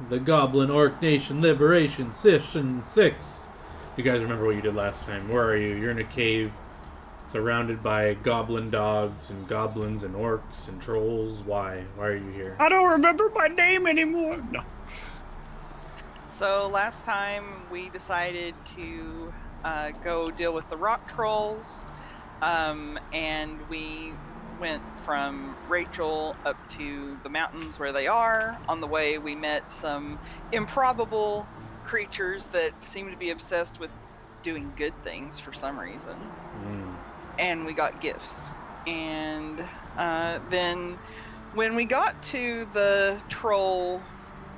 the Goblin-Orc Nation Liberation Session 6. You guys remember what you did last time. Where are you? You're in a cave surrounded by goblin dogs and goblins and orcs and trolls. Why? Why are you here? I don't remember my name anymore. No. So last time we decided to go deal with the rock trolls, and we went from Rachel up to the mountains where they are. On the way we met some improbable creatures that seem to be obsessed with doing good things for some reason. And we got gifts. And then when we got to the troll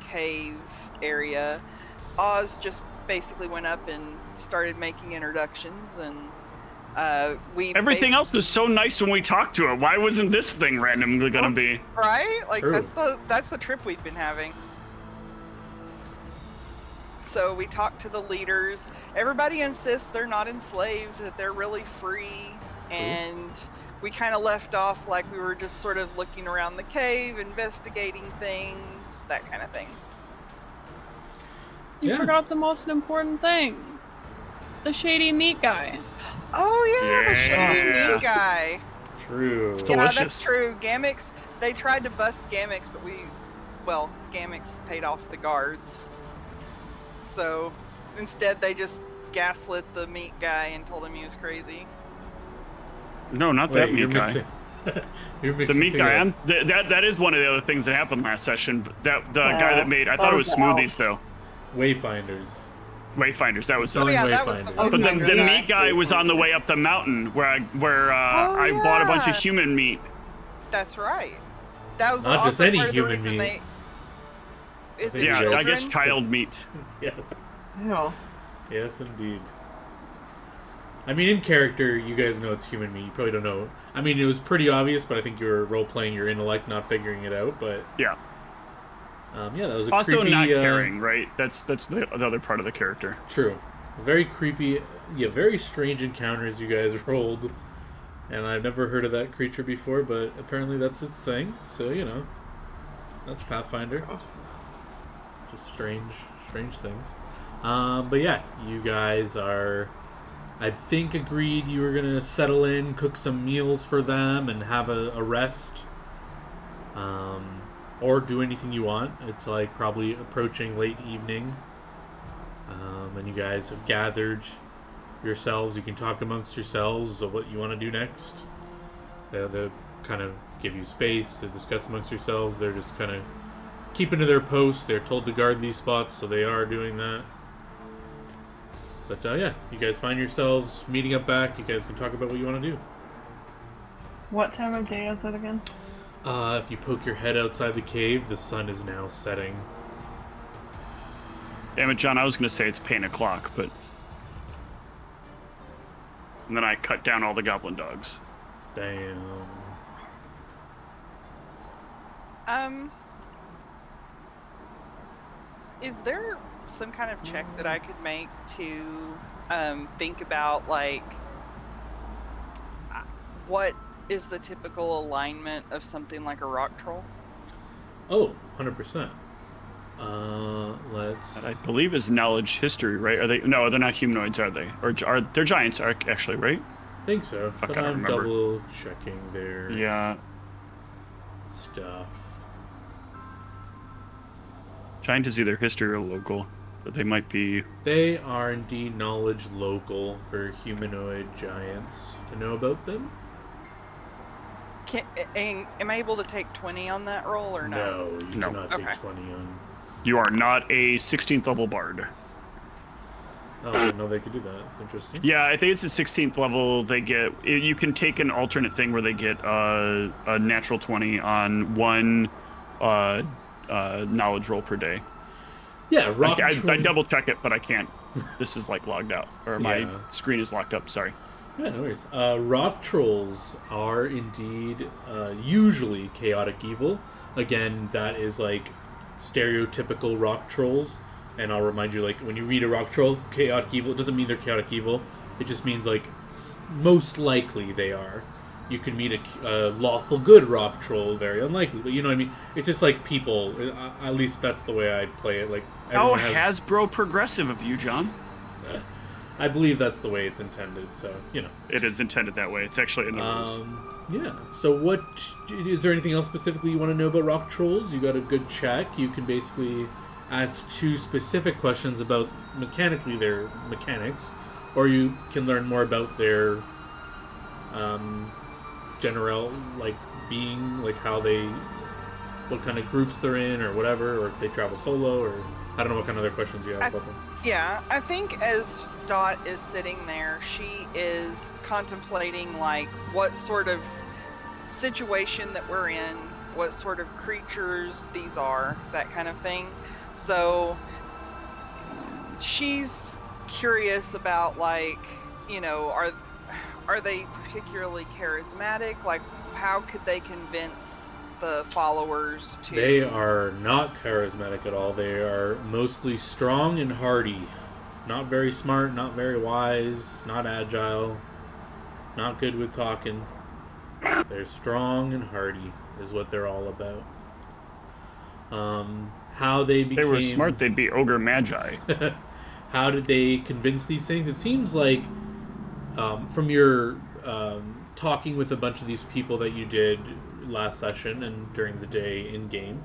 cave area, Oz just basically went up and started making introductions, and everything else was so nice when we talked to it. Why wasn't this thing randomly gonna be? Right? Like True. that's the trip we'd been having. So we talked to the leaders. Everybody insists they're not enslaved, that they're really free, and we kind of left off like we were just sort of looking around the cave, investigating things, that kind of thing. You forgot the most important thing. The shady meat guy. Oh yeah, the shady meat guy. True. It's Yeah, delicious. that's true. Gamix, they tried to bust Gamix, but Gamix paid off the guards. So instead they just gaslit the meat guy and told him he was crazy. No, not Wait, that meat guy. You're The mixing meat guy. That is one of the other things that happened last session. But the guy that made, I thought it was smoothies though. Wayfinders. Wayfinders. That was Selling that was the Wayfinders. But Wayfinder the guy. meat guy was on the way up the mountain where I bought a bunch of human meat. That's right. That was Not just also any part of the human reason meat. Is it Yeah, children? I guess child meat. Yes. No. Yes, indeed. I mean, in character, you guys know it's human meat. You probably don't know. I mean, it was pretty obvious, but I think you were role-playing your intellect, not figuring it out. But Yeah. yeah, that was a Also creepy... not caring, right? That's the other part of the character. True. Very creepy, very strange encounters you guys rolled. And I've never heard of that creature before, but apparently that's its thing. So, that's Pathfinder. Just strange things. But yeah, you guys are, I think, agreed you were going to settle in, cook some meals for them, and have a rest. Or do anything you want. It's like probably approaching late evening. And you guys have gathered yourselves. You can talk amongst yourselves of what you want to do next. They'll kind of give you space to discuss amongst yourselves. They're just kind of keeping to their posts. They're told to guard these spots, so they are doing that. But yeah, you guys find yourselves meeting up back. You guys can talk about what you want to do. What time of day is it again? If you poke your head outside the cave, the sun is now setting. Damn it, John, I was going to say it's pain o'clock, but... And then I cut down all the goblin dogs. Damn. Is there some kind of check that I could make to think about, like, what is the typical alignment of something like a rock troll? Oh, 100%. Let's... I believe is knowledge history, right? Are they? No, they're not humanoids, are they? Or they're giants, actually, right? I think so. Fuck, But I don't I'm remember. double checking their Yeah. stuff. Giant is either history or local, but they might be... They are indeed knowledge local for humanoid giants. To know about them? Am I able to take 20 on that roll or no? No, you No. cannot take Okay. 20 on... You are not a 16th level bard. Oh, I didn't know they could do that. It's interesting. Yeah, I think it's a 16th level. They get... You can take an alternate thing where they get a natural 20 on one knowledge roll per day. Yeah, rock I troll- double check it, but I can't. This is like logged out, or my Yeah. screen is locked up. Sorry. Yeah, no worries. Rock trolls are indeed usually chaotic evil. Again, that is like stereotypical rock trolls. And I'll remind you, like, when you read a rock troll, chaotic evil, it doesn't mean they're chaotic evil. It just means, like, most likely they are. You could meet a lawful good rock troll, very unlikely. But you know what I mean? It's just like people. At least that's the way I play it. Like How everyone has. Hasbro progressive of you, John. I believe that's the way it's intended. So you know. It is intended that way. It's actually in the rules. Yeah. So what is there anything else specifically you want to know about rock trolls? You got a good check. You can basically ask 2 specific questions about mechanically their mechanics, or you can learn more about their general like being, like how they, what kind of groups they're in, or whatever, or if they travel solo, or I don't know what kind of other questions you have about them. Yeah, I think as Dot is sitting there, she is contemplating like what sort of situation that we're in, what sort of creatures these are, that kind of thing. So she's curious about like, you know, are they particularly charismatic? Like, how could they convince the followers to... They are not charismatic at all. They are mostly strong and hardy. Not very smart, not very wise, not agile, not good with talking. They're strong and hardy is what they're all about. How they became... If they were smart, they'd be ogre magi. How did they convince these things? It seems like from your talking with a bunch of these people that you did last session and during the day in game,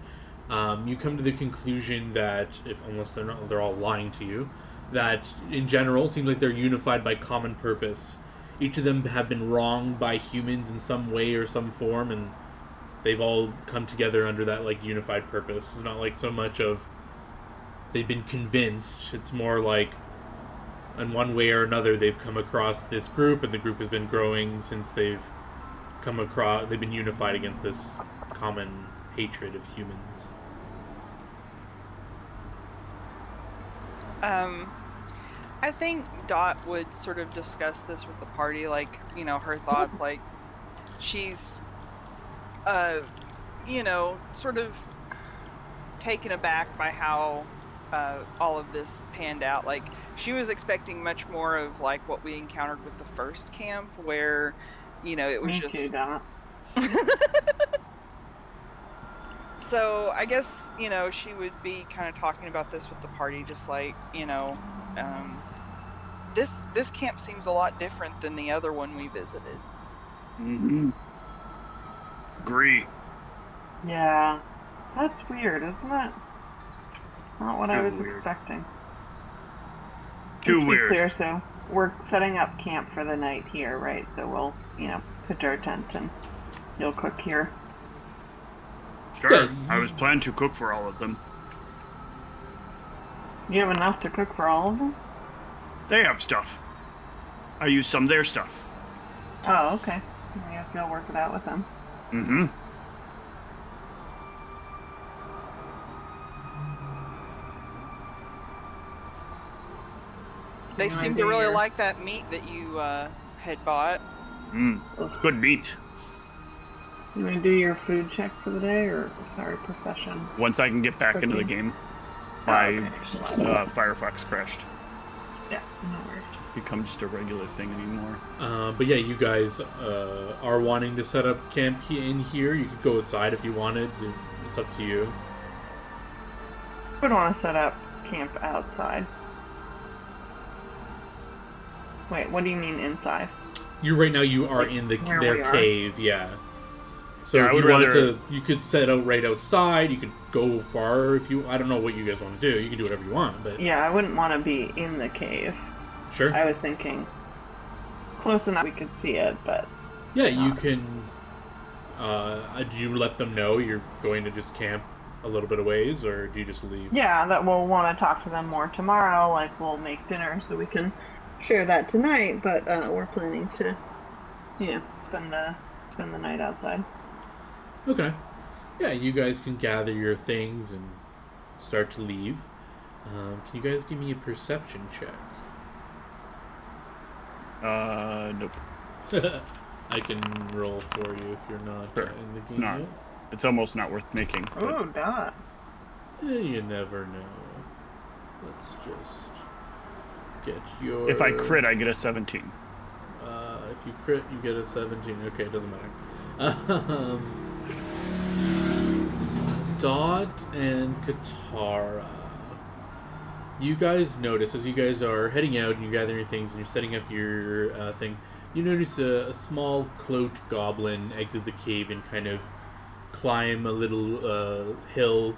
you come to the conclusion that, unless they're all lying to you, that in general it seems like they're unified by common purpose. Each of them have been wronged by humans in some way or some form, and they've all come together under that like unified purpose. It's not like so much of they've been convinced. It's more like in one way or another they've come across this group, and the group has been growing since they've been unified against this common hatred of humans. I think Dot would sort of discuss this with the party, like, you know, her thoughts, like, she's, you know, sort of taken aback by how all of this panned out. Like, she was expecting much more of, like, what we encountered with the first camp, where, you know, it was Me just... too, Dot. So, I guess, you know, she would be kind of talking about this with the party, just like, you know, this camp seems a lot different than the other one we visited. Mm-hmm. Agree. Yeah. That's weird, isn't it? Not what I was Weird. expecting. Too Just to be weird. clear, so we're setting up camp for the night here, right? So we'll, you know, pitch our tent and you'll cook here. Sure. Yeah, I was planning to cook for all of them. You have enough to cook for all of them? They have stuff. I use some of their stuff. Oh, okay. I guess you'll work it out with them. Mm-hmm. They You seem wanna to do really your- like that meat that you had bought. Good meat. You want to do your food check for the day, or, sorry, profession? Once I can get back into the game, my Firefox crashed. Yeah, no worries. Become just a regular thing anymore. But yeah, you guys are wanting to set up camp in here. You could go outside if you wanted. It's up to you. I would want to set up camp outside. Wait, what do you mean inside? Right now you are in where their we are? cave, yeah. So Yeah, if I you would wanted rather- to, you could set out right outside. You could go far if you. I don't know what you guys want to do. You can do whatever you want, but Yeah, I wouldn't want to be in the cave. sure. I was thinking close enough we could see it, but Yeah, you can. Do you let them know you're going to just camp a little bit of ways, or do you just leave? yeah, that we'll want to talk to them more tomorrow. Like, we'll make dinner so we can share that tonight, but we're planning to, you know, spend the night outside. Okay. Yeah, you guys can gather your things and start to leave. Can you guys give me a perception check? Nope. I can roll for you if you're not Sure. in the game No. yet. It's almost not worth making. but- Oh, Dot. You never know. Let's just get your... If I crit, I get a 17. If you crit, you get a 17. Okay, it doesn't matter. Dot and Katara. You guys notice as you guys are heading out and you're gathering your things and you're setting up your thing, you notice a small cloaked goblin exit the cave and kind of climb a little hill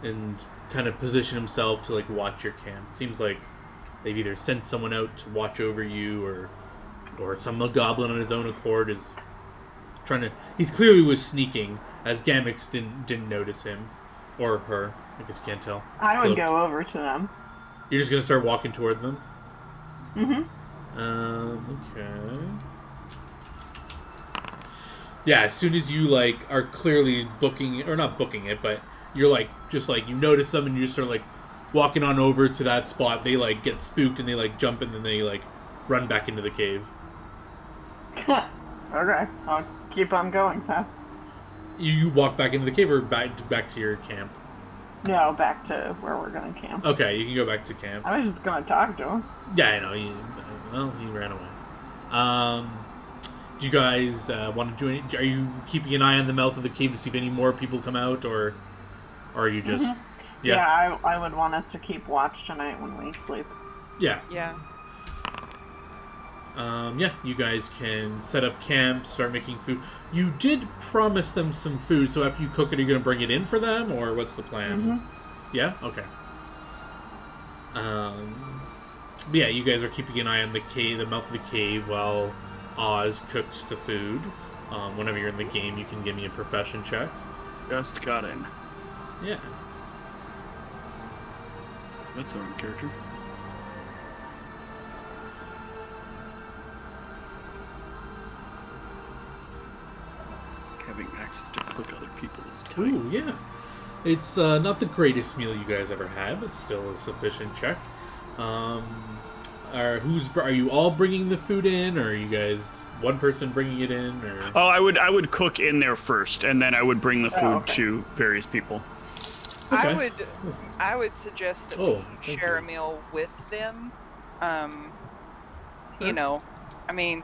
and kind of position himself to like watch your camp. It seems like they've either sent someone out to watch over you or some goblin on his own accord is trying to. He's clearly was sneaking as Gamix didn't notice him or her. I guess you can't tell. I would go over to them. You're just gonna start walking toward them. Mm-hmm. Okay. Yeah, as soon as you like are clearly booking or not booking it, but you're like just like you notice them and you just start like walking on over to that spot. They like get spooked and they like jump and then they like run back into the cave. Okay, I'll keep on going, Seth. You walk back into the cave or back to your camp? No, back to where we're gonna camp. Okay, you can go back to camp. I was just gonna talk to him. Yeah, I know. He ran away. Do you guys want to do any? Are you keeping an eye on the mouth of the cave to see if any more people come out, or are you just? Mm-hmm. Yeah, I would want us to keep watch tonight when we sleep. Yeah. Yeah. Yeah, you guys can set up camp, start making food. You did promise them some food, so after you cook it, are you going to bring it in for them, or what's the plan? Mm-hmm. Yeah? Okay. But yeah, you guys are keeping an eye on the cave, the mouth of the cave, while Oz cooks the food. Whenever you're in the game, you can give me a profession check. Just got in. Yeah. That's the wrong character. Having access to cook other people is tight. Ooh, yeah. It's not the greatest meal you guys ever had, but still a sufficient check. Are you all bringing the food in, or are you guys one person bringing it in? Or Oh, I would cook in there first, and then I would bring the food to various people. Okay. I would suggest that Oh, we share a meal with them. You know, I mean,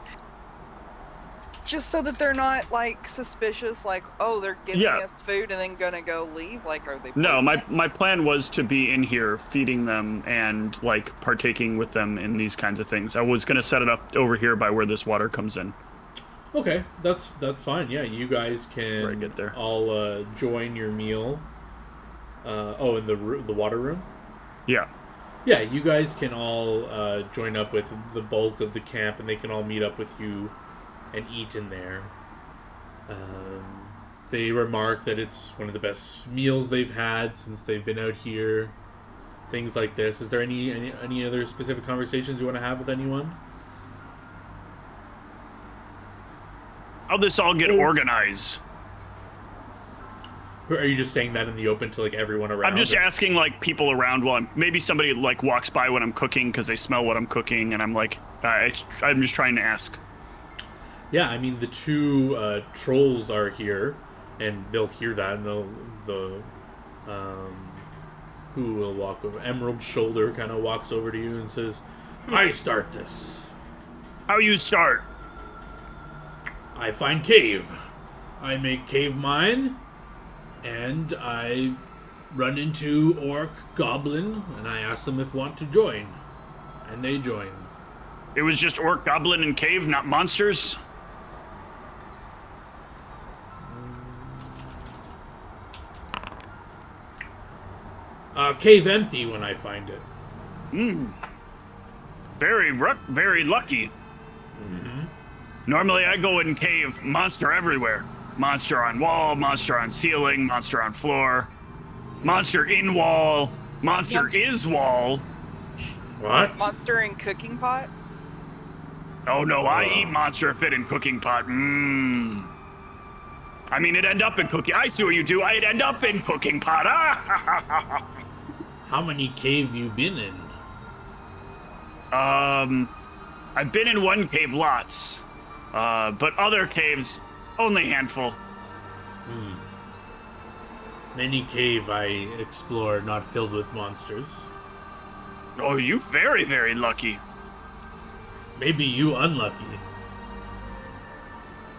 just so that they're not like suspicious, like, oh, they're giving us food and then gonna go leave. Like, are they? No, poisoned? my plan was to be in here feeding them and like partaking with them in these kinds of things. I was gonna set it up over here by where this water comes in. Okay, that's fine. Yeah, you guys can Before I get there. all join your meal. In the water room. Yeah. Yeah, you guys can all join up with the bulk of the camp, and they can all meet up with you and eat in there. They remark that it's one of the best meals they've had since they've been out here. Things like this. Is there any other specific conversations you want to have with anyone? How'd this all get organized? Or are you just saying that in the open to like everyone around? I'm just asking like people around while maybe somebody like walks by when I'm cooking because they smell what I'm cooking, and I'm like, I'm just trying to ask. Yeah, I mean the two trolls are here, and they'll hear that, and who will walk over? Emerald Shoulder kind of walks over to you and says, "I start this. How you start? I find cave. I make cave mine, and I run into Orc, Goblin, and I ask them if want to join, and they join. It was just Orc, Goblin, and Cave, not monsters? Cave empty when I find it. Very lucky. Mm-hmm. Normally I go in cave, monster everywhere. Monster on wall, monster on ceiling, monster on floor, monster in wall, monster is wall. What? Monster in cooking pot? Oh no, I eat monster fit in cooking pot. I mean, it'd end up in cooking. I see what you do. I'd end up in cooking pot. How many cave you been in? I've been in one cave lots, but other caves, only handful. Many cave I explore not filled with monsters. Oh, you very lucky. Maybe you unlucky.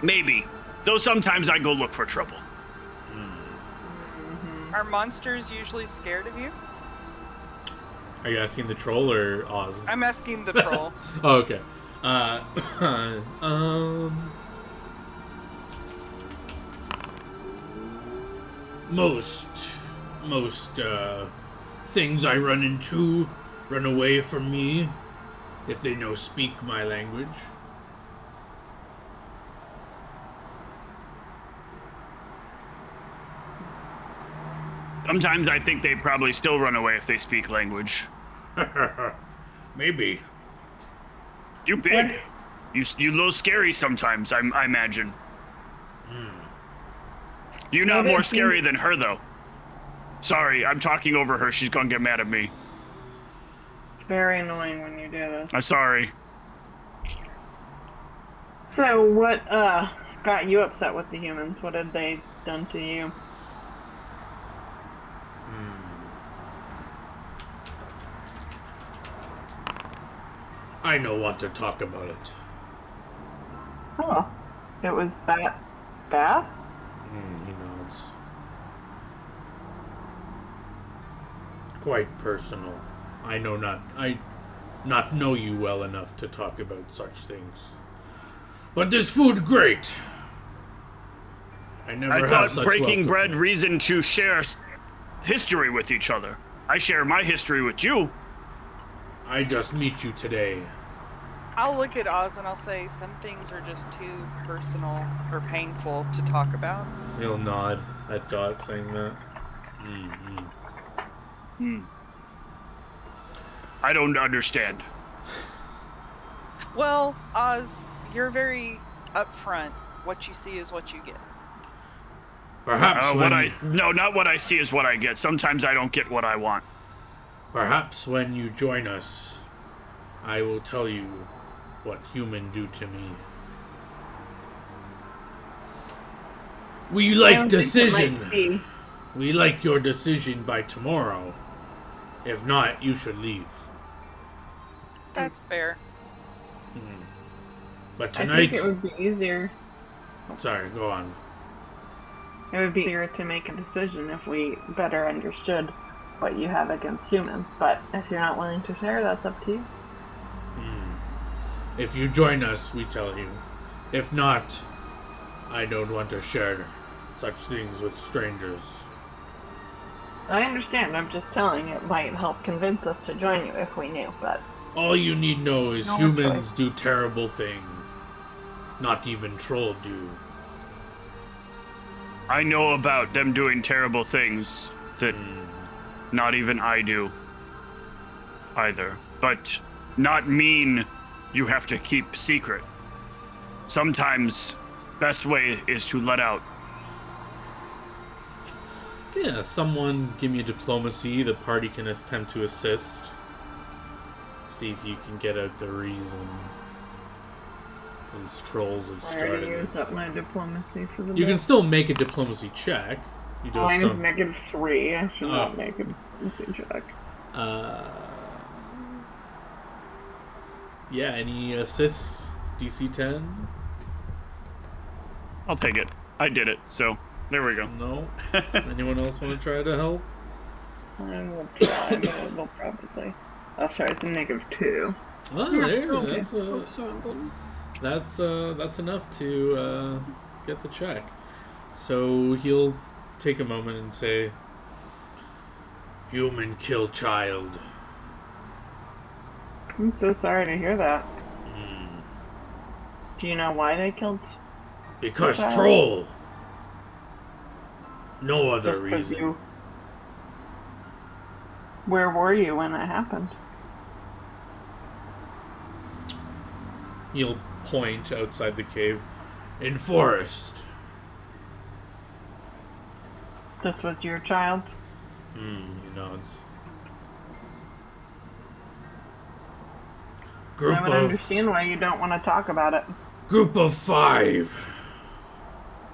Maybe. Though sometimes I go look for trouble. Are monsters usually scared of you? Are you asking the troll or Oz? I'm asking the troll. Oh, okay. Most things I run into run away from me if they no speak my language. Sometimes I think they probably still run away if they speak language. Maybe. You big. You a little scary sometimes, I imagine. You're not more scary than her, though. Sorry, I'm talking over her. She's gonna get mad at me. It's very annoying when you do this. I'm sorry. So what got you upset with the humans? What had they done to you? I don't want to talk about it. Oh, it was that bad? He nods. Quite personal. I not know you well enough to talk about such things. But this food great. I never I have thought such breaking welcome. bread reason to share history with each other. I share my history with you. I just meet you today. I'll look at Oz and I'll say some things are just too personal or painful to talk about. He'll nod at Dot saying that. I don't understand. Well, Oz, you're very upfront. What you see is what you get. Perhaps No, not what I see is what I get. Sometimes I don't get what I want. Perhaps when you join us, I will tell you what human do to me. We like decision. We like your decision by tomorrow. If not, you should leave. That's fair. But I tonight... think it would be easier. Sorry, go on. It would be easier to make a decision if we better understood what you have against humans. But if you're not willing to share, that's up to you. If you join us, we tell you. If not, I don't want to share such things with strangers. I understand. I'm just telling it might help convince us to join you if we knew, but... All you need know is No humans choice. do terrible things. Not even troll do. I know about them doing terrible things that not even I do either. But not mean you have to keep secret. Sometimes best way is to let out. Yeah, someone give me a diplomacy. The party can attempt to assist. See if you can get out the reason these trolls have I already started. used up my diplomacy for the You can day. still make a diplomacy check. You just Mine is don't. -3. I should Oh. not make a diplomacy check. Yeah, any assists? DC 10? I'll take it. I did it, so there we go. No? Anyone else want to try to help? I will try, but it will probably... Oh, sorry, it's a -2. Oh, there. Okay. That's Oh, so I'm golden. that's enough to get the check. So he'll take a moment and say, "Human kill child." I'm so sorry to hear that. Do you know why they killed? Because Child? troll. No other Just 'cause reason. you... Where were you when that happened? He'll point outside the cave. In forest. This was your child? He nods. Group I would of understand why you don't want to talk about it. Group of 5.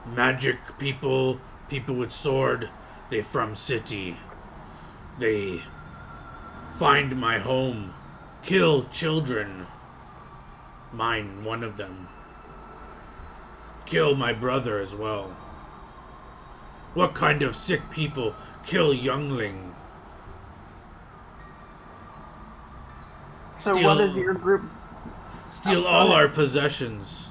Magic people, people with sword. They from city. They find my home. Kill children. Mine, one of them. kill my brother as well. What kind of sick people kill youngling? So what is your group? Steal all our possessions.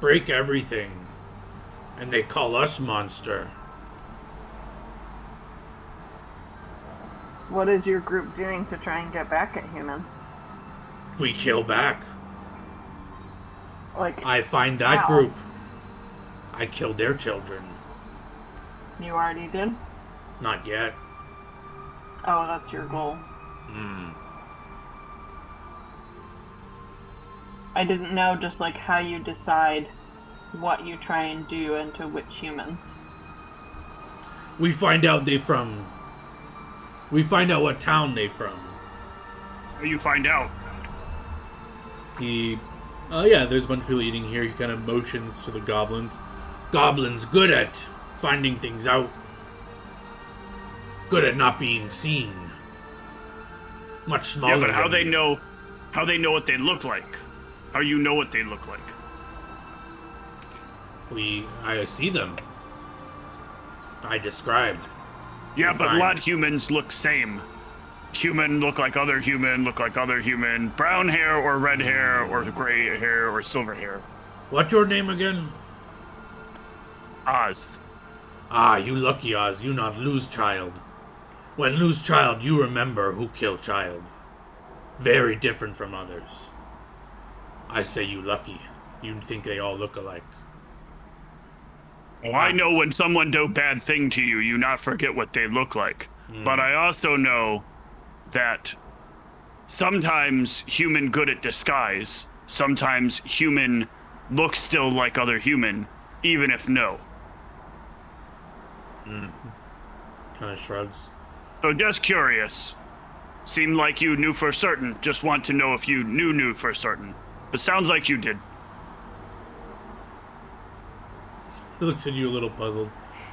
Break everything. And they call us monster. What is your group doing to try and get back at humans? We kill back. Like, I find that how? group. I kill their children. You already did? Not yet. Oh, that's your goal. I didn't know just like how you decide what you try and do and to which humans. We find out we find out what town they from. You find out. Yeah, there's a bunch of people eating here. He kind of motions to the goblins. Goblins good at finding things out. Good at not being seen. Much smaller. Yeah, but how than they you. know what they look like? How you know what they look like? I see them. I describe. Yeah, but a Fine. lot of humans look same. Human look like other human, look like other human. Brown hair or red hair or gray hair or silver hair. What's your name again? Oz. Ah, you lucky Oz, you not lose child. When lose child, you remember who kill child. Very different from others. I say you lucky. You think they all look alike. Well, I know when someone do bad thing to you, you not forget what they look like. But I also know that sometimes human good at disguise, sometimes human looks still like other human, even if no. Kind of shrugs. So just curious. Seemed like you knew for certain. Just want to know if you knew for certain. But sounds like you did. He looks at you a little puzzled.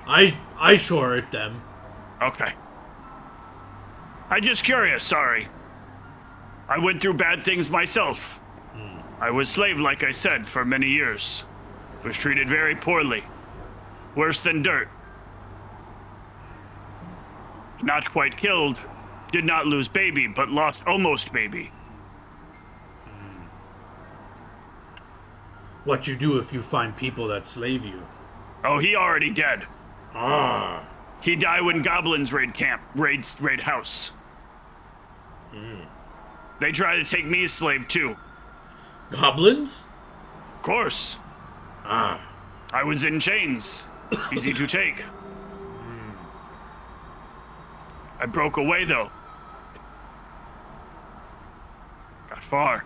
I sure at them. Okay. I just curious, sorry. I went through bad things myself. I was slave, like I said, for many years. Was treated very poorly. Worse than dirt. Not quite killed. Did not lose baby, but lost almost baby. What you do if you find people that slave you? Oh, he already dead. Ah. He died when goblins raid house. They tried to take me as slave too. Goblins? Of course. Ah. I was in chains. Easy to take. I broke away though. Got far.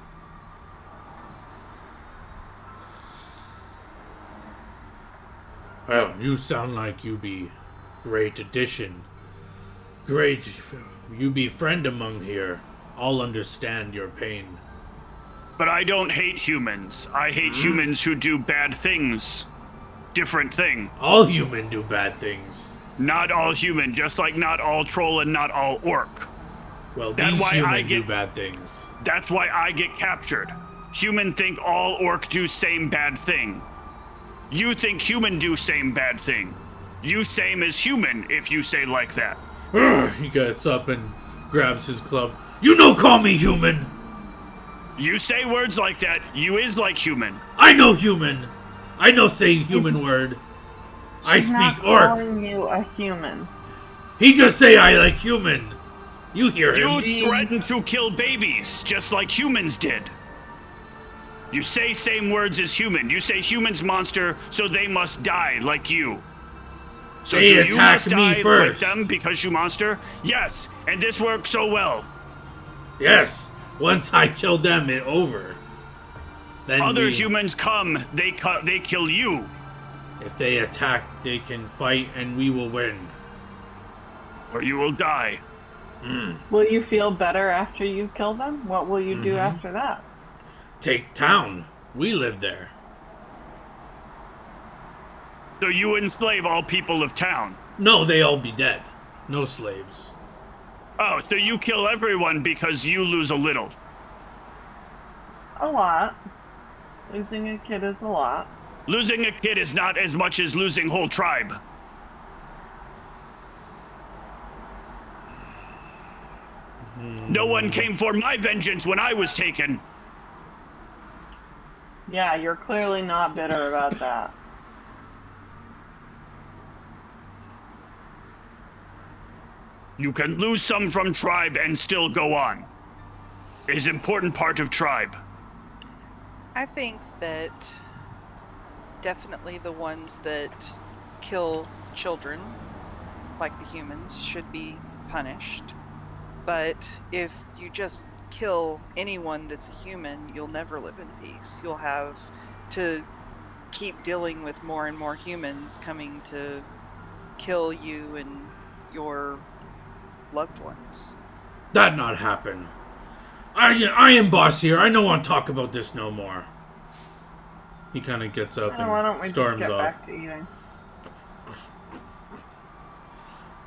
Well, you sound like you be great addition. Great, you be friend among here. I'll understand your pain. But I don't hate humans. I hate humans who do bad things. Different thing. All human do bad things. Not all human, just like not all troll and not all orc. Well, That's these why human I do get- bad things. That's why I get captured. Human think all orc do same bad thing. You think human do same bad thing. You same as human if you say like that. He gets up and grabs his club. You no call me human. You say words like that, you is like human. I know human. I know say human word. I He's not speak orc. calling you a human. He just say I like human. You hear him. You threaten to kill babies, just like humans did. You say same words as human. You say humans monster, so they must die like you. So They do you attack must me die first. like them because you monster? Yes, and this works so well. Yes. Once I kill them, it over. Then Other we- humans come, they kill you. If they attack, they can fight, and we will win. Or you will die. Will you feel better after you kill them? What will you do after that? Take town. We live there. So you enslave all people of town. No, they all be dead. No slaves. Oh, so you kill everyone because you lose a little. A lot. Losing a kid is a lot. Losing a kid is not as much as losing whole tribe. No one came for my vengeance when I was taken. Yeah, you're clearly not bitter about that. You can lose some from tribe and still go on. It is an important part of tribe. I think that definitely the ones that kill children, like the humans, should be punished. But if you just kill anyone that's a human, you'll never live in peace. You'll have to keep dealing with more and more humans coming to kill you and your loved ones. That not happen. I am boss here. I don't want to talk about this no more. He kind of gets up Why don't we and just storms get off. back to eating?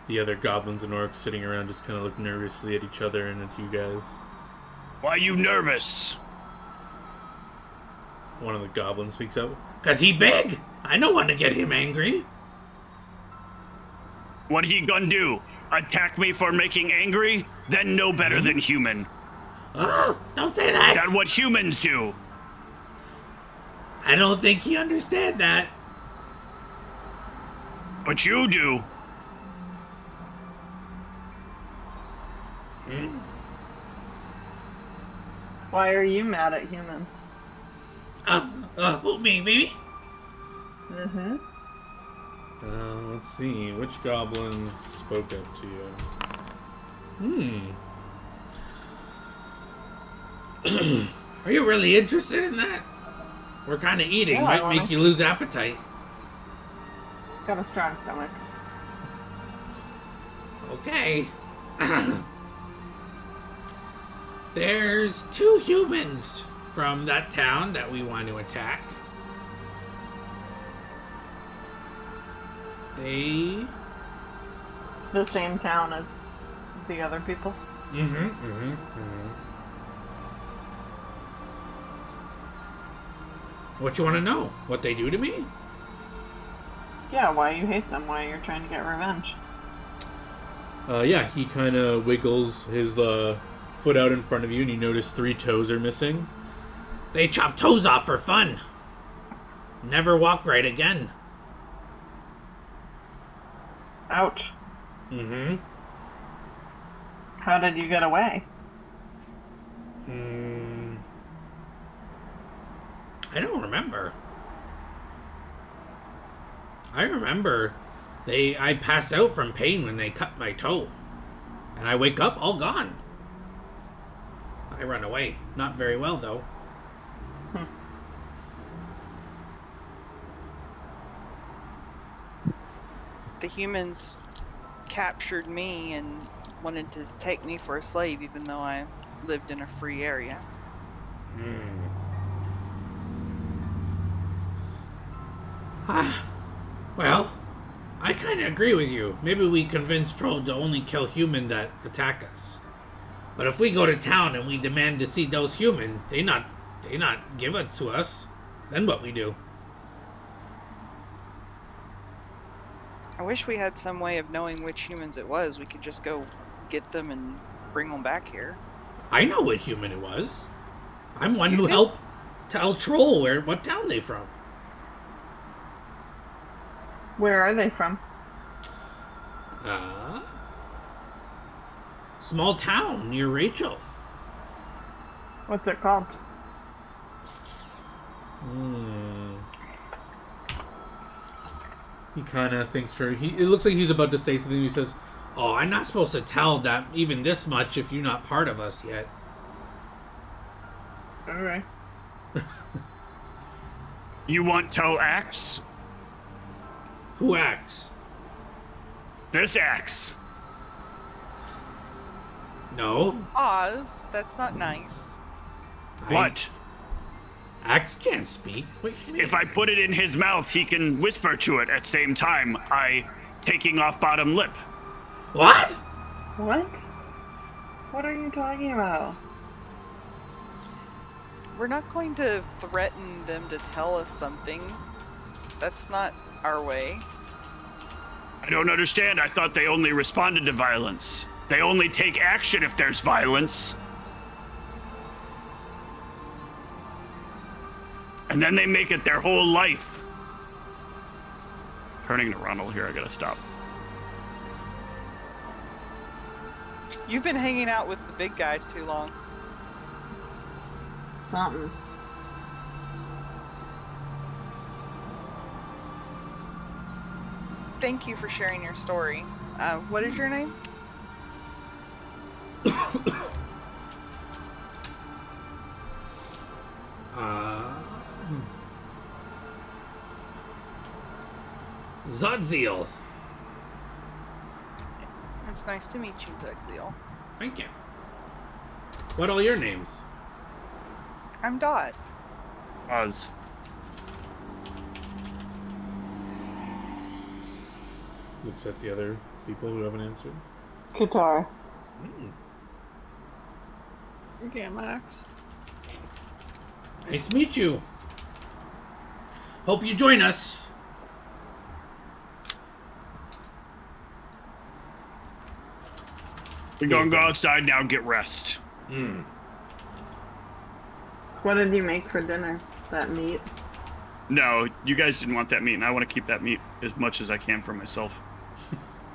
The other goblins and orcs sitting around just kind of look nervously at each other and at you guys. Why are you nervous? One of the goblins speaks up. 'Cause he big. I don't want to get him angry. What he gonna do? Attack me for making angry? Then no better than human. Oh, don't say that. That's what humans do. I don't think he understand that. But you do. Why are you mad at humans? Who, me? Mm-hmm. Let's see. Which goblin spoke up to you? Are you really interested in that? We're kind of eating. Yeah, Might make you lose appetite. Got a strong stomach. Okay. There's 2 humans from that town that we want to attack. They... The same town as the other people. What you want to know? What they do to me? Yeah, why you hate them, why you're trying to get revenge. Yeah, he kind of wiggles his foot out in front of you, and you notice 3 toes are missing. They chop toes off for fun. Never walk right again. Ouch. Mm-hmm. How did you get away? I don't remember. I remember I pass out from pain when they cut my toe. And I wake up all gone. I run away. Not very well, though. The humans captured me and wanted to take me for a slave, even though I lived in a free area. Well, I kind of agree with you. Maybe we convince Troll to only kill human that attack us. But if we go to town and we demand to see those human, they not give it to us. Then what we do? I wish we had some way of knowing which humans it was. We could just go get them and bring them back here. I know what human it was. I'm one You who do? helped tell Troll what town they from. Where are they from? Small town near Rachel. What's it called? He kind of thinks for it looks like he's about to say something. He says, "Oh, I'm not supposed to tell that even this much if you're not part of us yet." Alright. You want tell axe? Who acts? This axe. No. Oz, that's not nice. What? Axe can't speak. Wait, If I put it in his mouth, he can whisper to it at same time. Taking off bottom lip. What? What? What are you talking about? We're not going to threaten them to tell us something. That's not our way. I don't understand. I thought they only responded to violence. They only take action if there's violence. And then they make it their whole life. Turning to Ronald here, I gotta stop. You've been hanging out with the big guy too long. Something. Thank you for sharing your story. What is your name? Zodziel. It's nice to meet you, Zexiel. Thank you. What are your names? I'm Dot. Oz. Looks at the other people who haven't answered. Qatar. Okay, Max. Nice to meet you. Hope you join us. We're gonna go outside now and get rest. What did you make for dinner? That meat? No, you guys didn't want that meat, and I want to keep that meat as much as I can for myself.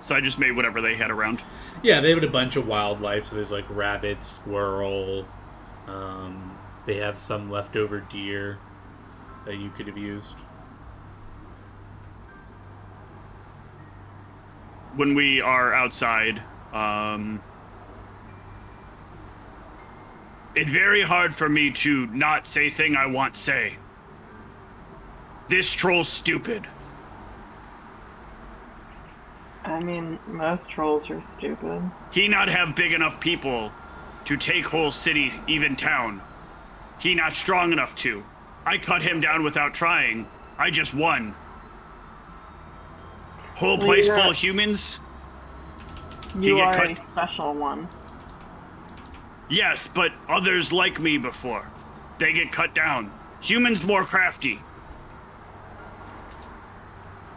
So I just made whatever they had around. Yeah, they have a bunch of wildlife, so there's like rabbit, squirrel. They have some leftover deer that you could have used. When we are outside, it's very hard for me to not say thing I want say. This troll's stupid. I mean, most trolls are stupid. He not have big enough people to take whole city, even town. He not strong enough to. I cut him down without trying. I just won. Whole Well, place you're- full of humans? You get are a cut- special one. Yes, but others like me before. They get cut down. Humans more crafty.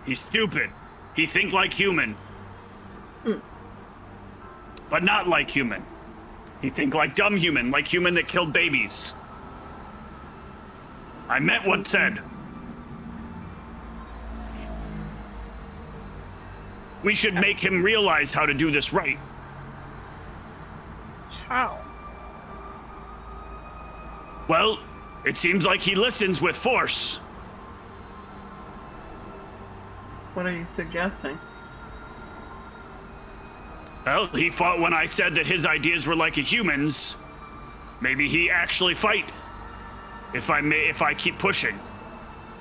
He's stupid. He think like human. But not like human. He think like dumb human, like human that killed babies. I meant what said. We should make him realize how to do this right. How? Well, it seems like he listens with force. What are you suggesting? Well, he fought when I said that his ideas were like a human's. Maybe he actually fight. If I keep pushing.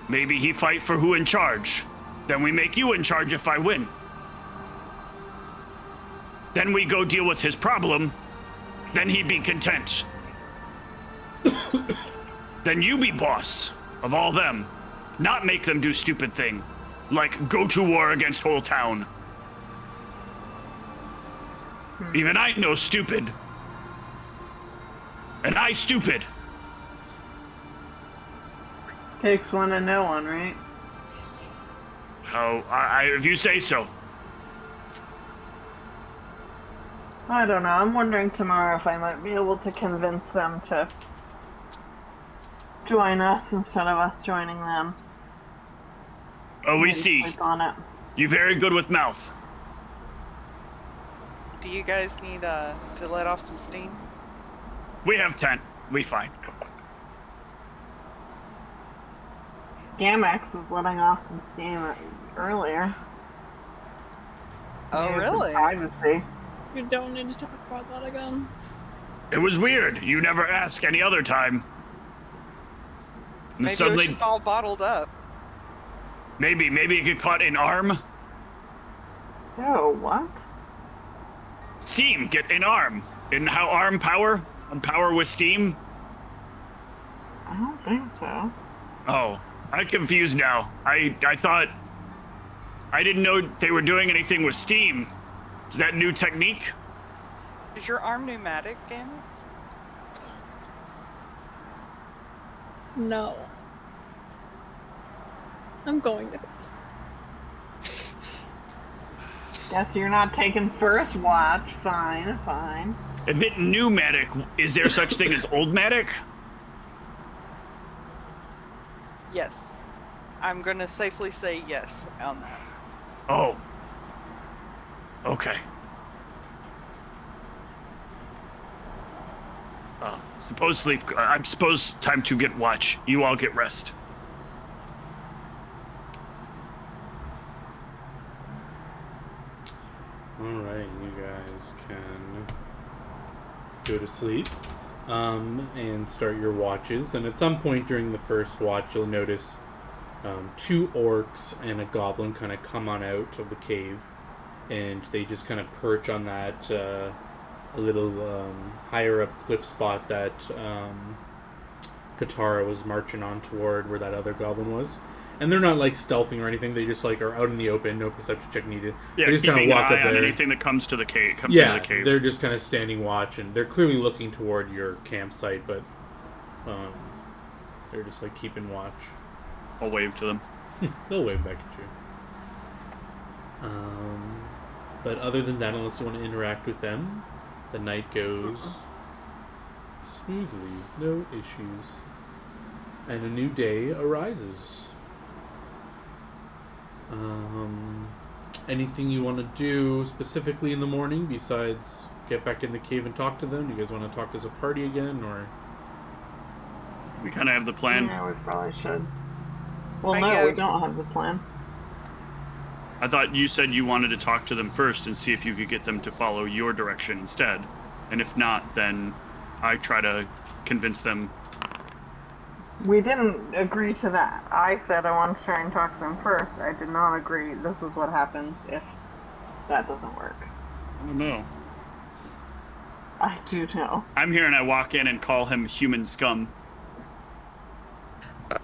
Maybe he fight for who in charge. Then we make you in charge if I win. Then we go deal with his problem. Then he'd be content. Then you be boss of all them. Not make them do stupid thing. Like go to war against whole town. Even I know stupid. And I stupid. Takes one to know one, right? Oh, if you say so. I don't know. I'm wondering tomorrow if I might be able to convince them to join us instead of us joining them. Oh, we Maybe see. sleep on it. You very good with mouth. Do you guys need to let off some steam? We have 10. We fine. Gamex was letting off some steam earlier. Oh, Maybe for really? privacy. We don't need to talk about that again. It was weird. You never ask any other time. And Maybe suddenly, it was just all bottled up. maybe it could caught an arm. Oh, what? Steam, get an arm. And how arm power? On power with steam? I don't think so. Oh, I'm confused now. I thought... I didn't know they were doing anything with steam. Is that new technique? Is your arm pneumatic, Gamex? No. I'm going to. Guess you're not taking first watch. Fine, fine. If it pneumatic, is there such thing as old-matic? Yes. I'm going to safely say yes on that. Oh. Okay. I'm supposed time to get watch. You all get rest. Alright, you guys can go to sleep and start your watches. And at some point during the first watch, you'll notice 2 orcs and a goblin kind of come on out of the cave. And they just kind of perch on that a little higher up cliff spot that Katara was marching on toward where that other goblin was. And they're not like stealthing or anything. They just like are out in the open, no perception check needed. Yeah, they just kind of walk up there. Anything that comes to the cave. Into the cave. They're just kind of standing watch, and they're clearly looking toward your campsite, but they're just like keeping watch. I'll wave to them. They'll wave back at you. But other than that, unless you want to interact with them, the night goes smoothly, no issues, and a new day arises. Anything you want to do specifically in the morning besides get back in the cave and talk to them? Do you guys want to talk as a party again, or? We kind of have the plan. Yeah, we probably should. Well, I no, we guess. don't have the plan. I thought you said you wanted to talk to them first and see if you could get them to follow your direction instead. And if not, then I try to convince them. We didn't agree to that. I said I wanted to try and talk to them first. I did not agree this is what happens if that doesn't work. I don't know. I do know. I'm here and I walk in and call him human scum.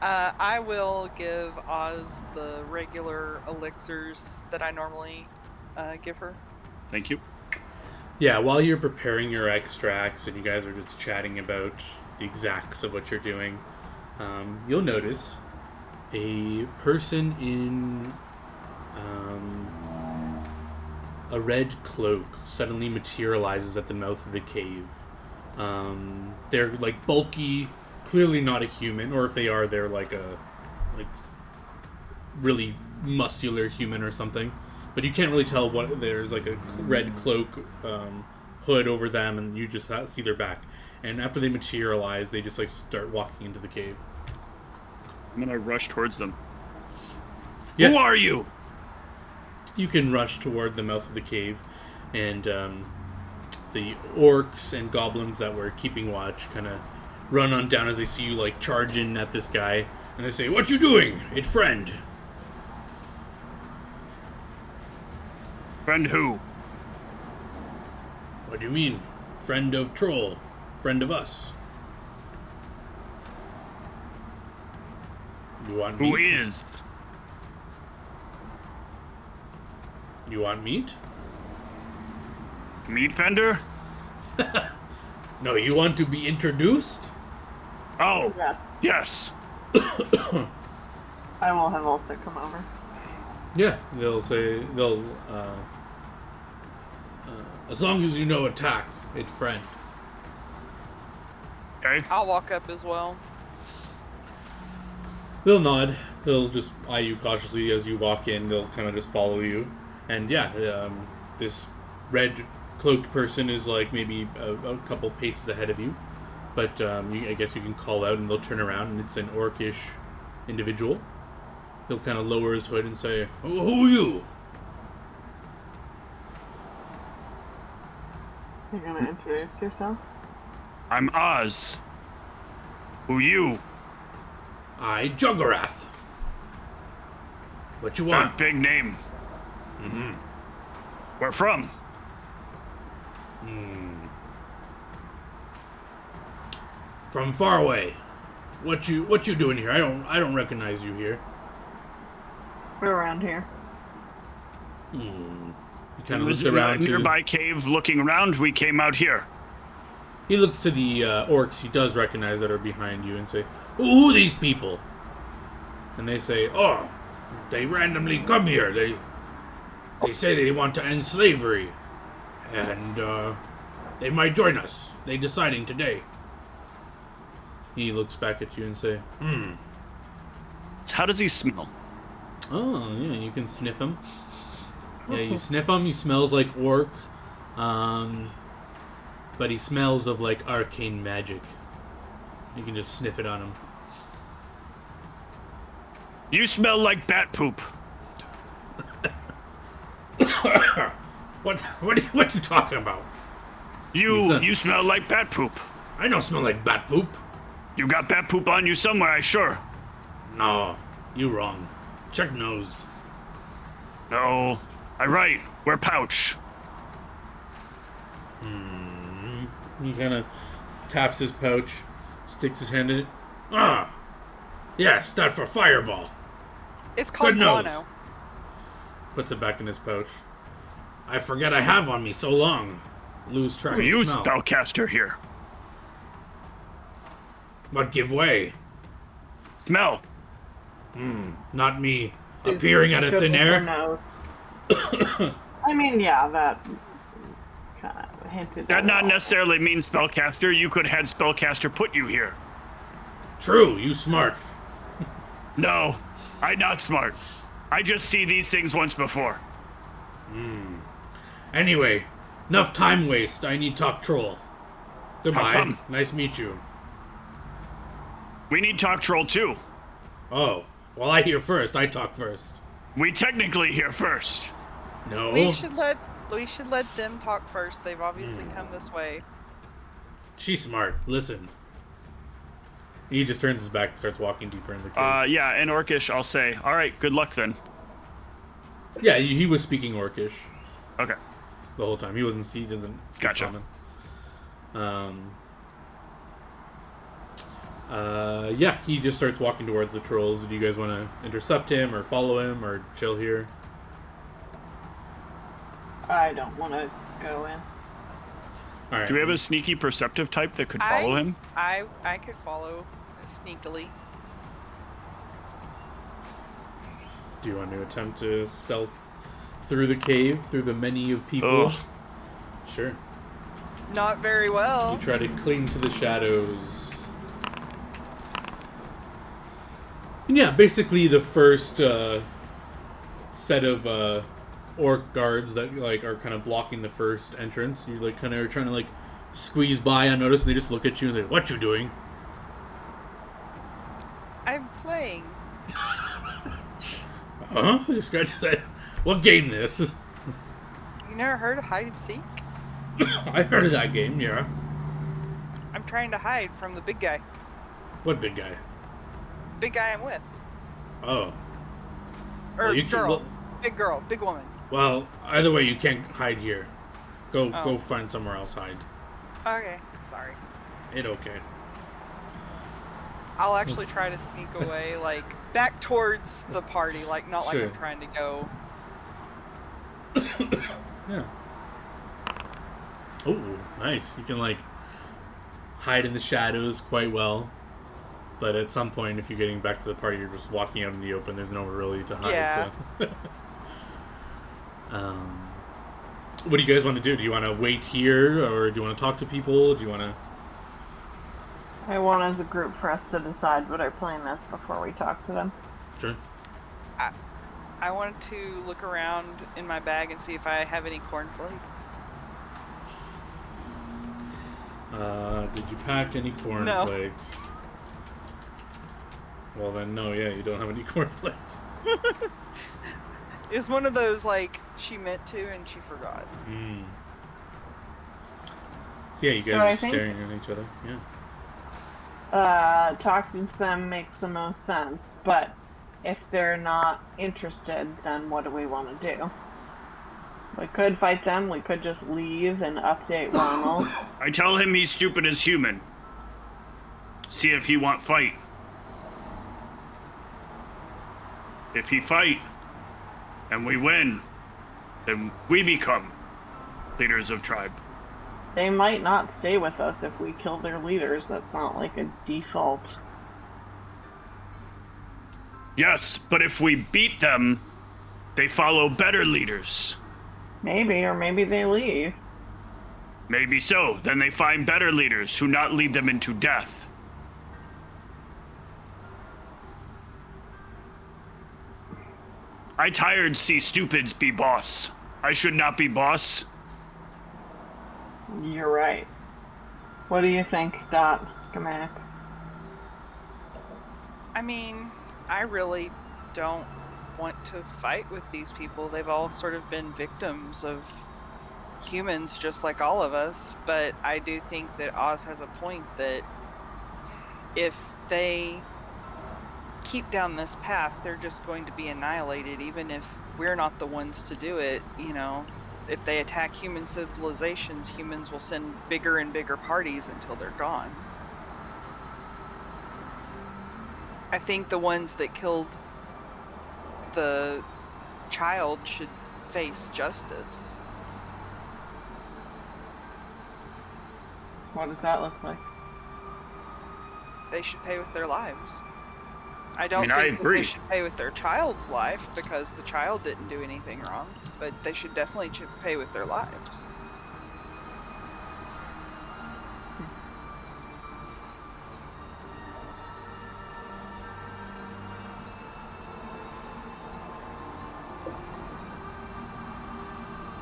I will give Oz the regular elixirs that I normally give her. Thank you. Yeah, while you're preparing your extracts and you guys are just chatting about the exacts of what you're doing, you'll notice a person in a red cloak suddenly materializes at the mouth of the cave. They're like bulky, clearly not a human, or if they are, they're like a really muscular human or something. But you can't really tell what. There's like a red cloak hood over them, and you just see their back. And after they materialize, they just like start walking into the cave. I'm gonna rush towards them. Yeah. Who are you? You can rush toward the mouth of the cave, and the orcs and goblins that were keeping watch kind of run on down as they see you like charge in at this guy, and they say, "What you doing, it friend?" Friend who? What do you mean, friend of Troll, friend of us? You want meat? Who is? You want meat? Meat vendor? No, you want to be introduced? Oh, Yes. yes. I will have also come over. Yeah, they'll say as long as you know attack, it friend. Okay. I'll walk up as well. They'll nod. They'll just eye you cautiously as you walk in. They'll kind of just follow you. And yeah, this red cloaked person is like maybe a couple paces ahead of you. But I guess you can call out and they'll turn around and it's an orcish individual. He'll kind of lower his hood and say, Who are you? You're gonna introduce yourself? I'm Oz. Who you? I, Juggarath. What you That want? big name. Mm-hmm. Where from? From far away. What you doing here? I don't recognize you here. We're around here. You kind of Was look in a around to nearby cave looking around. We came out here. He looks to the orcs he does recognize that are behind you and say, "Who are these people?" And they say, "Oh, they randomly come here. They say they want to end slavery. And they might join us. They deciding today." He looks back at you and say, How does he smell? "Oh, yeah, you can sniff him. Yeah, you sniff him. He smells like orc. But he smells of, like, arcane magic. You can just sniff it on him." You smell like bat poop. What you talking about? You smell like bat poop. I don't smell like bat poop. You got bat poop on you somewhere, I sure. No, you wrong. Check nose. No, I right. Wear pouch. He kind of taps his pouch, sticks his hand in it. Ah, yes, that for fireball. It's called Good nose. guano. Puts it back in his pouch. I forget I have on me so long. Lose track You of smell. spellcaster here. But give way. Smell. Not me appearing out of Good thin with her air. nose. I mean, yeah, that kind of hinted. That at not it all. necessarily means spellcaster. You could have spellcaster put you here. True, you smart. No, I not smart. I just see these things once before. Anyway, enough time waste. I need talk troll. Goodbye. come? Nice meet you. We need talk troll too. Oh, well, I hear first. I talk first. We technically here first. No. We should let them talk first. They've obviously come this way. She's smart. Listen. He just turns his back and starts walking deeper in the cave. Yeah, in Orcish, I'll say, all right, good luck then. Yeah, he was speaking Orcish Okay. the whole time. He doesn't speak Gotcha. common. Yeah, he just starts walking towards the trolls. Do you guys want to intercept him or follow him or chill here? I don't want to go in. All right. Do we have a sneaky perceptive type that could follow him? I could follow sneakily. Do you want to attempt to stealth through the cave, through the many of people? Ugh. Sure. Not very well. You try to cling to the shadows. And yeah, basically the first set of orc guards that like are kind of blocking the first entrance. You like kind of are trying to like squeeze by unnoticed, and they just look at you and say, "What you doing?" I'm playing. Huh? You scratch his head. What game this? You never heard of hide and seek? I heard of that game. Yeah. I'm trying to hide from the big guy. What big guy? Big guy I'm with. Oh. Or Well, you can- girl. well- Big girl. Big woman. Well, either way, you can't hide here. Go Oh. find somewhere else hide. Okay. Sorry. It okay. I'll actually try to sneak away, like, back towards the party, like, not like Sure. I'm trying to go. Yeah. Oh, nice. You can like hide in the shadows quite well. But at some point, if you're getting back to the party, you're just walking out in the open. There's nowhere really to hide. Yeah. So. What do you guys want to do? Do you want to wait here, or do you want to talk to people? Do you want to? I want as a group for us to decide what our plan is before we talk to them. Sure. I wanted to look around in my bag and see if I have any cornflakes. Did you pack any cornflakes? No. Well then, no. Yeah, you don't have any cornflakes. It was one of those, like, she meant to and she forgot. So yeah, you So guys I are think- staring at each other. Yeah. Talking to them makes the most sense, but if they're not interested, then what do we want to do? We could fight them, we could just leave and update Ronald. I tell him he's stupid as human. See if he want fight. If he fight, and we win, then we become leaders of tribe. They might not stay with us if we kill their leaders. That's not like a default. Yes, but if we beat them, they follow better leaders. Maybe, or maybe they leave. Maybe so. Then they find better leaders who not lead them into death. I tired see stupids be boss. I should not be boss. You're right. What do you think, Dot, Max? I mean, I really don't want to fight with these people. They've all sort of been victims of humans just like all of us, but I do think that Oz has a point that if they keep down this path, they're just going to be annihilated, even if we're not the ones to do it. You know, if they attack human civilizations, humans will send bigger and bigger parties until they're gone. I think the ones that killed the child should face justice. What does that look like? They should pay with their lives. I don't I think that agree. they should pay with their child's life because the child didn't do anything wrong, but they should definitely pay with their lives.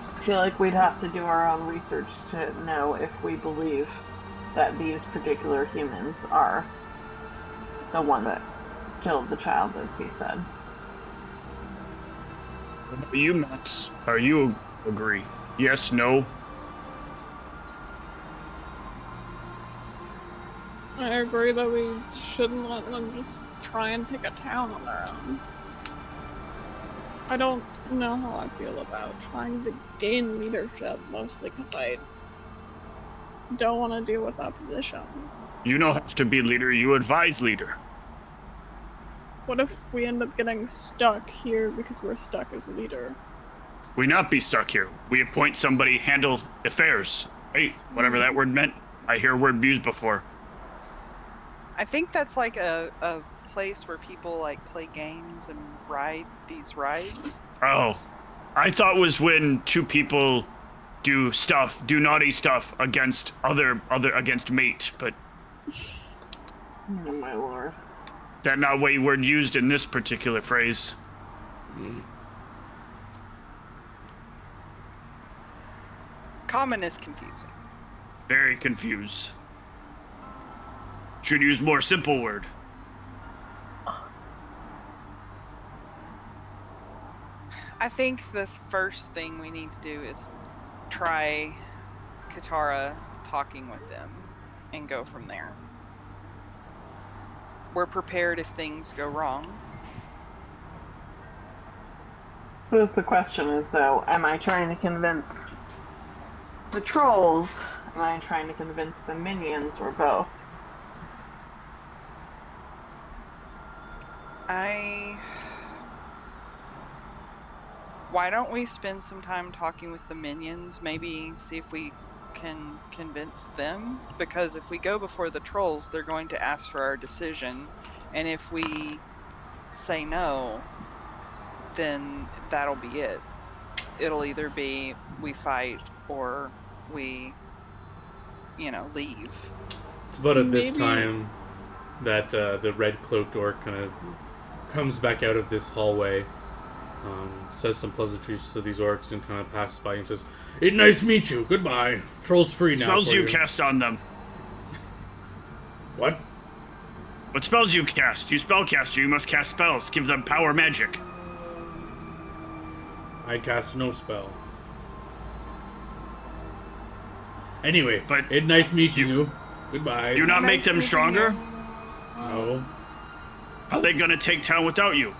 I feel like we'd have to do our own research to know if we believe that these particular humans are the one that killed the child, as he said. What about you, Max? Are you agree? Yes, no? I agree that we shouldn't let them just try and take a town on their own. I don't know how I feel about trying to gain leadership, mostly because I don't want to deal with opposition. You don't have to be leader, you advise leader. What if we end up getting stuck here because we're stuck as leader? We not be stuck here. We appoint somebody handle affairs. Hey, whatever that word meant. I hear word used before. I think that's like a place where people like play games and ride these rides. Oh, I thought was when two people do naughty stuff against against mate, but Oh my lord. that not way word used in this particular phrase. Common is confusing. Very confused. Should use more simple word. I think the first thing we need to do is try Katara talking with them and go from there. We're prepared if things go wrong. So the question is, though, am I trying to convince the trolls? Am I trying to convince the minions, or both? Why don't we spend some time talking with the minions? Maybe see if we can convince them? Because if we go before the trolls, they're going to ask for our decision. And if we say no, then that'll be it. It'll either be we fight or we, leave. It's about at this Maybe- time that the red cloaked orc kind of comes back out of this hallway, says some pleasantries to these orcs, and kind of passes by and says, "It's nice to meet you. Goodbye. Troll's free now." Spells for you cast on them. What? What spells you cast? You spellcaster, you must cast spells. Give them power magic. I cast no spell. Anyway, But it's nice meeting you. Goodbye. Do not make Nice them meeting stronger? you. No. How are they gonna take town without you?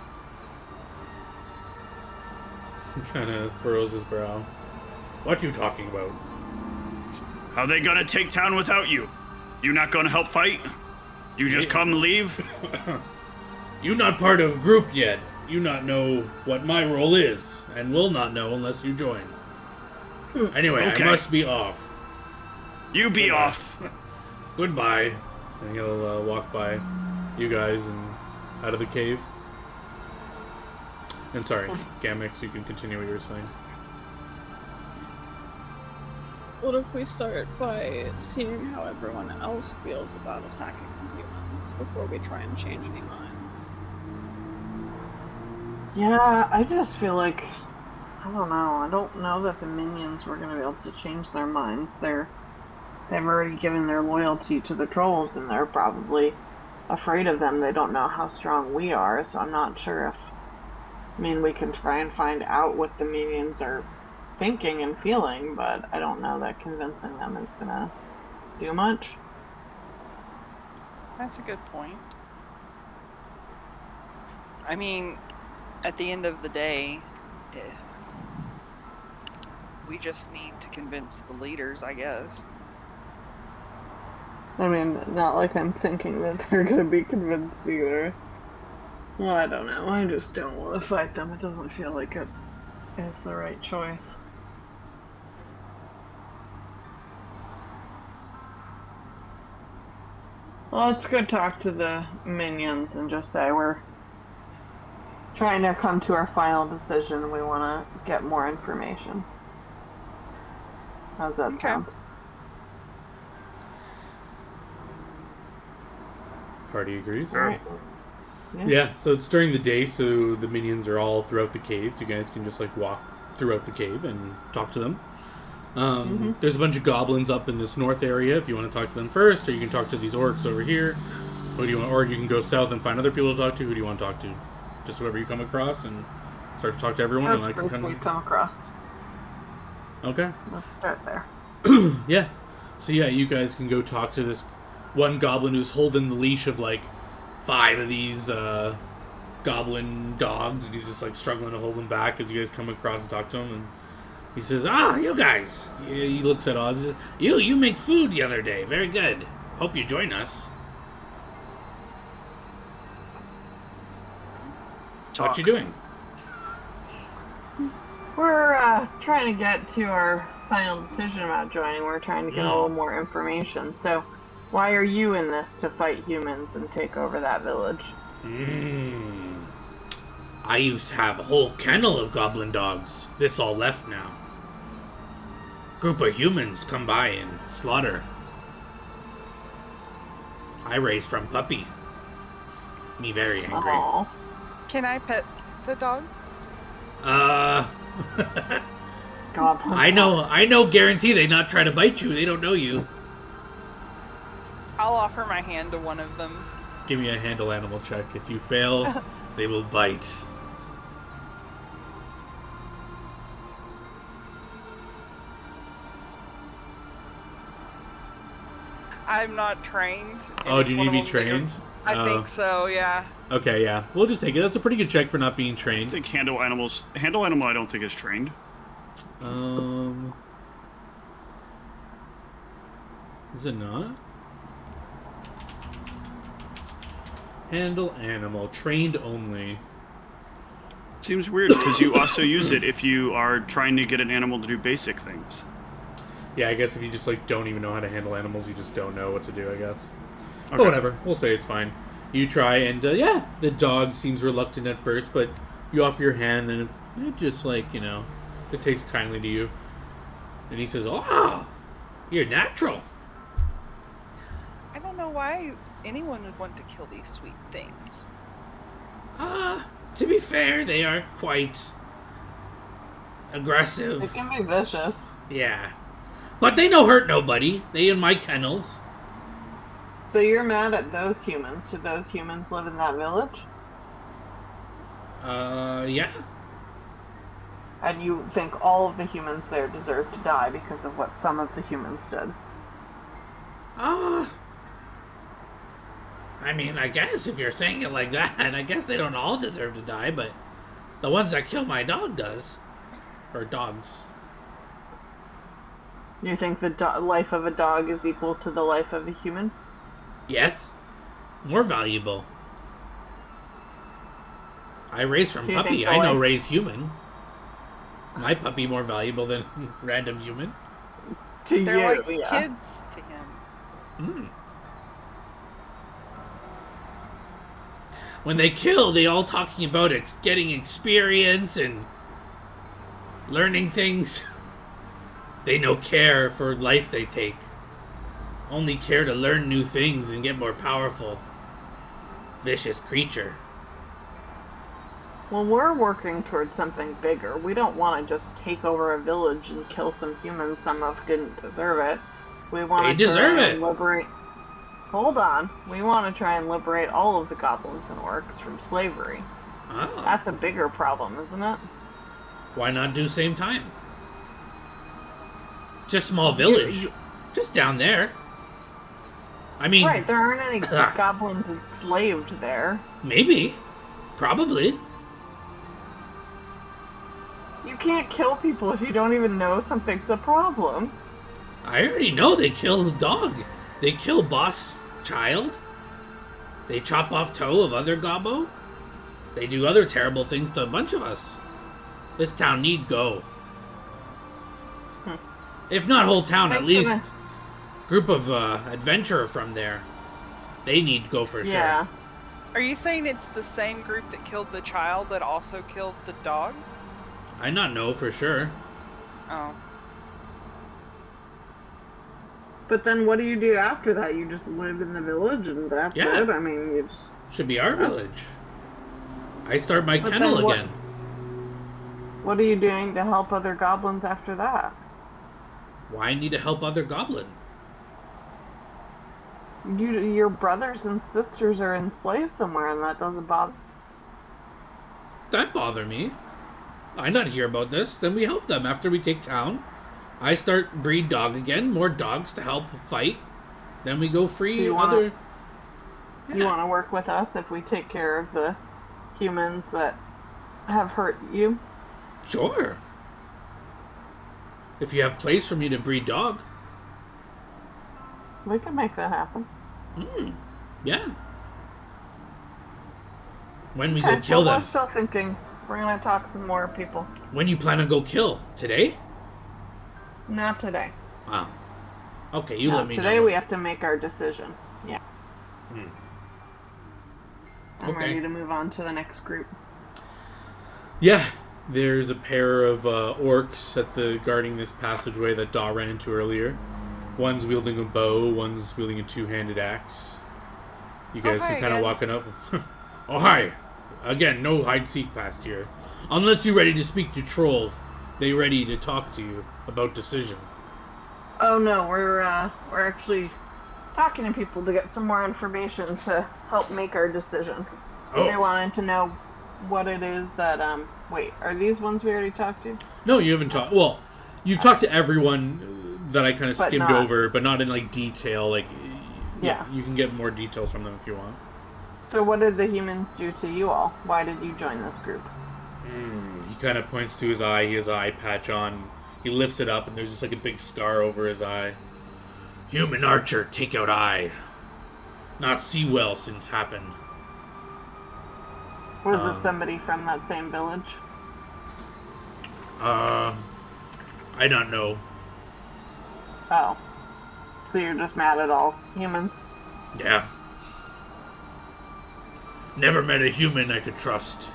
He kind of furrows his brow. What you talking about? How are they gonna take town without you? You not gonna help fight? You just come and leave? You not part of group yet. You not know what my role is, and will not know unless you join. Anyway, Okay. I must be off. You be Goodbye. off. Goodbye. And he'll walk by you guys and out of the cave. And sorry, Gamix, you can continue what you were saying. What if we start by seeing how everyone else feels about attacking the humans before we try and change any minds? Yeah, I just feel like, I don't know. I don't know that the minions were going to be able to change their minds. They've already given their loyalty to the trolls, and they're probably afraid of them. They don't know how strong we are, so I'm not sure if... I mean, we can try and find out what the minions are thinking and feeling, but I don't know that convincing them is going to do much. That's a good point. I mean, at the end of the day, we just need to convince the leaders, I guess. I mean, not like I'm thinking that they're going to be convinced either. Well, I don't know. I just don't want to fight them. It doesn't feel like it is the right choice. Well, let's go talk to the minions and just say we're trying to come to our final decision. We want to get more information. How's that sound? Party agrees. Alright. Yeah, so it's during the day, so the minions are all throughout the cave, so you guys can just, like, walk throughout the cave and talk to them. There's a bunch of goblins up in this north area if you want to talk to them first, or you can talk to these orcs over here. Who do you want? Or you can go south and find other people to talk to. Who do you want to talk to? Just whoever you come across and start to talk to everyone. And I can kind of... come across. Okay. Let's start there. Yeah. So yeah, you guys can go talk to this one goblin who's holding the leash of like 5 of these goblin dogs, and he's just like struggling to hold them back as you guys come across and talk to him. And he says, you guys. He looks at Oz. He says, you make food the other day. Very good. Hope you join us. Talk. What you doing? We're trying to get to our final decision about joining. We're trying to get a little more information. So, why are you in this to fight humans and take over that village? I used to have a whole kennel of goblin dogs. This all left now. Group of humans come by and slaughter. I raised from puppy. Me very angry. Aww. Can I pet the dog? Goblin. I know guarantee they not try to bite you. They don't know you. I'll offer my hand to one of them. Give me a handle animal check. If you fail, they will bite. I'm not trained. and Oh, it's do you one need of to be them that are- trained? I think so, yeah. Okay, yeah. We'll just take it. That's a pretty good check for not being I trained. think handle animal I don't think is trained. Is it not? Handle animal. Trained only. Seems weird because you also use it if you are trying to get an animal to do basic things. Yeah, I guess if you just like don't even know how to handle animals, you just don't know what to do, I guess. Okay. But whatever. We'll say it's fine. You try, and yeah, the dog seems reluctant at first, but you offer your hand, and it just like, it takes kindly to you. And he says, "Oh, you're natural." I don't know why anyone would want to kill these sweet things. To be fair, they are quite aggressive. It can be vicious. Yeah. But they no hurt nobody. They in my kennels. So you're mad at those humans? Do those humans live in that village? Yeah. And you think all of the humans there deserve to die because of what some of the humans did? I mean, I guess if you're saying it like that, I guess they don't all deserve to die, but the ones that kill my dog does. Or dogs. You think the life of a dog is equal to the life of a human? Yes. More valuable. I raise from Do you puppy. think I know life- raise human. My puppy more valuable than random human. To They're you, like yeah. kids to him. Mm. When they kill, they all talking about getting experience and learning things. They no care for life they take. Only care to learn new things and get more powerful. Vicious creature. Well, we're working towards something bigger. We don't want to just take over a village and kill some humans some of didn't deserve it. We want They to deserve try it. and liberate... Hold on. We want to try and liberate all of the goblins and orcs from slavery. Oh. That's a bigger problem, isn't it? Why not do same time? Just small village. Just down there. I mean... Right, there aren't any goblins enslaved there. Maybe. Probably. You can't kill people if you don't even know something's a problem. I already know they kill the dog. They kill boss child. They chop off toe of other gobbo. They do other terrible things to a bunch of us. This town need go. If not whole town, at least group of adventurer from there. They need go for Yeah. sure. Are you saying it's the same group that killed the child that also killed the dog? I not know for sure. Oh. But then what do you do after that? You just live in the village and that's Yeah. it? I mean, you just... Should be our village. I start my But kennel then what- again. What are you doing to help other goblins after that? Why I need to help other goblin? Your brothers and sisters are enslaved somewhere and that doesn't bother... That bother me. I not hear about this. Then we help them after we take town. I start breed dog again. More dogs to help fight. Then we go free Do you wanna- other... You want to work with us if we take care of the humans that have hurt you? Sure. If you have place for me to breed dog. We can make that happen. Yeah. When we Okay, go kill well, them. we're still thinking. We're going to talk some more people. When you plan to go kill? Today? Not today. Wow. Okay, you No, let me today know. we have to make our decision. Yeah. I'm Okay. ready to move on to the next group. Yeah. There's a pair of orcs at the guarding this passageway that Daw ran into earlier. One's wielding a bow, one's wielding a two-handed axe. You guys hi can kind of again. walking up. Oh, hi. Again, no hide-seek past here. Unless you're ready to speak to Troll. They ready to talk to you about decision. Oh no, we're actually talking to people to get some more information to help make our decision. Oh. They wanted to know what it is that wait, are these ones we already talked to? No, you haven't talked. Well, you've talked to everyone that I kind of But skimmed not- over, but not in like detail. Like, Yeah. you can get more details from them if you want. So what did the humans do to you all? Why did you join this group? He kind of points to his eye. He has an eye patch on. He lifts it up, and there's just like a big scar over his eye. Human archer, take out eye. Not see well since happened. Was this somebody from that same village? I don't know. Oh. So you're just mad at all humans? Yeah. Never met a human I could trust.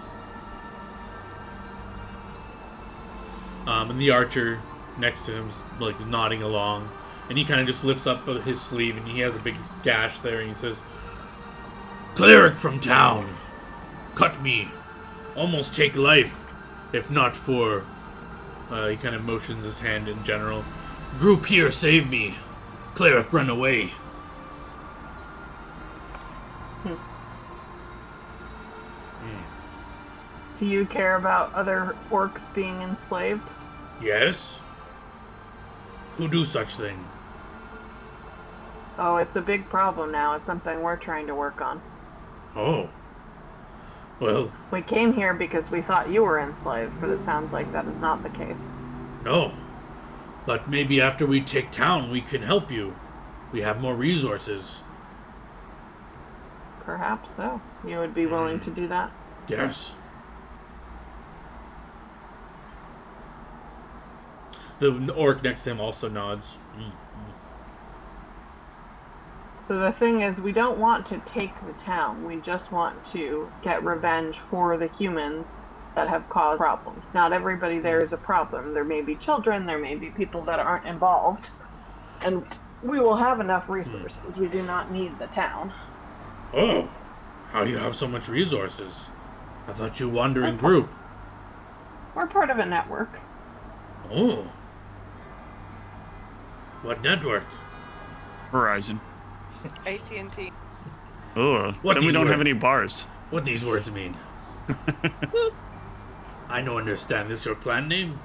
And the archer next to him's like nodding along, and he kind of just lifts up his sleeve, and he has a big gash there, and he says, "Cleric from town, cut me, almost take life, if not for." He kind of motions his hand in general. Group here, save me. Cleric, run away. Do you care about other orcs being enslaved? Yes? Who do such thing? Oh, it's a big problem now. It's something we're trying to work on. Oh. Well, We came here because we thought you were enslaved, but it sounds like that is not the case. no. But maybe after we take town, we can help you. We have more resources. Perhaps so. You would be willing to do that? Yes. The orc next to him also nods. So the thing is, we don't want to take the town. We just want to get revenge for the humans that have caused problems. Not everybody there is a problem. There may be children, there may be people that aren't involved. And we will have enough resources. We do not need the town. Oh, how you have so much resources? I thought you wandering group. We're part of a network. Oh. What network? Verizon. AT&T. Ugh. What Then we these don't were- have any bars. What these words mean? I don't understand. This your clan name?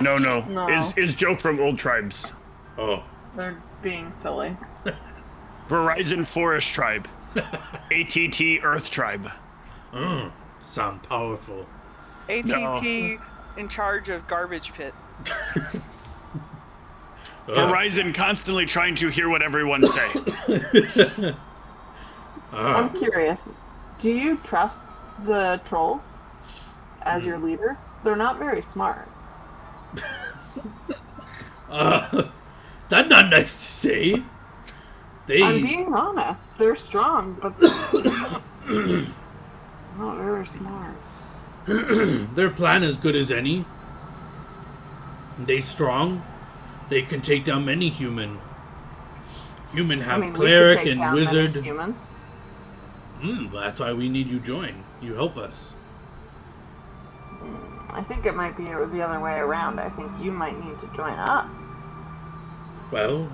No. No. Is joke from old tribes. Oh. They're being silly. Verizon Forest Tribe. ATT Earth Tribe. Sound powerful. AT&T in charge of garbage pit. Verizon constantly trying to hear what everyone say. I'm curious. Do you trust the trolls as your leader? They're not very smart. That's not nice to say. I'm being honest. They're strong, but they're not very smart. Their plan as good as any. They strong. They can take down many human. Human have We could cleric take and down wizard. many humans. That's why we need you join. You help us. I think it might be the other way around. I think you might need to join us. Well,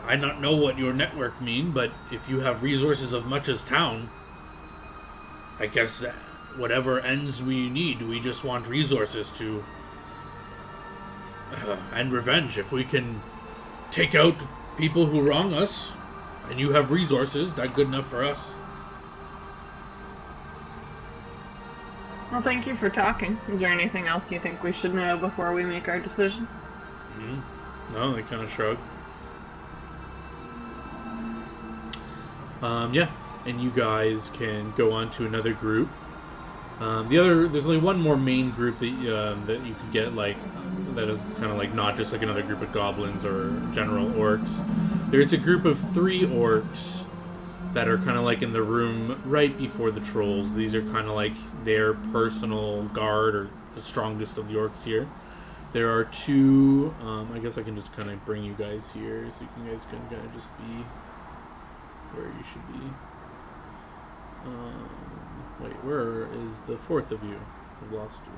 I not know what your network mean, but if you have resources of much as town, I guess that whatever ends we need, we just want resources to and revenge. If we can take out people who wrong us, and you have resources, that's good enough for us. Well, thank you for talking. Is there anything else you think we should know before we make our decision? No, they kind of shrug. Yeah, and you guys can go on to another group. There's only one more main group that you can get, like, that is kind of like not just like another group of goblins or general orcs. There's a group of 3 orcs that are kind of like in the room right before the trolls. These are kind of like their personal guard, or the strongest of the orcs here. There are 2, I guess I can just kind of bring you guys here so you guys can kind of just be where you should be. Wait, where is the 4th of you? I've lost you.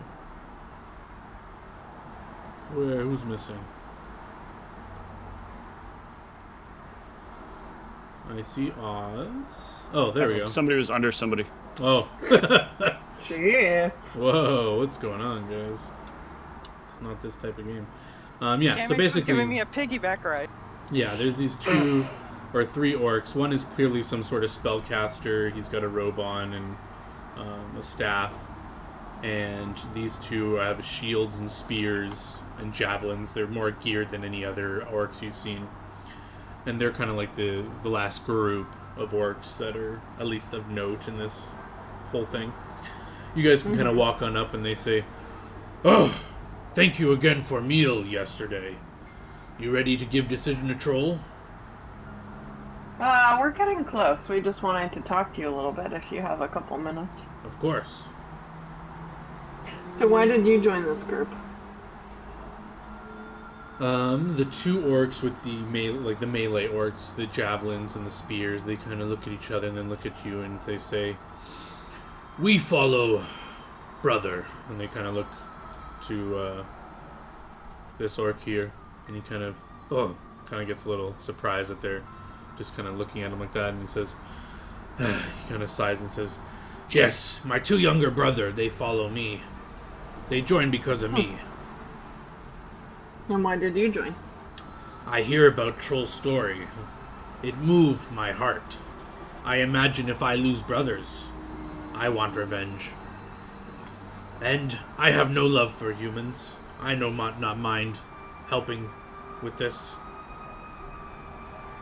Who's missing? I see Oz. Oh, there we go. Somebody was under somebody. Oh. Shit. Whoa, what's going on, guys? It's not this type of game. Yeah, Damn, so it's just basically... giving me a piggyback ride. Yeah, there's these 2 or 3 orcs. One is clearly some sort of spellcaster. He's got a robe on and a staff. And these 2 have shields and spears and javelins. They're more geared than any other orcs you've seen. And they're kind of like the last group of orcs that are at least of note in this whole thing. You guys can kind of walk on up and they say, "Oh, thank you again for meal yesterday. You ready to give decision to Troll?" We're getting close. We just wanted to talk to you a little bit if you have a couple minutes. Of course. So why did you join this group? The 2 orcs with the melee orcs, the javelins and the spears, they kind of look at each other and then look at you and they say, "We follow brother." And they kind of look to this orc here, and he kind of gets a little surprised that they're just kind of looking at him like that, and he says, he kind of sighs and says, "Yes, my 2 younger brother, they follow me. They joined because of me. And why did you join? I hear about Troll's story. It moved my heart. I imagine if I lose brothers, I want revenge. And I have no love for humans. I know not mind helping with this."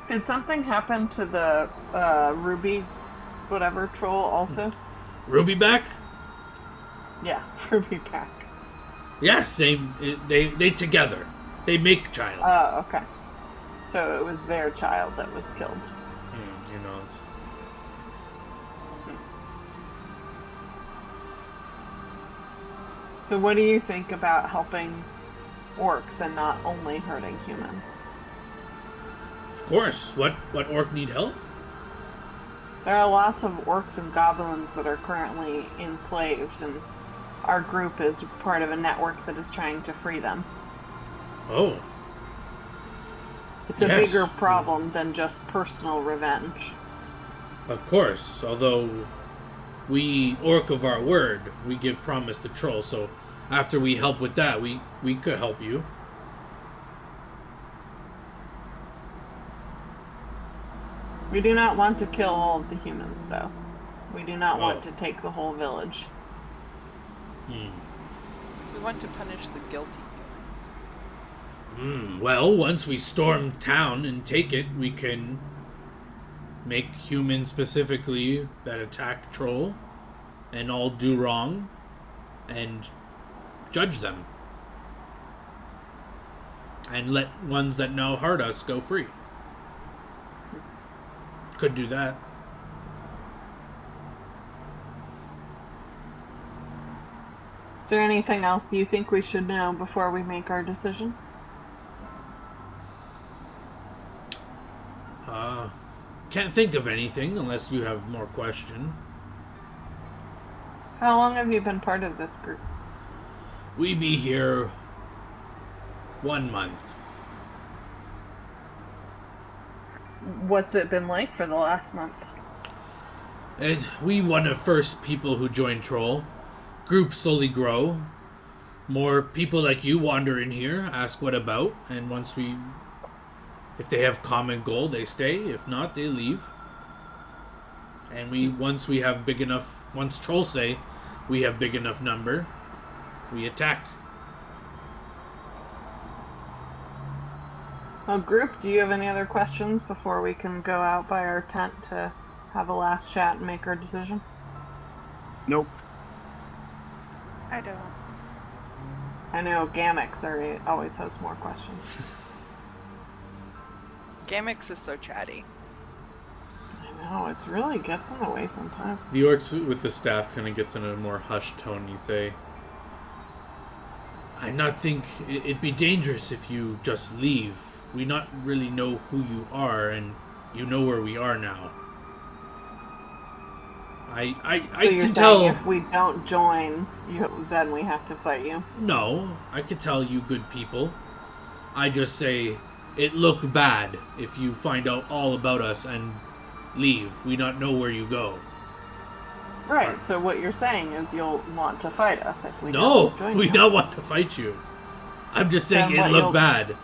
Did something happen to the Ruby whatever troll also? Ruby back? Yeah, Ruby pack. Yeah, same. They together. They make child. Oh, okay. So it was their child that was killed. You know. So what do you think about helping orcs and not only hurting humans? Of course. What orc need help? There are lots of orcs and goblins that are currently enslaved, and our group is part of a network that is trying to free them. Oh. It's a Yes. bigger problem than just personal revenge. Of course. Although we orc of our word, we give promise to trolls. So after we help with that, we could help you. We do not want to kill all of the humans, though. We do not want Oh. to take the whole village. We want to punish the guilty. Well, once we storm town and take it, we can make humans specifically that attack troll and all do wrong and judge them. And let ones that now hurt us go free. Could do that. Is there anything else you think we should know before we make our decision? Can't think of anything unless you have more question. How long have you been part of this group? We be here 1 month. What's it been like for the last month? We one of first people who joined Troll. Groups slowly grow. More people like you wander in here, ask what about, and if they have common goal, they stay. If not, they leave. And once trolls say we have big enough number, we attack. Well, group, do you have any other questions before we can go out by our tent to have a last chat and make our decision? Nope. I don't. I know Gamix always has more questions. Gamix is so chatty. I know, it really gets in the way sometimes. The orcs with the staff kind of gets in a more hushed tone. You say, I not think it'd be dangerous if you just leave. We not really know who you are, and you know where we are now. I So you're can saying tell. if we don't join, then we have to fight you? No, I could tell you good people. I just say it look bad if you find out all about us and leave. We not know where you go. Right, so what you're saying is you'll want to fight us if we No, don't join we you. don't want to fight you. I'm just saying Then it what look you'll- bad.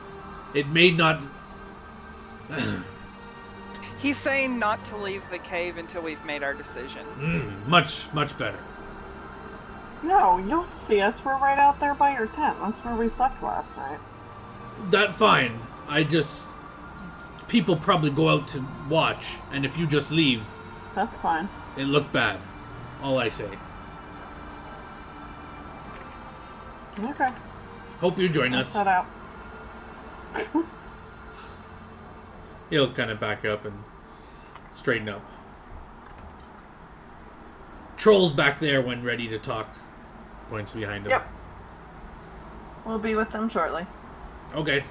It may not. He's saying not to leave the cave until we've made our decision. Much better. No, you'll see us. We're right out there by your tent. That's where we slept last night. That fine. People probably go out to watch, and if you just leave, That's fine. it look bad. All I say. Okay. Hope you join Let's us. head out. He'll kind of back up and straighten up. Troll's back there when ready to talk. Points behind him. Yep. We'll be with them shortly. Okay.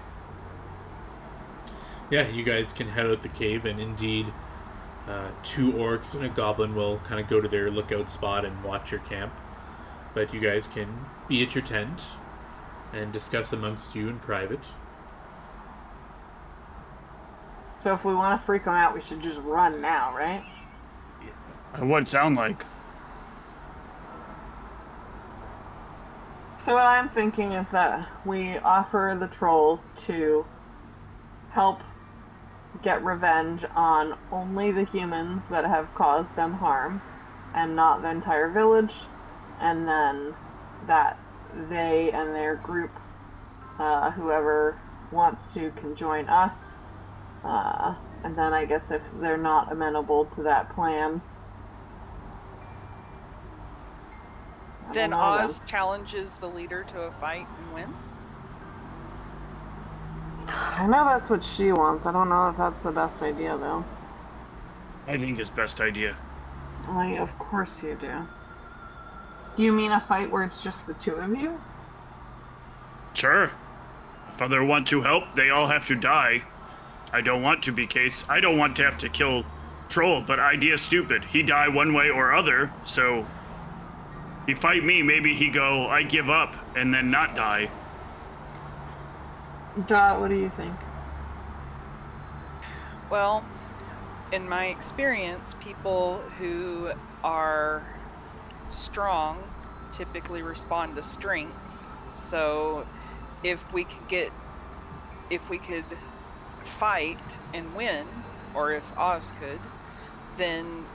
Yeah, you guys can head out the cave, and indeed, 2 orcs and a goblin will kind of go to their lookout spot and watch your camp. But you guys can be at your tent and discuss amongst you in private. So if we want to freak them out, we should just run now, right? What it sound like? So what I'm thinking is that we offer the trolls to help get revenge on only the humans that have caused them harm and not the entire village, and then that they and their group, whoever wants to, can join us, and then I guess if they're not amenable to that plan, I Then don't know Oz challenges the leader to a fight and wins. I know that's what she wants. I don't know if that's the best idea, though. I think it's best idea. Of course you do. Do you mean a fight where it's just the two of you? Sure. If other want to help, they all have to die. I don't want to be case. I don't want to have to kill Troll, but idea stupid. He die one way or other, so he fight me, maybe he go, I give up, and then not die. Dot, what do you think? Well, in my experience, people who are strong typically respond to strength. So if we could fight and win, or if Oz could, then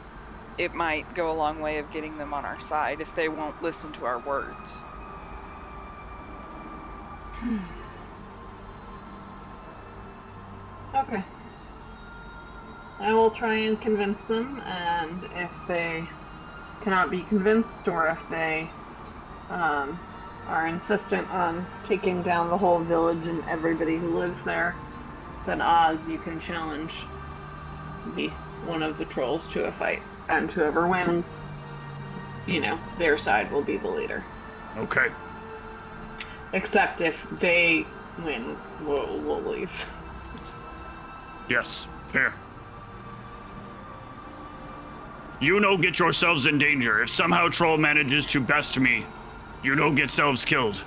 it might go a long way of getting them on our side if they won't listen to our words. Okay. I will try and convince them, and if they cannot be convinced, or if they are insistent on taking down the whole village and everybody who lives there, then Oz, you can challenge one of the trolls to a fight, and whoever wins, their side will be the leader. Okay. Except if they win, we'll leave. Yes, fair. You no get yourselves in danger. If somehow Troll manages to best me, you no get selves killed.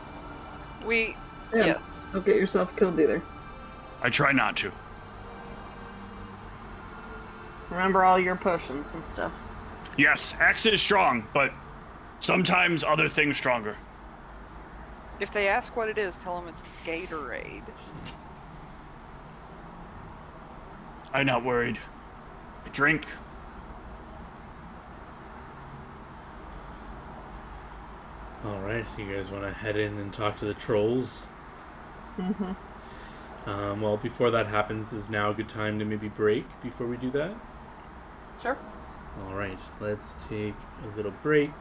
Yes. Don't get yourself killed either. I try not to. Remember all your potions and stuff. Yes, Axe is strong, but sometimes other things stronger. If they ask what it is, tell them it's Gatorade. I'm not worried. I drink. Alright, so you guys want to head in and talk to the trolls? Mm-hmm. Well, before that happens, is now a good time to maybe break before we do that? Sure. Alright, let's take a little break.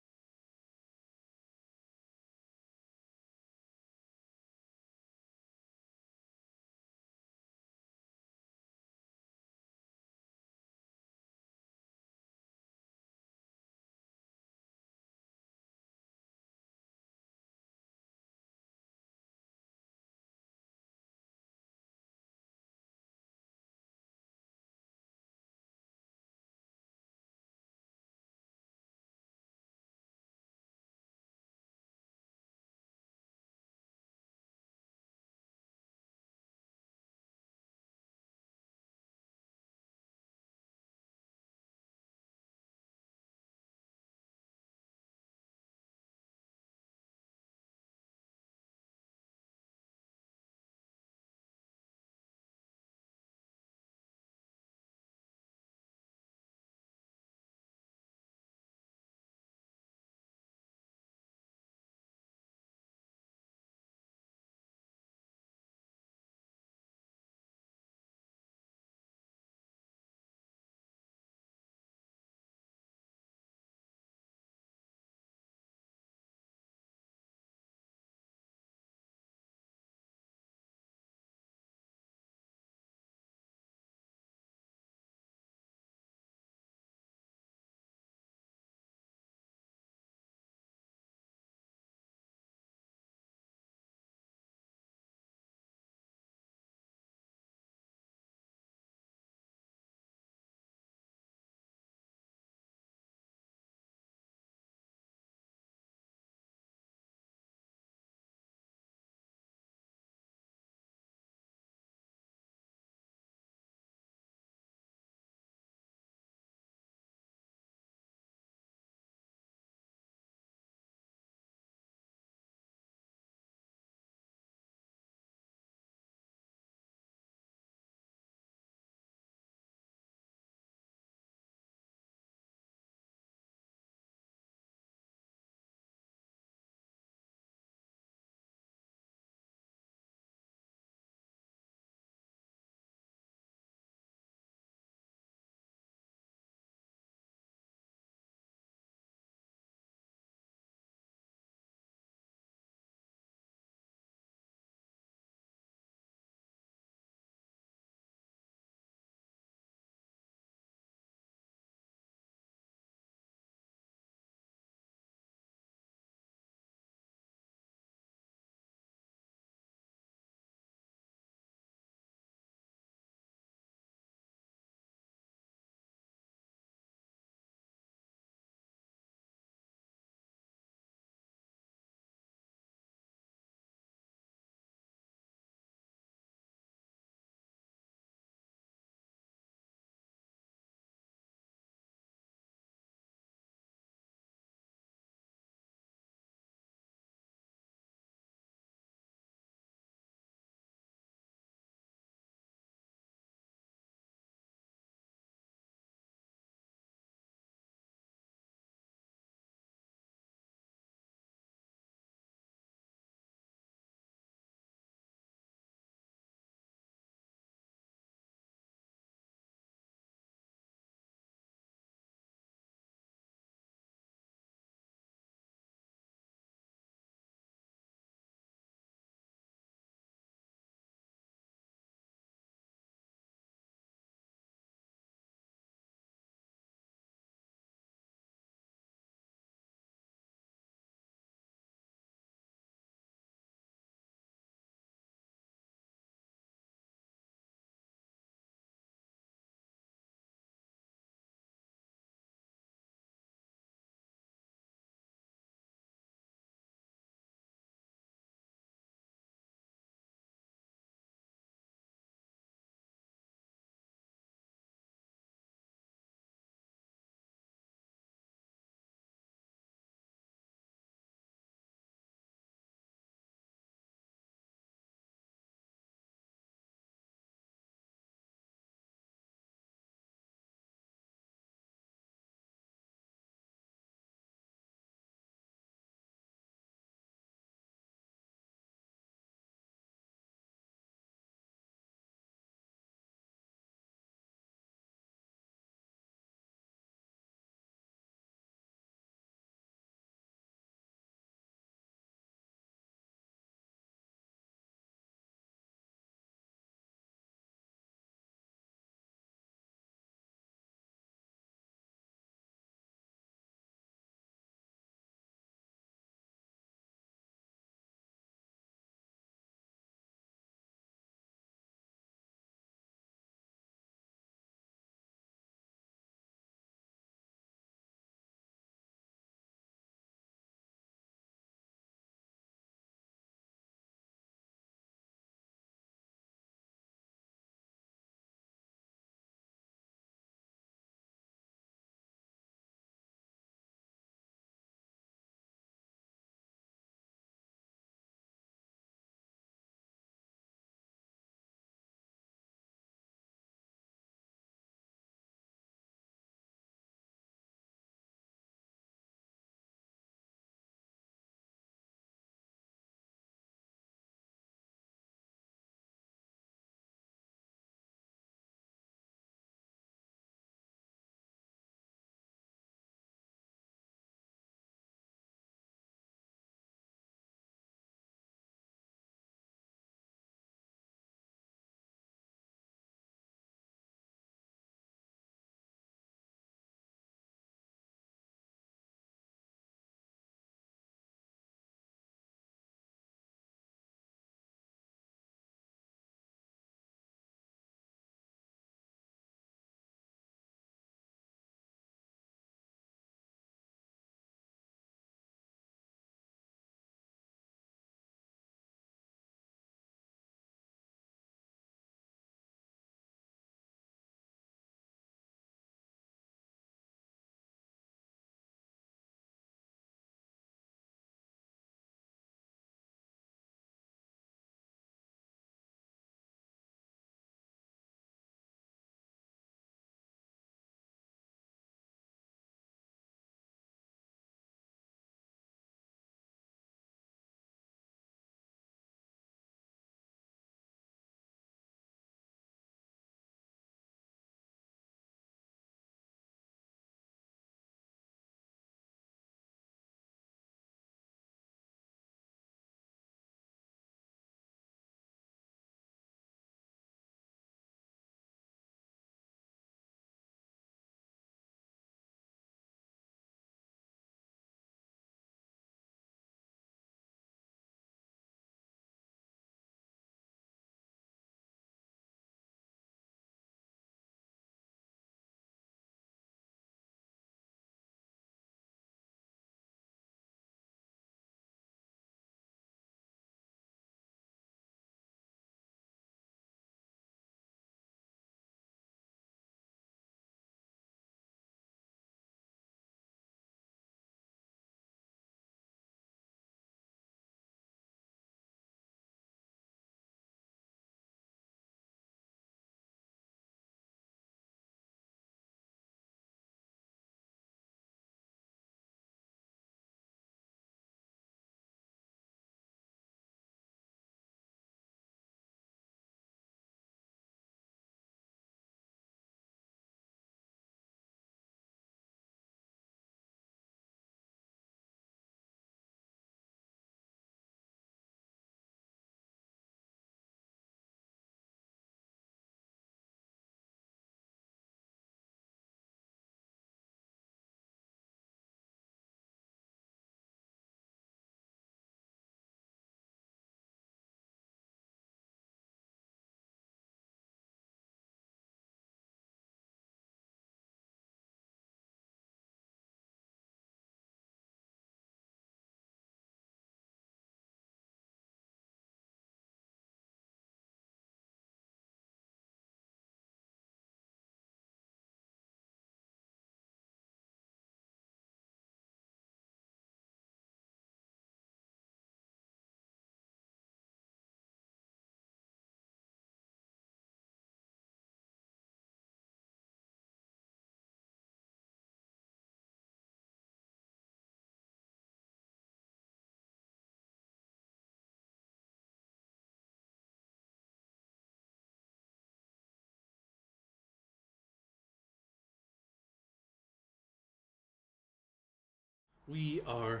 We are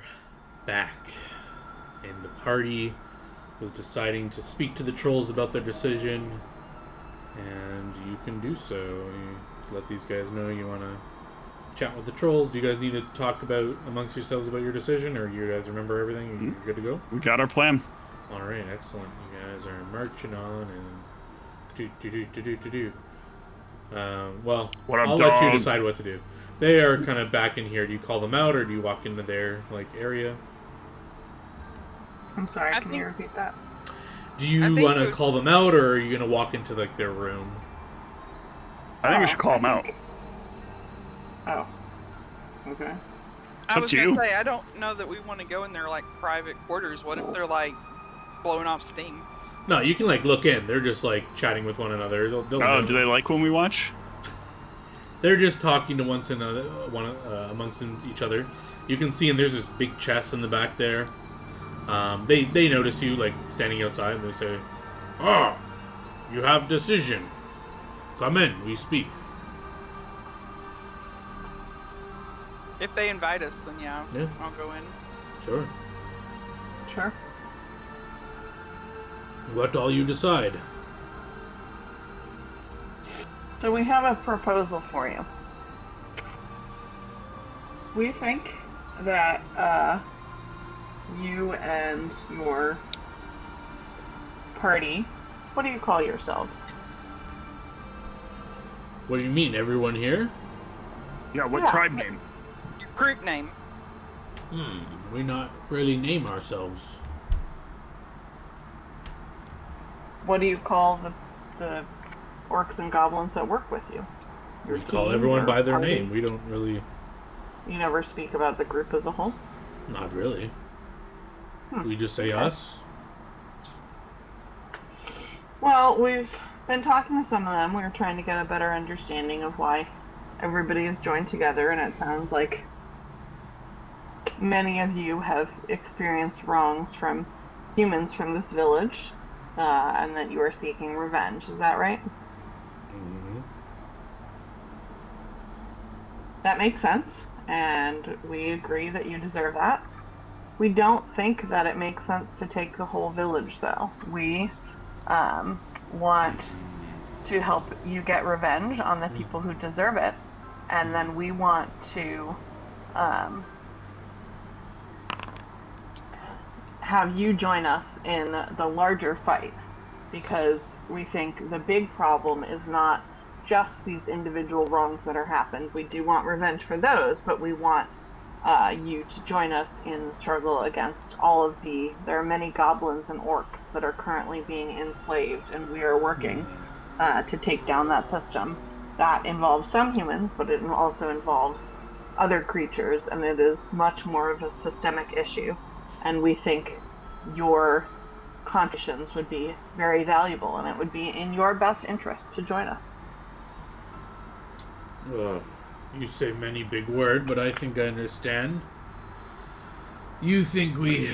back, and the party was deciding to speak to the trolls about their decision, and you can do so. You let these guys know you want to chat with the trolls. Do you guys need to talk about amongst yourselves about your decision, or you guys remember everything? You're good to go? We got our plan. All right, excellent. You guys are marching on, and well, What up, I'll let you dog? decide what to do. They are kind of back in here. Do you call them out, or do you walk into their area? I'm sorry, I can think- you repeat that? Do I you think want to we- call them out, or are you gonna walk into like their room? I think we should call him out. Oh. Okay. I up was to gonna you. say I don't know that we want to go in their like private quarters. What if they're like blowing off steam? No, you can like look in. They're just like chatting with one another. They'll Oh, know. do they like when we watch? They're just talking to amongst each other. You can see, and there's this big chest in the back there. They notice you like standing outside, and they say, "Ah, you have decision. Come in, we speak." If they invite us, then yeah, Yeah. I'll go in. Sure. Sure. What all you decide? So we have a proposal for you. We think that you and your party, what do you call yourselves? What do you mean, everyone here? Yeah, what Yeah. tribe name? Your group name. We not really name ourselves. What do you call the orcs and goblins that work with you? Your We call team, everyone your by their party? name. We don't really, You never speak about the group as a whole? not really. We just say Okay. us. Well, we've been talking to some of them. We were trying to get a better understanding of why everybody is joined together, and it sounds like many of you have experienced wrongs from humans from this village, and that you are seeking revenge. Is that right? Mm-hmm. That makes sense, and we agree that you deserve that. We don't think that it makes sense to take the whole village, though. We want to help you get revenge on the people who deserve it, and then we want to have you join us in the larger fight, because we think the big problem is not just these individual wrongs that are happened. We do want revenge for those, but we want you to join us in the struggle against all of there are many goblins and orcs that are currently being enslaved, and we are working to take down that system. That involves some humans, but it also involves other creatures, and it is much more of a systemic issue. And we think your contributions would be very valuable, and it would be in your best interest to join us. You say many big word, but I think I understand. You think we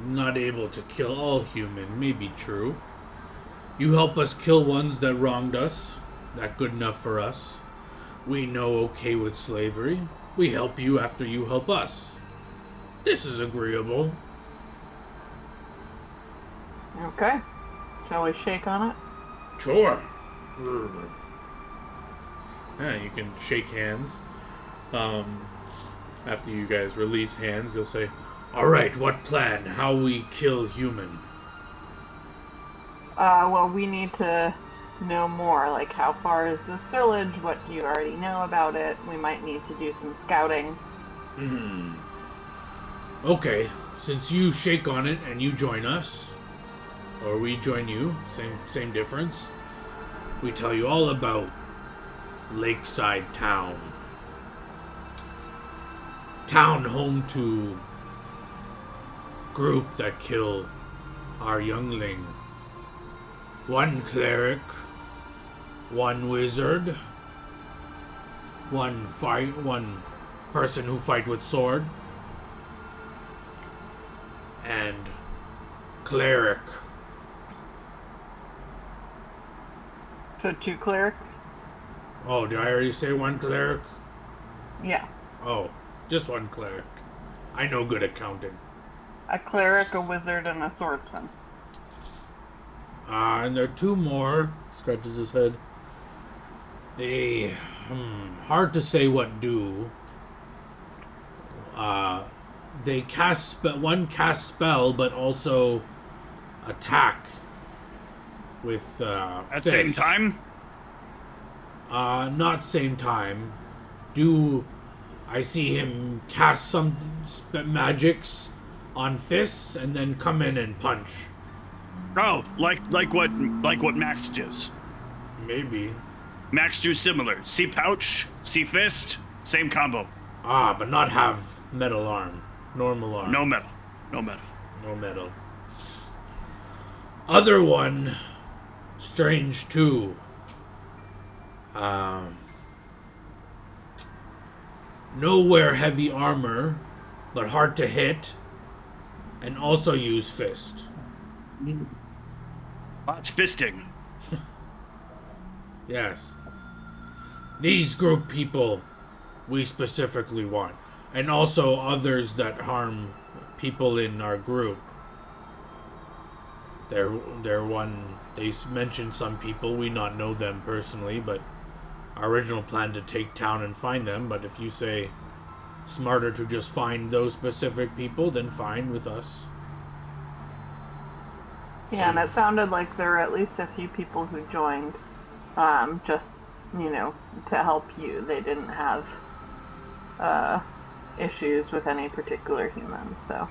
not able to kill all human may be true. You help us kill ones that wronged us. That good enough for us. We know okay with slavery. We help you after you help us. This is agreeable. Okay. Shall we shake on it? Sure. Yeah, you can shake hands. After you guys release hands, you'll say, "Alright, what plan? How we kill human?" Well, we need to know more, like how far is this village, what do you already know about it, we might need to do some scouting. Okay, since you shake on it and you join us, or we join you, same difference, we tell you all about Lakeside Town. Town home to group that kill our youngling. One cleric, one wizard, one person who fight with sword, and cleric. So 2 clerics? Oh, did I already say one cleric? Yeah. Oh, Just one cleric. I know good accounting. A cleric, a wizard, and a swordsman. And there are two more. Scratches his head. They, hard to say what do. They one cast spell, but also attack with At fists. same time? Not same time. I see him cast some magics on fists and then come in and punch. Oh, like what Max does. Maybe. Max do similar. See pouch, see fist, same combo. But not have metal arm. Normal arm. No metal. No metal. No metal. Other one, strange too. Nowhere heavy armor, but hard to hit, and also use fist. It's fisting. Yes. These group people we specifically want. And also others that harm people in our group. They mentioned some people, we not know them personally, but our original plan to take town and find them, but if you say smarter to just find those specific people, then fine with us. Yeah, and it sounded like there were at least a few people who joined, just, to help you. They didn't have issues with any particular humans, so.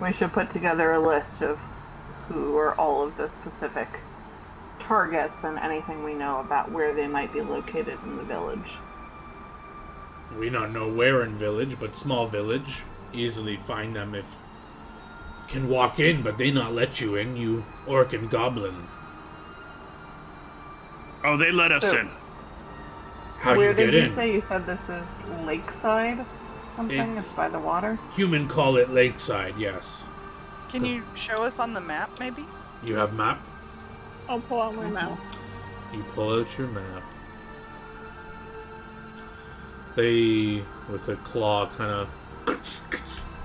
We should put together a list of who are all of the specific targets and anything we know about where they might be located in the village. We don't know where in village, but small village. Easily find them if can walk in, but they not let you in, you orc and goblin. Oh, they let us So- in. How'd Where you get did you in? say you said this is lakeside? Something? It's by the water? Human call it lakeside, yes. Can you show us on the map, maybe? You have map? I'll pull out my map. You pull out your map. They, with a claw, kind of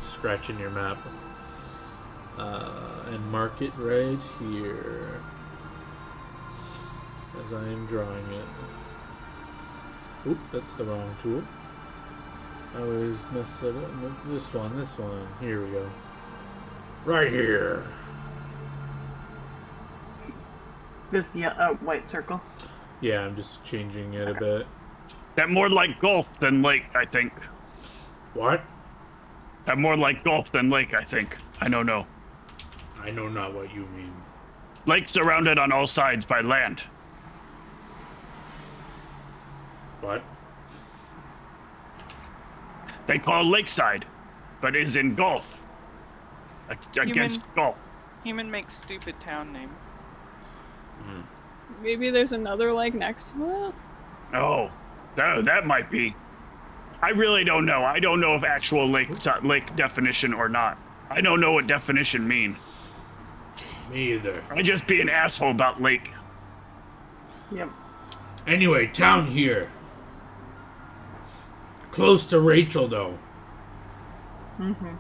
scratching your map. And mark it right here. As I am drawing it. Oop, that's the wrong tool. I always mess it up. This one. Here we go. Right here. This white circle? Yeah, I'm just changing it a bit. That more like golf than lake, I think. What? That more like golf than lake, I think. I don't know. I know not what you mean. Lake's surrounded on all sides by land. What? They call lakeside, but is in golf. Against golf. Human makes stupid town name. Maybe there's another lake next to it? Oh, that might be. I really don't know. I don't know if actual lake definition or not. I don't know what definition mean. Me either. I just be an asshole about lake. Yep. Anyway, town here. Close to Rachel, though. Mm-hmm.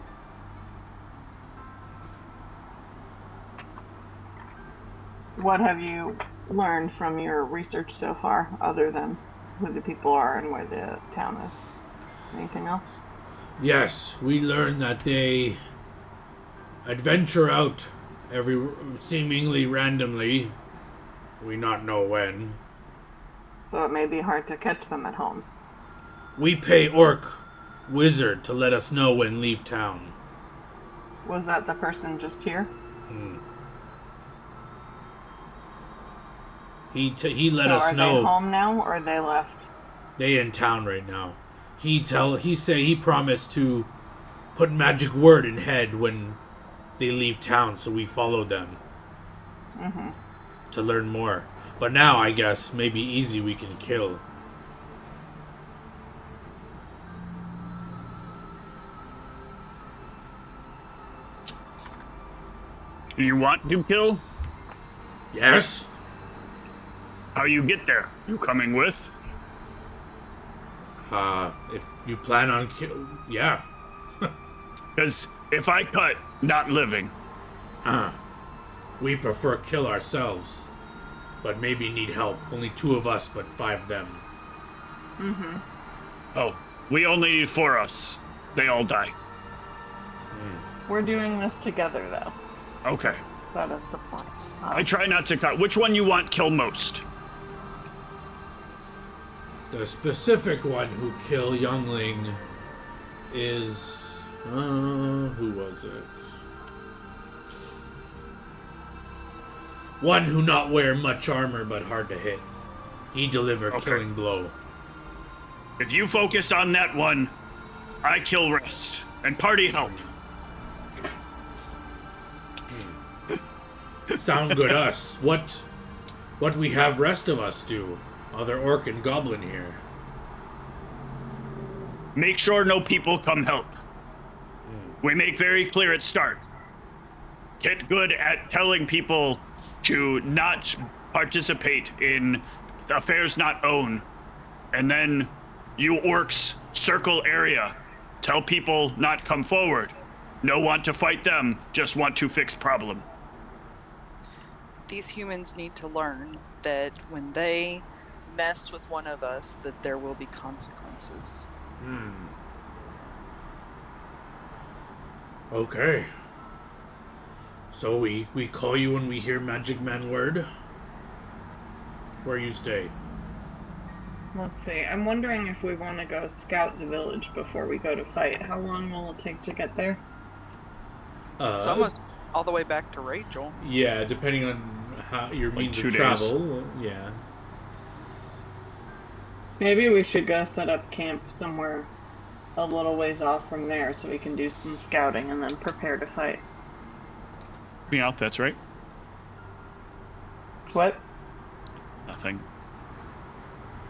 What have you learned from your research so far, other than who the people are and where the town is? Anything else? Yes, we learned that they adventure out seemingly randomly. We not know when. So it may be hard to catch them at home. We pay orc wizard to let us know when leave town. Was that the person just here? He let So us are know. they home now, or they left? They in town right now. He promised to put magic word in head when they leave town, so we followed them. To learn more. But now I guess maybe easy we can kill. You want to kill? Yes? How you get there? You coming with? If you plan on yeah. Because if I cut, not living. We prefer kill ourselves, but maybe need help. Only 2 of us, but 5 them. Mm-hmm. Oh, we only need 4 us. They all die. We're doing this together, though. Okay. That is the point. I try not to cut. Which one you want kill most? The specific one who kill youngling is... who was it? One who not wear much armor but hard to hit. He deliver killing blow. If you focus on that one, I kill rest. And party help. Sound good us. What we have rest of us do? Other orc and goblin here. Make sure no people come help. We make very clear at start. Get good at telling people to not participate in affairs not own. And then you orcs circle area. Tell people not come forward. No want to fight them, just want to fix problem. These humans need to learn that when they mess with one of us, that there will be consequences. Okay. So we call you when we hear Magic Man word? Where you stay? Let's see. I'm wondering if we want to go scout the village before we go to fight. How long will it take to get there? It's almost all the way back to Rachel. Yeah, depending on how your means 2 of days. travel. Yeah. Maybe we should go set up camp somewhere a little ways off from there so we can do some scouting and then prepare to fight. Yeah, that's right. What? Nothing.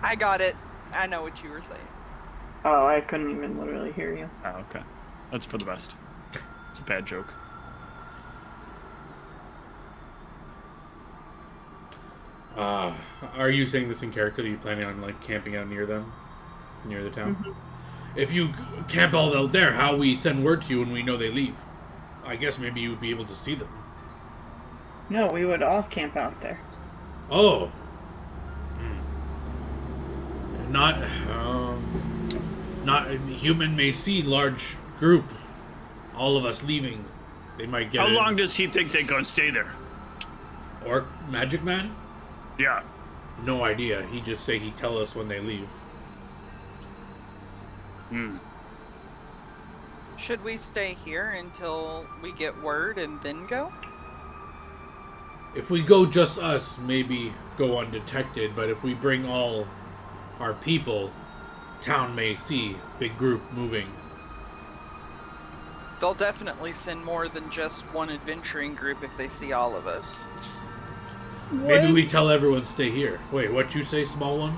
I got it. I know what you were saying. Oh, I couldn't even literally hear you. Oh, okay. That's for the best. It's a bad joke. Are you saying this in character? Are you planning on like camping out near them? Near the town? Mm-hmm. If you camp all out there, how we send word to you when we know they leave? I guess maybe you would be able to see them. No, we would all camp out there. Oh. Not human may see large group. All of us leaving. They might get How long does he think they're gonna stay there? Orc Magic Man? Yeah. No idea. He just say he tell us when they leave. Should we stay here until we get word and then go? If we go just us, maybe go undetected, but if we bring all our people, town may see big group moving. They'll definitely send more than just one adventuring group if they see all of us. Maybe we tell everyone stay here. Wait, what you say, small one?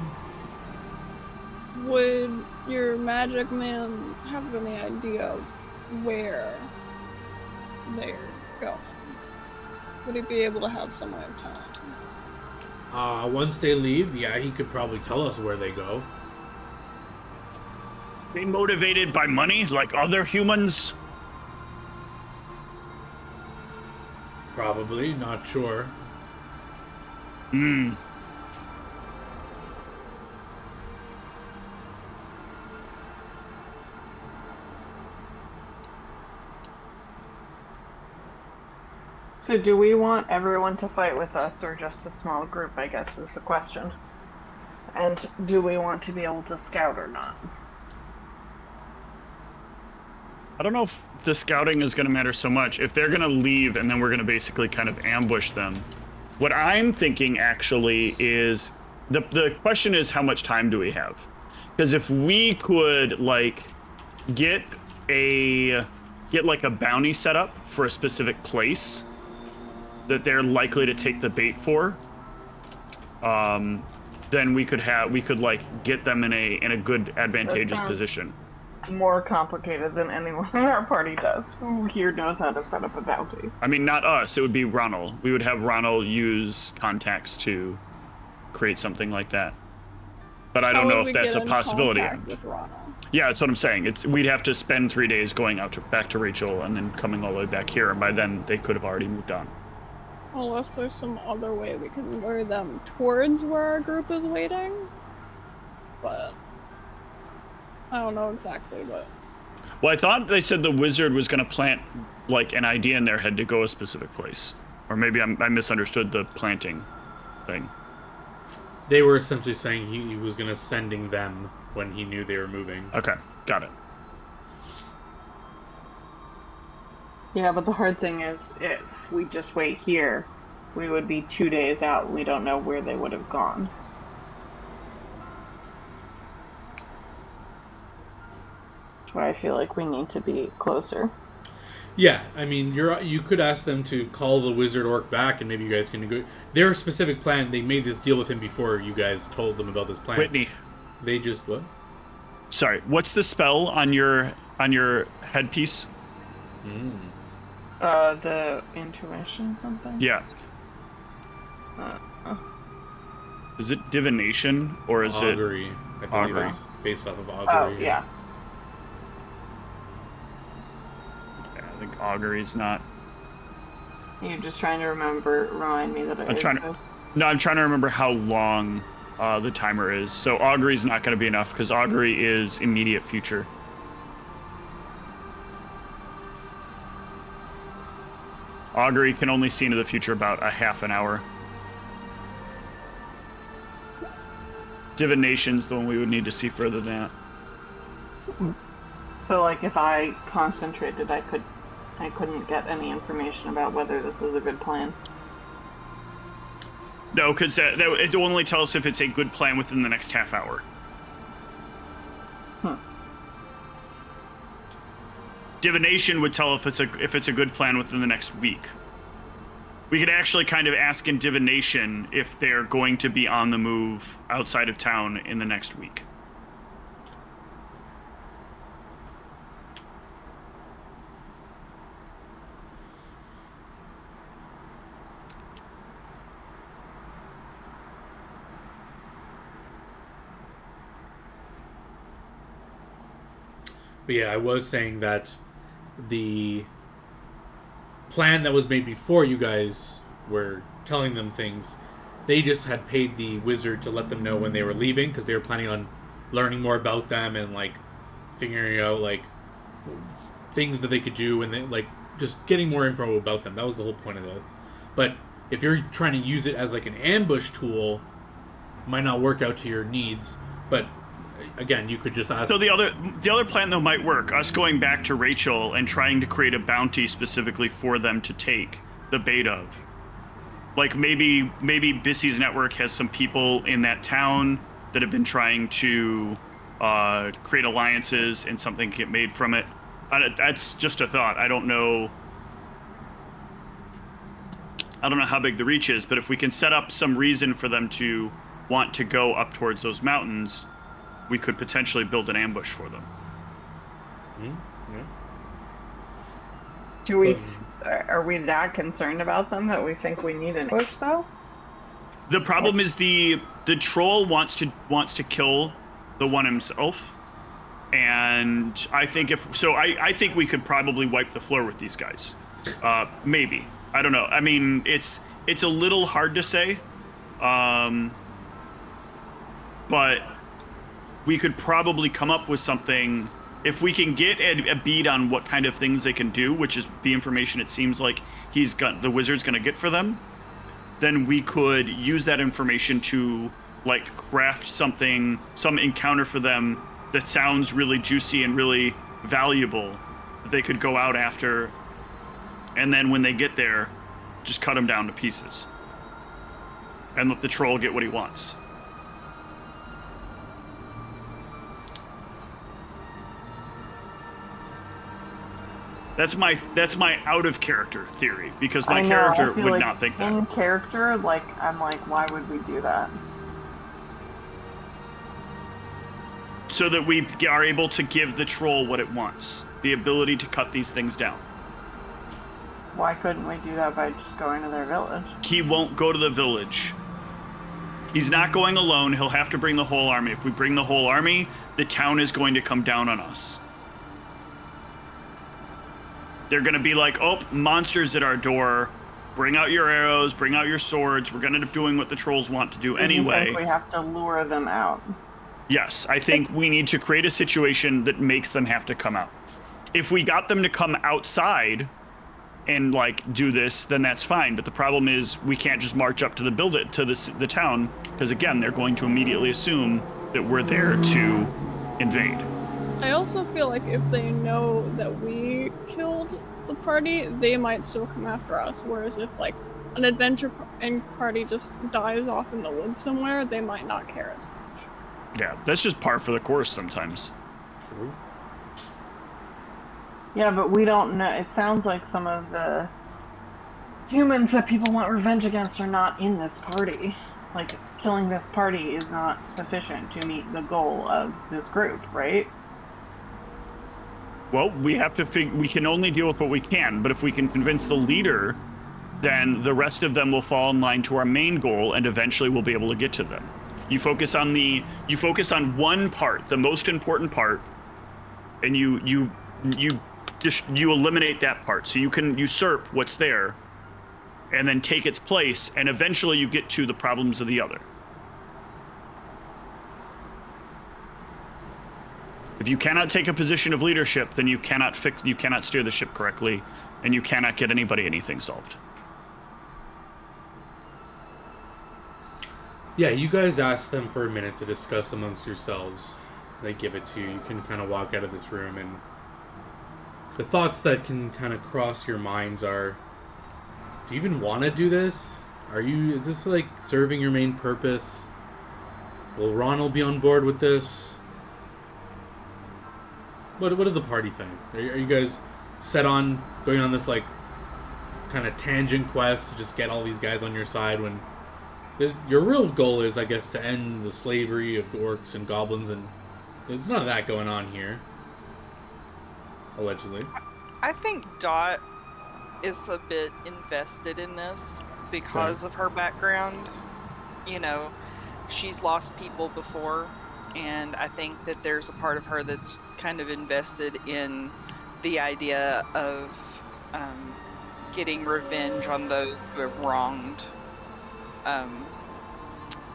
Would your magic man have any idea of where they're going? Would he be able to have some way of telling? Once they leave, yeah, he could probably tell us where they go. They motivated by money like other humans? Probably, not sure. So do we want everyone to fight with us or just a small group, I guess is the question. And do we want to be able to scout or not? I don't know if the scouting is going to matter so much. If they're going to leave and then we're going to basically kind of ambush them. What I'm thinking actually is the question is how much time do we have? Because if we could like get like a bounty set up for a specific place that they're likely to take the bait for, then we could like get them in a good advantageous position. More complicated than anyone in our party does. Who here knows how to set up a bounty? I mean, not us. It would be Ronald. We would have Ronald use contacts to create something like that. But I How don't know would if we that's get a in possibility. contact with Ronald? Yeah, that's what I'm saying. We'd have to spend 3 days going out back to Rachel and then coming all the way back here, and by then they could have already moved on. Unless there's some other way we can lure them towards where our group is waiting. But I don't know exactly what. Well, I thought they said the wizard was going to plant like an idea in their head to go a specific place, or maybe I misunderstood the planting thing. They were essentially saying he was going to sending them when he knew they were moving. Okay, got it. Yeah, but the hard thing is, if we just wait here, we would be 2 days out. We don't know where they would have gone. That's why I feel like we need to be closer. Yeah, I mean, you could ask them to call the wizard orc back, and maybe you guys can go. Their specific plan. They made this deal with him before you guys told them about this plan. Whitney, They just what? sorry. What's the spell on your headpiece? The intuition something? Yeah. Is it divination or is augury? I believe augury? it's based off of augury. Oh, yeah. I think augury's not. You're just trying to remind me that it I'm trying to remember how long the timer is. So augury's not going to be enough because augury is immediate future. Augury can only see into the future about a half an hour. Divination's the one we would need to see further than that. So, like, if I concentrated, I couldn't get any information about whether this is a good plan. No, because it will only tell us if it's a good plan within the next half hour. Divination would tell if it's a good plan within the next week. We could actually kind of ask in divination if they're going to be on the move outside of town in the next week. But yeah, I was saying that the plan that was made before you guys were telling them things, they just had paid the wizard to let them know when they were leaving because they were planning on learning more about them and like figuring out like things that they could do and then like just getting more info about them. That was the whole point of this. But if you're trying to use it as like an ambush tool, it might not work out to your needs. But again, you could just ask. So the other plan though might work. Us going back to Rachel and trying to create a bounty specifically for them to take the bait of. Like maybe Bissy's network has some people in that town that have been trying to create alliances and something get made from it. That's just a thought. I don't know how big the reach is, but if we can set up some reason for them to want to go up towards those mountains, we could potentially build an ambush for them. Yeah. Are we that concerned about them that we think we need an ambush though? The problem is the troll wants to kill the one himself, and I think I think we could probably wipe the floor with these guys. Maybe, I don't know. I mean, it's a little hard to say, but we could probably come up with something if we can get a bead on what kind of things they can do, which is the information it seems like the wizard's going to get for them. Then we could use that information to like craft some encounter for them that sounds really juicy and really valuable that they could go out after, and then when they get there, just cut them down to pieces and let the troll get what he wants. That's my out of character theory, because my character would not think that. In character, like I'm like, why would we do that? So that we are able to give the troll what it wants, the ability to cut these things down. Why couldn't we do that by just going to their village? He won't go to the village. He's not going alone. He'll have to bring the whole army. If we bring the whole army, the town is going to come down on us. They're going to be like, oh, monsters at our door. Bring out your arrows, bring out your swords. We're going to end up doing what the trolls want to do anyway. You think we have to lure them out? Yes, I think we need to create a situation that makes them have to come out. If we got them to come outside and like do this, then that's fine. But the problem is we can't just march up to the town, because again, they're going to immediately assume that we're there to invade. I also feel like if they know that we killed the party, they might still come after us. Whereas if like an adventure party just dies off in the woods somewhere, they might not care as much. Yeah, that's just par for the course sometimes. True. Yeah, but we don't know. It sounds like some of the humans that people want revenge against are not in this party. Like, killing this party is not sufficient to meet the goal of this group, right? Well, we have to we can only deal with what we can, but if we can convince the leader, then the rest of them will fall in line to our main goal, and eventually we'll be able to get to them. You focus on one part, the most important part, and you eliminate that part, so you can usurp what's there, and then take its place, and eventually you get to the problems of the other. If you cannot take a position of leadership, then you cannot steer the ship correctly, and you cannot get anything solved. Yeah, you guys ask them for a minute to discuss amongst yourselves. They give it to you. You can kind of walk out of this room, and the thoughts that can kind of cross your minds are, do you even want to do this? Is this like serving your main purpose? Will Ronald be on board with this? What does the party think? Are you guys set on going on this like kind of tangent quest to just get all these guys on your side when your real goal is, I guess, to end the slavery of orcs and goblins, and there's none of that going on here, allegedly. I think Dot is a bit invested in this because of her background. You know, she's lost people before, and I think that there's a part of her that's kind of invested in the idea of getting revenge on those who have wronged,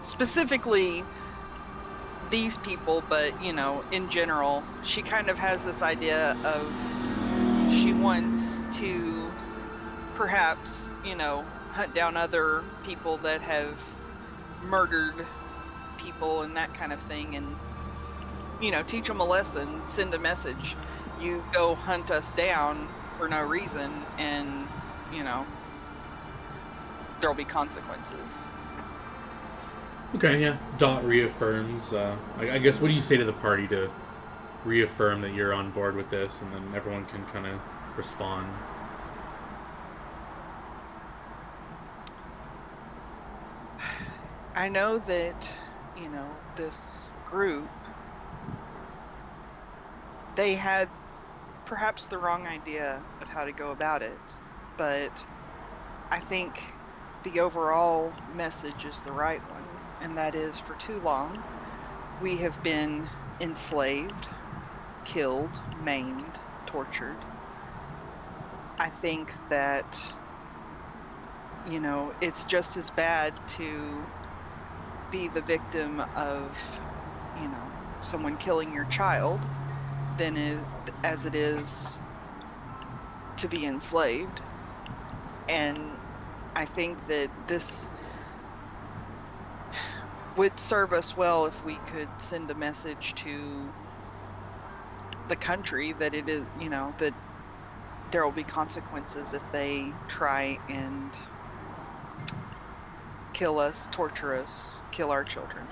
specifically these people, but, you know, in general, she kind of has this idea of she wants to perhaps, you know, hunt down other people that have murdered people and that kind of thing, and, you know, teach them a lesson, send a message. You go hunt us down for no reason, and, you know, there'll be consequences. Okay, yeah. Dot reaffirms. I guess, what do you say to the party to reaffirm that you're on board with this, and then everyone can kind of respond? I know that, you know, this group, they had perhaps the wrong idea of how to go about it, but I think the overall message is the right one, and that is, for too long, we have been enslaved, killed, maimed, tortured. I think that, you know, it's just as bad to be the victim of, you know, someone killing your child as it is to be enslaved. And I think that this would serve us well if we could send a message to the country that it is, you know, that there will be consequences if they try and kill us, torture us, kill our children.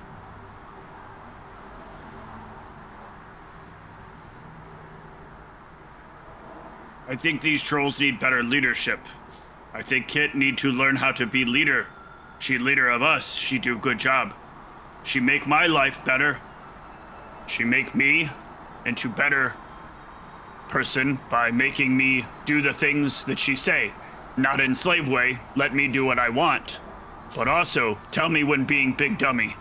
I think these trolls need better leadership. I think Kit need to learn how to be leader. She leader of us. She do good job. She make my life better. She make me into better person by making me do the things that she say. Not in slave way. Let me do what I want. But also, tell me when being big dummy.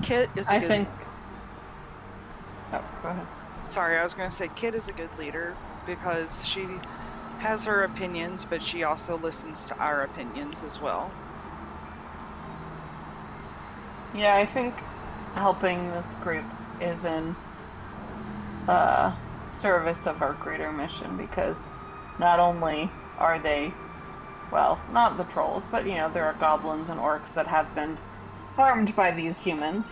Kit is a I good. think. Oh, go ahead. Sorry, I was going to say Kit is a good leader because she has her opinions, but she also listens to our opinions as well. Yeah, I think helping this group is in service of our greater mission, because not only are they, well, not the trolls, but there are goblins and orcs that have been harmed by these humans,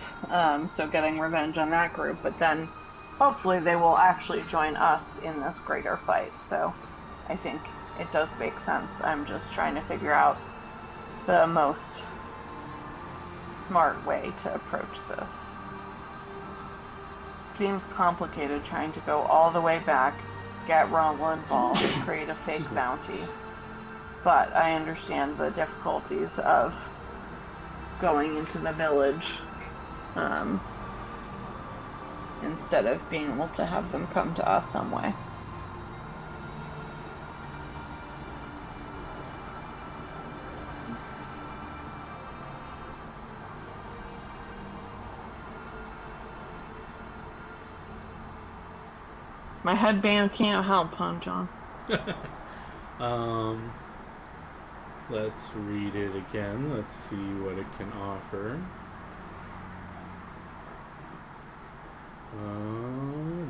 so getting revenge on that group, but then hopefully they will actually join us in this greater fight. So I think it does make sense. I'm just trying to figure out the most smart way to approach this. Seems complicated trying to go all the way back, get Ronald involved, create a fake bounty. But I understand the difficulties of going into the village instead of being able to have them come to us some way. My headband can't help, huh, John? Let's read it again. Let's see what it can offer.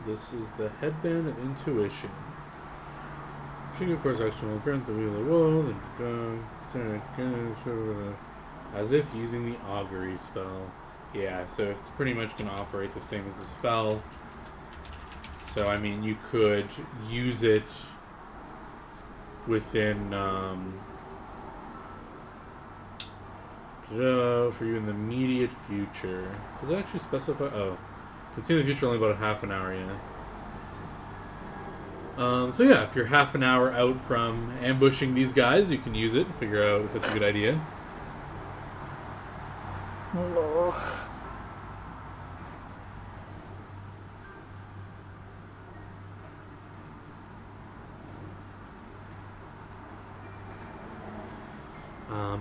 This is the Headband of Intuition. Trigger course action will grant the wheel of woe, as if using the augury spell. Yeah, so it's pretty much going to operate the same as the spell. So, I mean, you could use it within, for you in the immediate future. Does it actually specify? Oh. Can see in the future only about a half an hour, yeah. So yeah, if you're half an hour out from ambushing these guys, you can use it to figure out if it's a good idea. Ugh.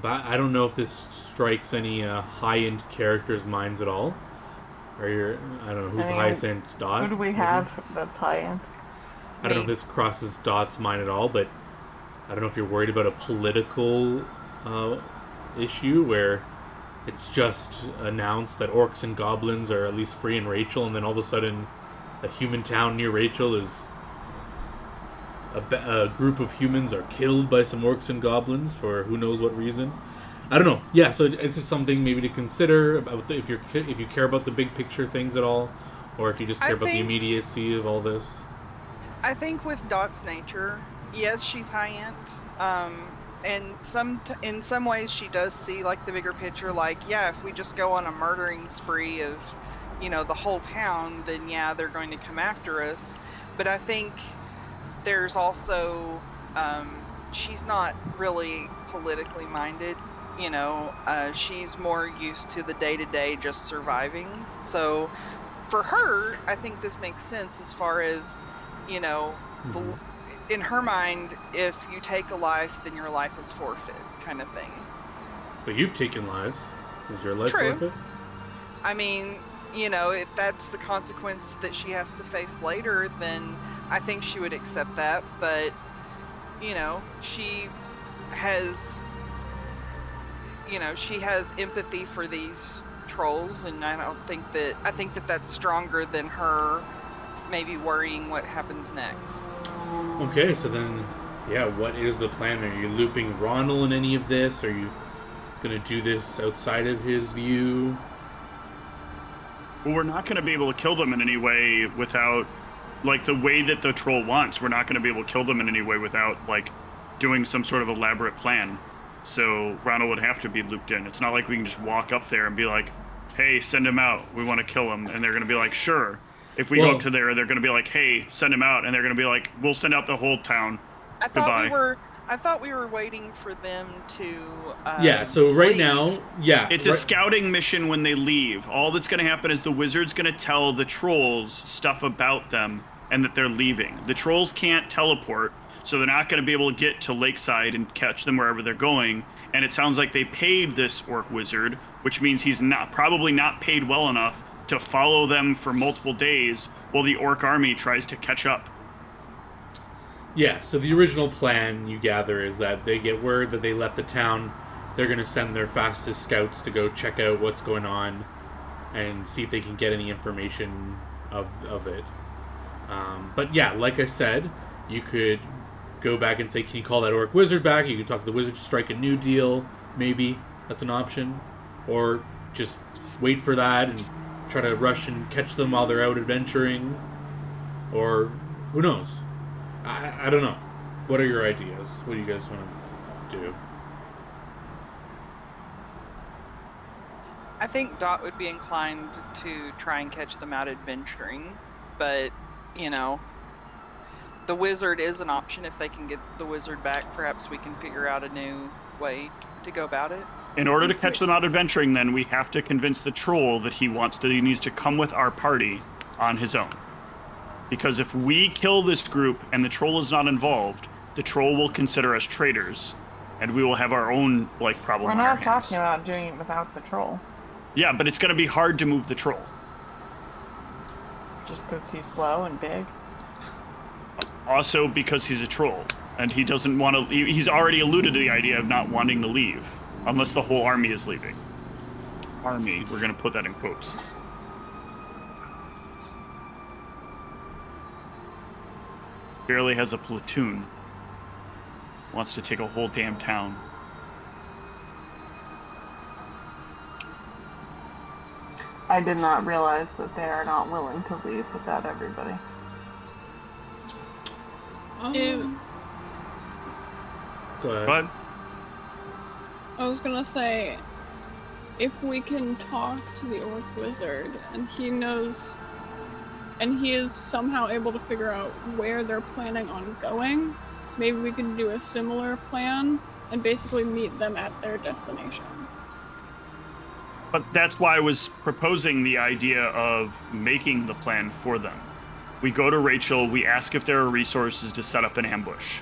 But I don't know if this strikes any high-end characters' minds at all. Or I don't know who's the highest end dot. Who do we have that's high end? I don't know if this crosses Dot's mind at all, but I don't know if you're worried about a political issue where it's just announced that orcs and goblins are at least free in Rachel, and then all of a sudden a human town near Rachel is a group of humans are killed by some orcs and goblins for who knows what reason. I don't know. Yeah, so it's just something maybe to consider about if you care about the big picture things at all, or if you just care about the immediacy of all this. I think with Dot's nature, yes, she's high end, and in some ways she does see like the bigger picture. Like, yeah, if we just go on a murdering spree of, the whole town, then yeah, they're going to come after us. But I think there's also she's not really politically minded. She's more used to the day-to-day just surviving. So for her, I think this makes sense as far as, in her mind, if you take a life, then your life is forfeit kind of thing. But you've taken lives. Is your life True. forfeit? I mean, if that's the consequence that she has to face later, then I think she would accept that. But, she has... she has empathy for these trolls, and I think that that's stronger than her maybe worrying what happens next. Okay, so then, yeah, what is the plan? Are you looping Ronald in any of this? Are you going to do this outside of his view? Well, we're not going to be able to kill them in any way without, like, the way that the troll wants. We're not going to be able to kill them in any way without, like, doing some sort of elaborate plan. So Ronald would have to be looped in. It's not like we can just walk up there and be like, hey, send him out. We want to kill him. And they're going to be like, sure. If we go up to there, they're going to be like, hey, send him out. And they're going to be like, we'll send out the whole town. I thought we were waiting for them to yeah, so right leave. now, yeah. It's a scouting mission when they leave. All that's going to happen is the wizard's going to tell the trolls stuff about them and that they're leaving. The trolls can't teleport, so they're not going to be able to get to Lakeside and catch them wherever they're going. And it sounds like they paid this orc wizard, which means he's probably not paid well enough to follow them for multiple days while the orc army tries to catch up. Yeah, so the original plan, you gather, is that they get word that they left the town. They're going to send their fastest scouts to go check out what's going on and see if they can get any information of it. But yeah, like I said, you could go back and say, can you call that orc wizard back? You can talk to the wizard to strike a new deal, maybe. That's an option. Or just wait for that and try to rush and catch them while they're out adventuring. Or who knows? I don't know. What are your ideas? What do you guys want to do? I think Dot would be inclined to try and catch them out adventuring, but, you know, the wizard is an option. If they can get the wizard back, perhaps we can figure out a new way to go about it. In order to catch them out adventuring, then, we have to convince the troll that he needs to come with our party on his own. Because if we kill this group and the troll is not involved, the troll will consider us traitors, and we will have our own, problem We're on our not hands. talking about doing it without the troll. Yeah, but it's going to be hard to move the troll. Just because he's slow and big? Also because he's a troll, and he doesn't want to... He's already alluded to the idea of not wanting to leave, unless the whole army is leaving. Army, we're going to put that in quotes. Barely has a platoon. Wants to take a whole damn town. I did not realize that they are not willing to leave without everybody. Go ahead. But I was gonna say, if we can talk to the orc wizard and he knows, and he is somehow able to figure out where they're planning on going, maybe we can do a similar plan and basically meet them at their destination. But that's why I was proposing the idea of making the plan for them. We go to Rachel, we ask if there are resources to set up an ambush.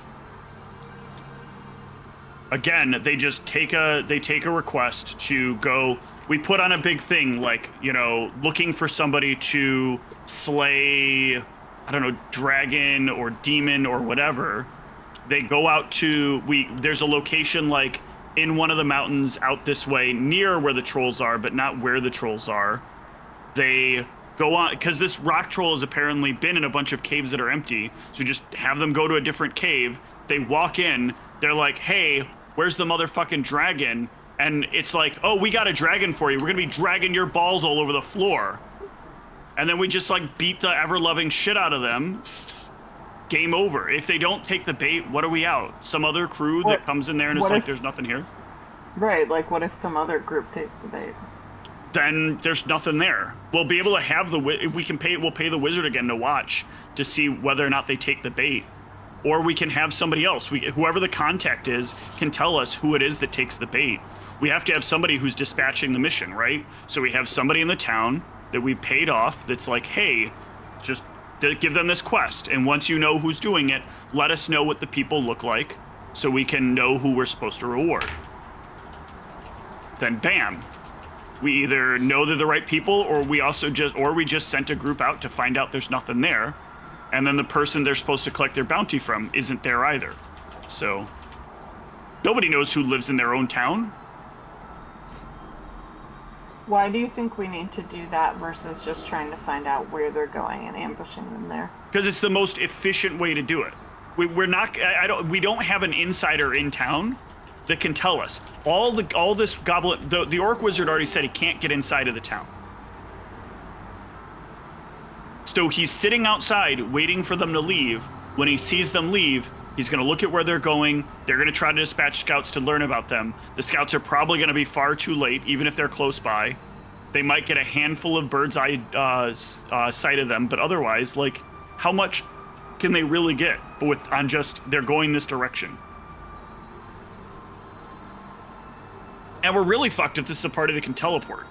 Again, they just take a request to go. We put on a big thing, looking for somebody to slay, I don't know, dragon or demon or whatever. They go out to, there's a location in one of the mountains out this way, near where the trolls are, but not where the trolls are. They go on, because this rock troll has apparently been in a bunch of caves that are empty, so just have them go to a different cave. They walk in, they're like, hey, where's the motherfucking dragon? And it's like, oh, we got a dragon for you. We're gonna be dragging your balls all over the floor. And then we just beat the ever-loving shit out of them. Game over. If they don't take the bait, what are we out? Some other crew that comes in there and it's like, there's nothing here? Right, what if some other group takes the bait? Then there's nothing there. We'll be able to have we'll pay the wizard again to watch to see whether or not they take the bait. Or we can have somebody else. Whoever the contact is can tell us who it is that takes the bait. We have to have somebody who's dispatching the mission, right? So we have somebody in the town that we paid off that's like, hey, just give them this quest. And once you know who's doing it, let us know what the people look like so we can know who we're supposed to reward. Then bam. We either know they're the right people or we just sent a group out to find out there's nothing there. And then the person they're supposed to collect their bounty from isn't there either. So nobody knows who lives in their own town. Why do you think we need to do that versus just trying to find out where they're going and ambushing them there? Because it's the most efficient way to do it. We don't have an insider in town that can tell us. All this goblin, the orc wizard already said he can't get inside of the town. So he's sitting outside waiting for them to leave. When he sees them leave, he's going to look at where they're going. They're going to try to dispatch scouts to learn about them. The scouts are probably going to be far too late, even if they're close by. They might get a handful of bird's eye sight of them, but otherwise, how much can they really get on just they're going this direction? And we're really fucked if this is a party that can teleport.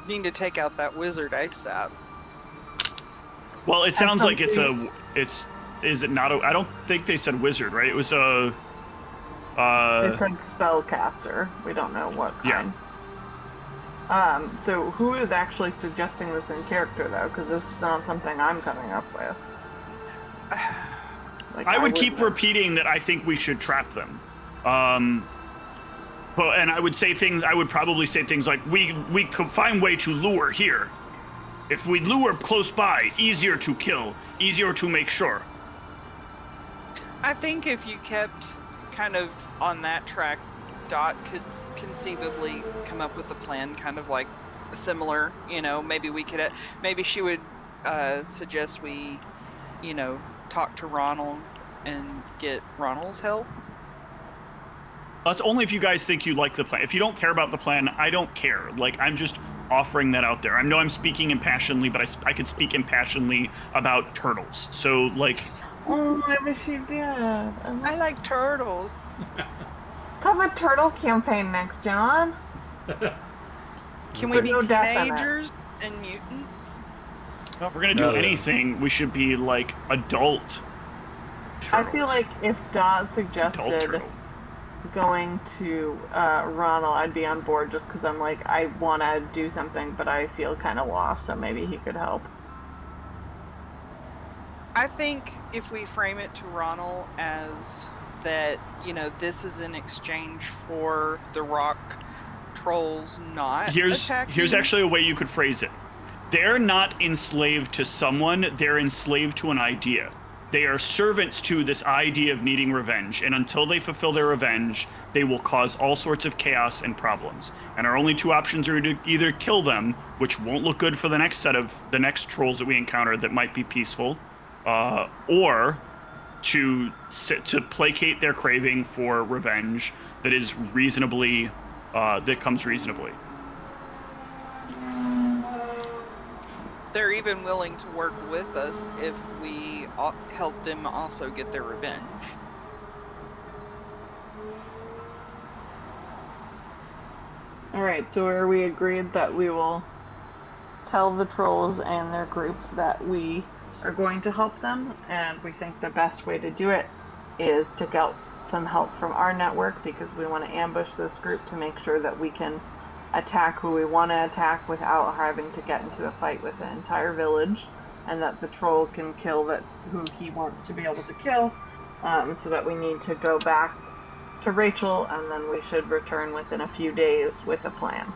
Need to take out that wizard ASAP. Well, it sounds like it's something- is it not a, I don't think they said wizard, right? It was a, It's like spellcaster. We don't know what Yeah. kind. So who is actually suggesting this in character though? Because this is not something I'm coming up with. Like, I would keep wouldn't- repeating that I think we should trap them. But and I would say things. I would probably say things like we could find way to lure here. If we lure close by, easier to kill, easier to make sure. I think if you kept kind of on that track, Dot could conceivably come up with a plan kind of like similar, maybe we could, maybe she would suggest we, talk to Ronald and get Ronald's help. That's only if you guys think you like the plan. If you don't care about the plan, I don't care. Like, I'm just offering that out there. I know I'm speaking impassionedly, but I could speak impassionedly about turtles. So, like... Oh, I wish you did. I like turtles. Have a turtle campaign next, John. Can we There's be no death in it. teenagers and mutants? Well, if we're going to do No, yeah. anything, we should be, like, adult turtles. I feel like if Dot Adult suggested turtle. going to Ronald, I'd be on board just because I'm like, I want to do something, but I feel kind of lost, so maybe he could help. I think if we frame it to Ronald as that, this is in exchange for the rock trolls not attacking. Here's actually a way you could phrase it. They're not enslaved to someone, they're enslaved to an idea. They are servants to this idea of needing revenge, and until they fulfill their revenge, they will cause all sorts of chaos and problems. And our only two options are to either kill them, which won't look good for the next trolls that we encounter that might be peaceful, or to placate their craving for revenge that is reasonably, that comes reasonably. They're even willing to work with us if we help them also get their revenge. Alright, so are we agreed that we will tell the trolls and their group that we are going to help them, and we think the best way to do it is to get some help from our network because we want to ambush this group to make sure that we can attack who we want to attack without having to get into a fight with the entire village, and that the troll can kill who he wants to be able to kill, so that we need to go back to Rachel, and then we should return within a few days with a plan.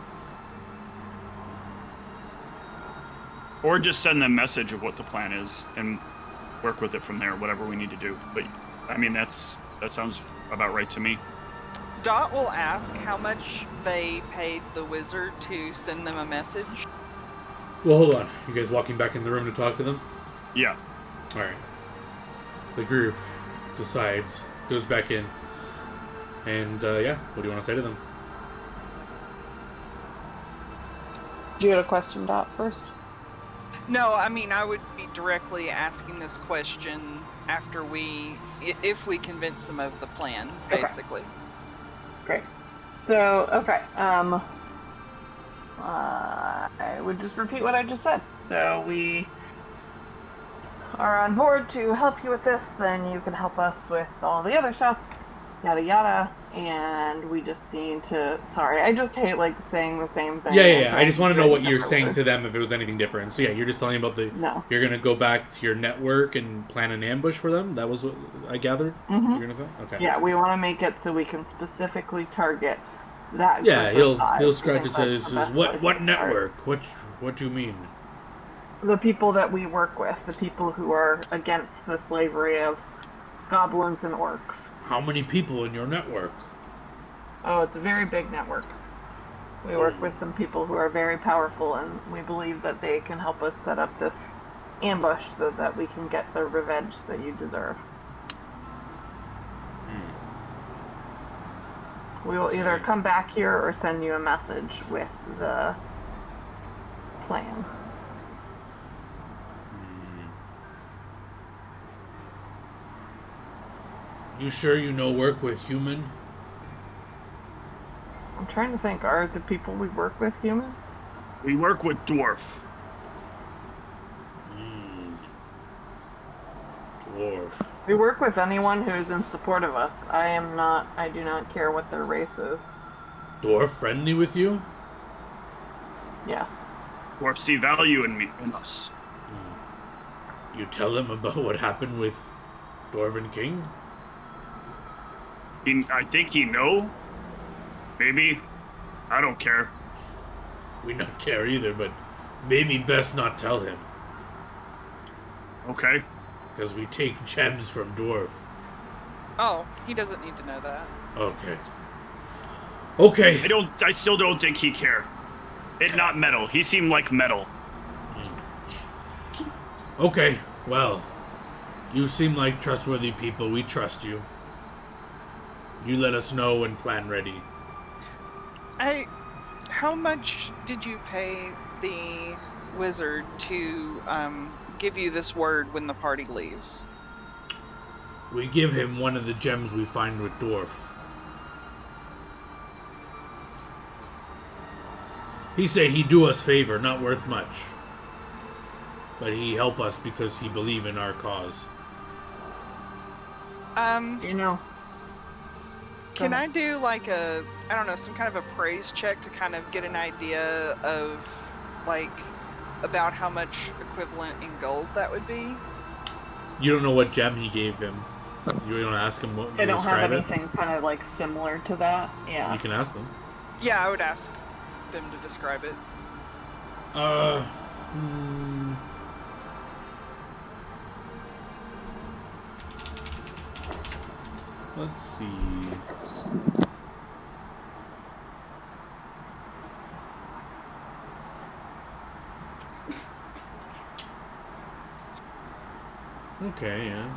Or just send them a message of what the plan is and work with it from there, whatever we need to do. But, I mean, that sounds about right to me. Dot will ask how much they paid the wizard to send them a message. Well, hold on. You guys walking back in the room to talk to them? Yeah. All right. The group decides, goes back in, and yeah, what do you want to say to them? Do you have a question, Dot, first? No, I mean, I would be directly asking this question after if we convince them of the plan, basically. Great. So, okay, I would just repeat what I just said. So we are on board to help you with this, then you can help us with all the other stuff, yada yada, and we just need to, sorry, I just hate like saying the same thing. Yeah. I just want to know what you're different saying words. to them if it was anything different. So yeah, you're just telling about No. you're going to go back to your network and plan an ambush for them? That was what I gathered? Mhm. You're going to say? Okay. Yeah, we want to make it so we can specifically target that Yeah, group of he'll guys. scratch I it. think Says, that's the best what place what to start. network? What do you mean? The people that we work with, the people who are against the slavery of goblins and orcs. How many people in your network? Oh, it's a very big network. We work with some people who are very powerful, and we believe that they can help us set up this ambush so that we can get the revenge that you deserve. We will either come back here or send you a message with the plan. You sure you know work with human? I'm trying to think, are the people we work with humans? We work with dwarf. Dwarf. We work with anyone who's in support of us. I do not care what their race is. Dwarf friendly with you? Yes. Dwarfs see value in us. You tell them about what happened with Dwarven King? I think he know. Maybe. I don't care. We not care either, but maybe best not tell him. Okay. Because we take gems from Dwarf. Oh, he doesn't need to know that. Okay. Okay. I still don't think he care. It not metal. He seemed like metal. Okay, well, you seem like trustworthy people. We trust you. You let us know when plan ready. How much did you pay the wizard to give you this word when the party leaves? We give him one of the gems we find with Dwarf. He say he do us favor, not worth much. But he help us because he believe in our cause. You know. Can I do like I don't know, some kind of a praise check to kind of get an idea of like about how much equivalent in gold that would be? You don't know what gem he gave him. You want to ask him what I don't have describe it? anything kind of like similar to that. Yeah. You can ask them. Yeah, I would ask them to describe it. Let's see. Okay, yeah.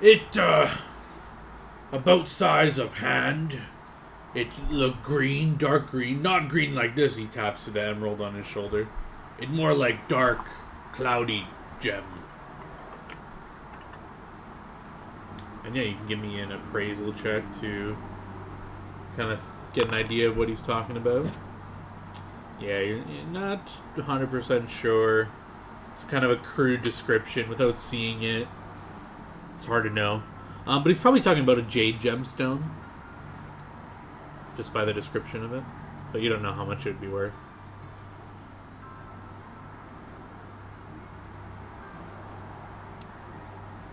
It, about size of hand. It look green, dark green. Not green like this, he taps the emerald on his shoulder. It more like dark, cloudy gem. And yeah, you can give me an appraisal check to kind of get an idea of what he's talking about. Yeah, you're not 100% sure. It's kind of a crude description without seeing it. It's hard to know. But he's probably talking about a jade gemstone. Just by the description of it. But you don't know how much it would be worth.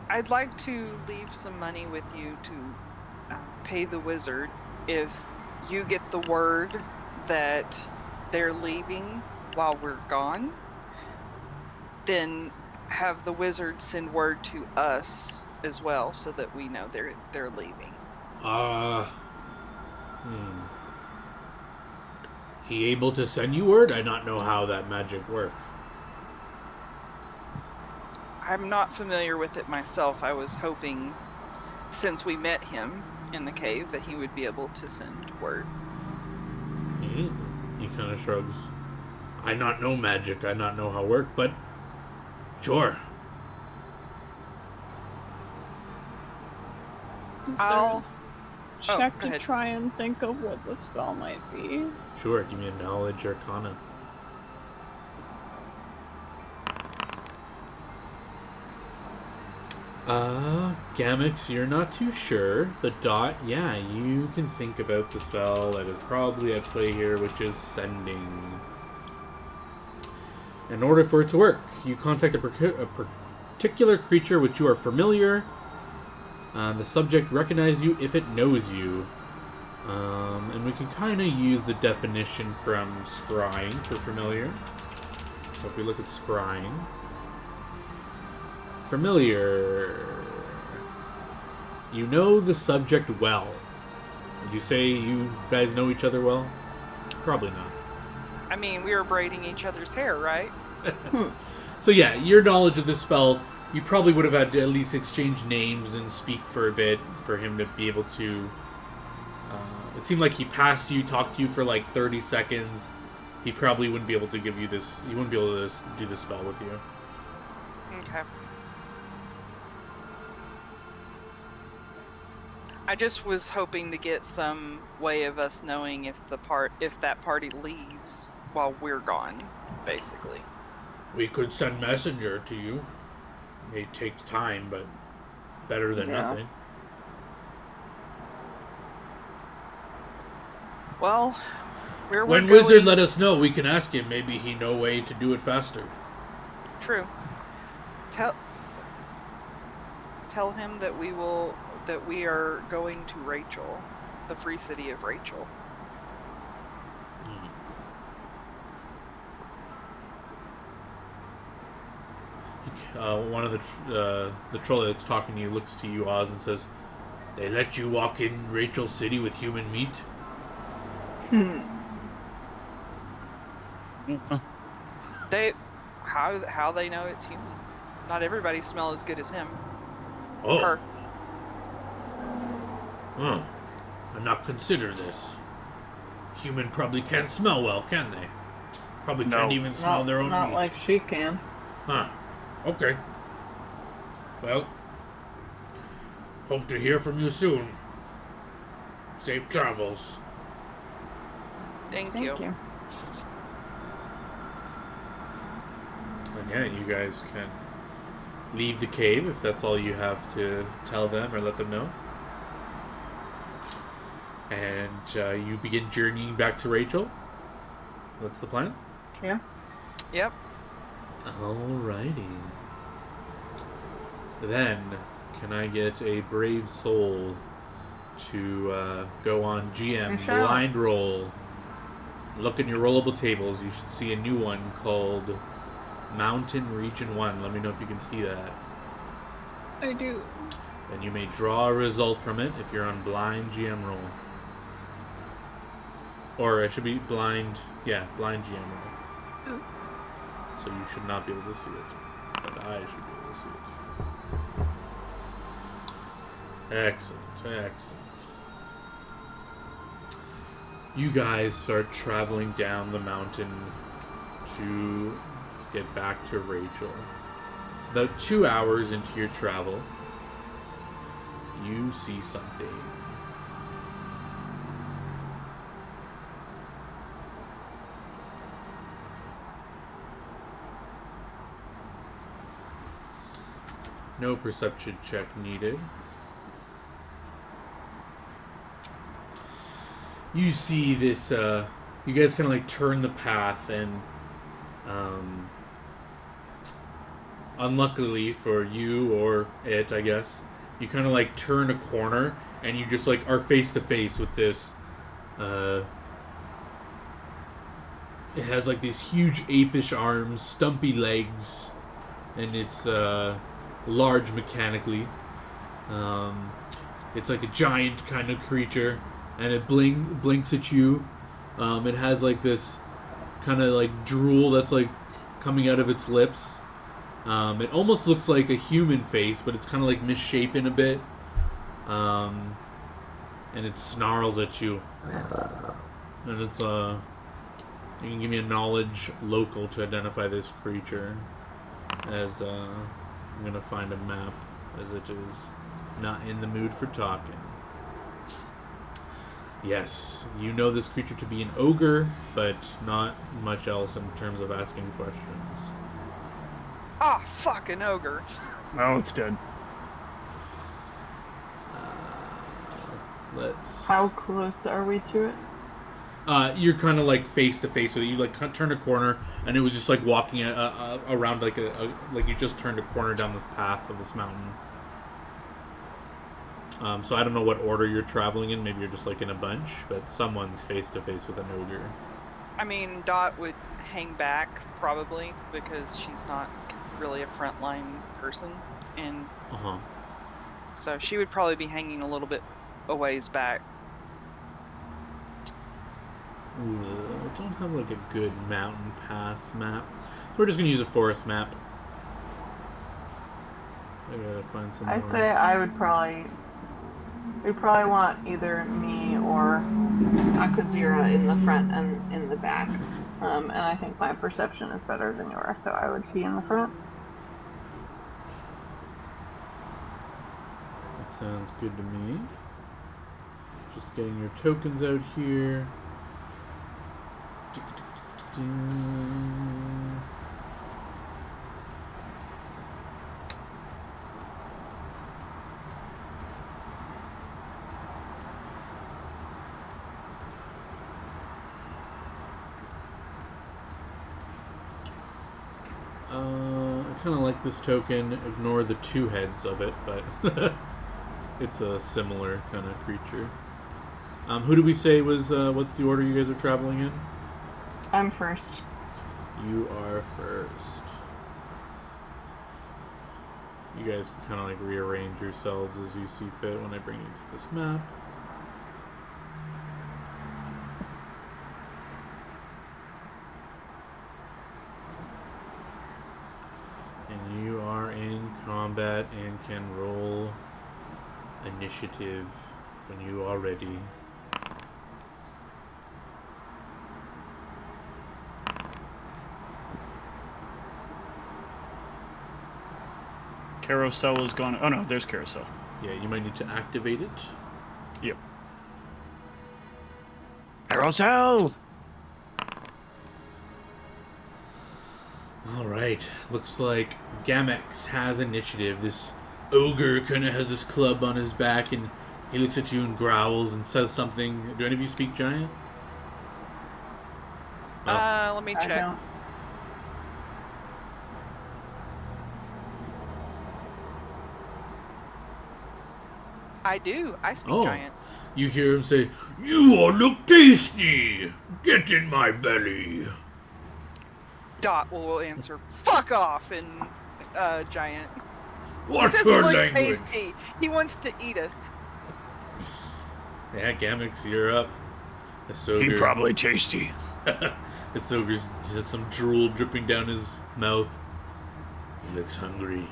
I'd like to leave some money with you to pay the wizard if you get the word that they're leaving while we're gone. Then have the wizard send word to us as well, so that we know they're leaving. He able to send you word? I not know how that magic work. I'm not familiar with it myself. I was hoping, since we met him in the cave, that he would be able to send word. He kind of shrugs. I not know magic. I not know how work, but sure. I'll check go to ahead. try and think of what the spell might be. Sure, give me a knowledge arcana. Gamix, you're not too sure, but Dot, yeah, you can think about the spell that is probably at play here, which is sending. In order for it to work, you contact a particular creature which you are familiar. The subject recognizes you if it knows you. And we can kind of use the definition from scrying for familiar. So if we look at scrying. Familiar. You know the subject well. Would you say you guys know each other well? Probably not. I mean, we were braiding each other's hair, right? So yeah, your knowledge of this spell, you probably would have had to at least exchange names and speak for a bit for him to be able to... it seemed like he passed you, talked to you for like 30 seconds. He probably wouldn't be able to give you this... He wouldn't be able to do this spell with you. Okay. I just was hoping to get some way of us knowing if that party leaves while we're gone. basically. We could send messenger to you. May take time, but better than Yeah. nothing. Well, where When we're Wizard going, let us know, we can ask him. Maybe he know way to do it faster. true. Tell him that we are going to Rachel, the free city of Rachel. One of the troll that's talking to you looks to you, Oz, and says, "They let you walk in Rachel City with human meat?" How they know it's human? Not everybody smell as good as him. Oh. Her. Oh. I've not considered this. Human probably can't smell well, can they? Probably No. can't even smell their own Not meat. like she can. Huh. Okay. Well, hope to hear from you soon. Safe travels. Thank Thank you. you. And yeah, you guys can leave the cave if that's all you have to tell them or let them know. And you begin journeying back to Rachel. That's the plan? Yeah. Yep. Alrighty. Then, can I get a brave soul to go on GM I shall. blind roll? Look in your rollable tables. You should see a new one called Mountain Region 1. Let me know if you can see that. I do. Then you may draw a result from it if you're on blind GM roll. Or it should be blind, blind GM roll. Oh. So you should not be able to see it. But I should be able to see it. Excellent, excellent. You guys start traveling down the mountain to get back to Rachel. About 2 hours into your travel, you see something. No perception check needed. You see this, you guys kind of like turn the path, and unluckily for you or it, I guess, you kind of like turn a corner and you just like are face to face with this. It has like these huge apish arms, stumpy legs, and it's large mechanically. It's like a giant kind of creature, and it blinks at you. It has like this kind of like drool that's like coming out of its lips. It almost looks like a human face, but it's kind of like misshapen a bit. And it snarls at you. And it's you can give me a knowledge local to identify this creature. As I'm gonna find a map, as it is not in the mood for talking. Yes, you know this creature to be an ogre, but not much else in terms of asking questions. Ah, fuck, an ogre. Oh, it's dead. Let's. How close are we to it? You're kind of like face to face with it. You like turn a corner, and it was just like walking around like like you just turned a corner down this path of this mountain. So I don't know what order you're traveling in. Maybe you're just like in a bunch, but someone's face to face with an ogre. I mean, Dot would hang back probably because she's not really a frontline person, and so she would probably be hanging a little bit a ways back. Ooh, I don't have like a good mountain pass map, so we're just gonna use a forest map. I gotta find some. I'd say I would probably. We'd probably want either me or Akazira in the front and in the back. And I think my perception is better than yours, so I would be in the front. That sounds good to me. Just getting your tokens out here. kind of like this token. Ignore the 2 heads of it, but it's a similar kind of creature. Who do we say was, what's the order you guys are traveling in? I'm first. You are first. You guys can kind of like rearrange yourselves as you see fit when I bring you to this map. And you are in combat and can roll initiative when you are ready. Carousel is gone. Oh no, there's carousel. Yeah, you might need to activate it. Yep. Carousel! Alright, looks like Gamex has initiative. This ogre kind of has this club on his back and he looks at you and growls and says something. Do any of you speak giant? Let me I check. don't. I do. I speak Oh. giant. You hear him say, "You all look tasty! Get in my belly!" Dot will answer, "Fuck off!" in giant. He What's says your we look language? tasty. He wants to eat us. Yeah, Gamex, you're up. This He ogre, probably tasty. this ogre's has some drool dripping down his mouth. He looks hungry.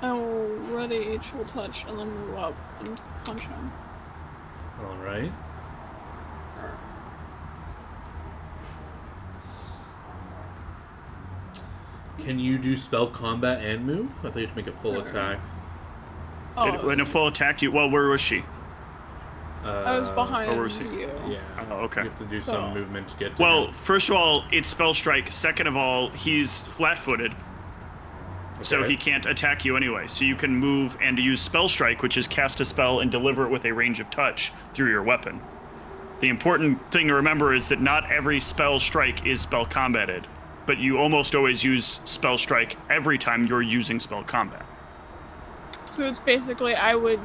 I will ready chill touch and then move up and punch him. Alright. Can you do spell combat and move? I thought you had to make a full attack. In a full attack, you. Well, where was she? I was behind where was he? you. Yeah. Oh, okay. You have to do some So- movement to get to Well, him. first of all, it's spell strike. Second of all, he's flat-footed, so Okay. he can't attack you anyway. So you can move and use spell strike, which is cast a spell and deliver it with a range of touch through your weapon. The important thing to remember is that not every spell strike is spell combated, but you almost always use spell strike every time you're using spell combat. So it's basically I would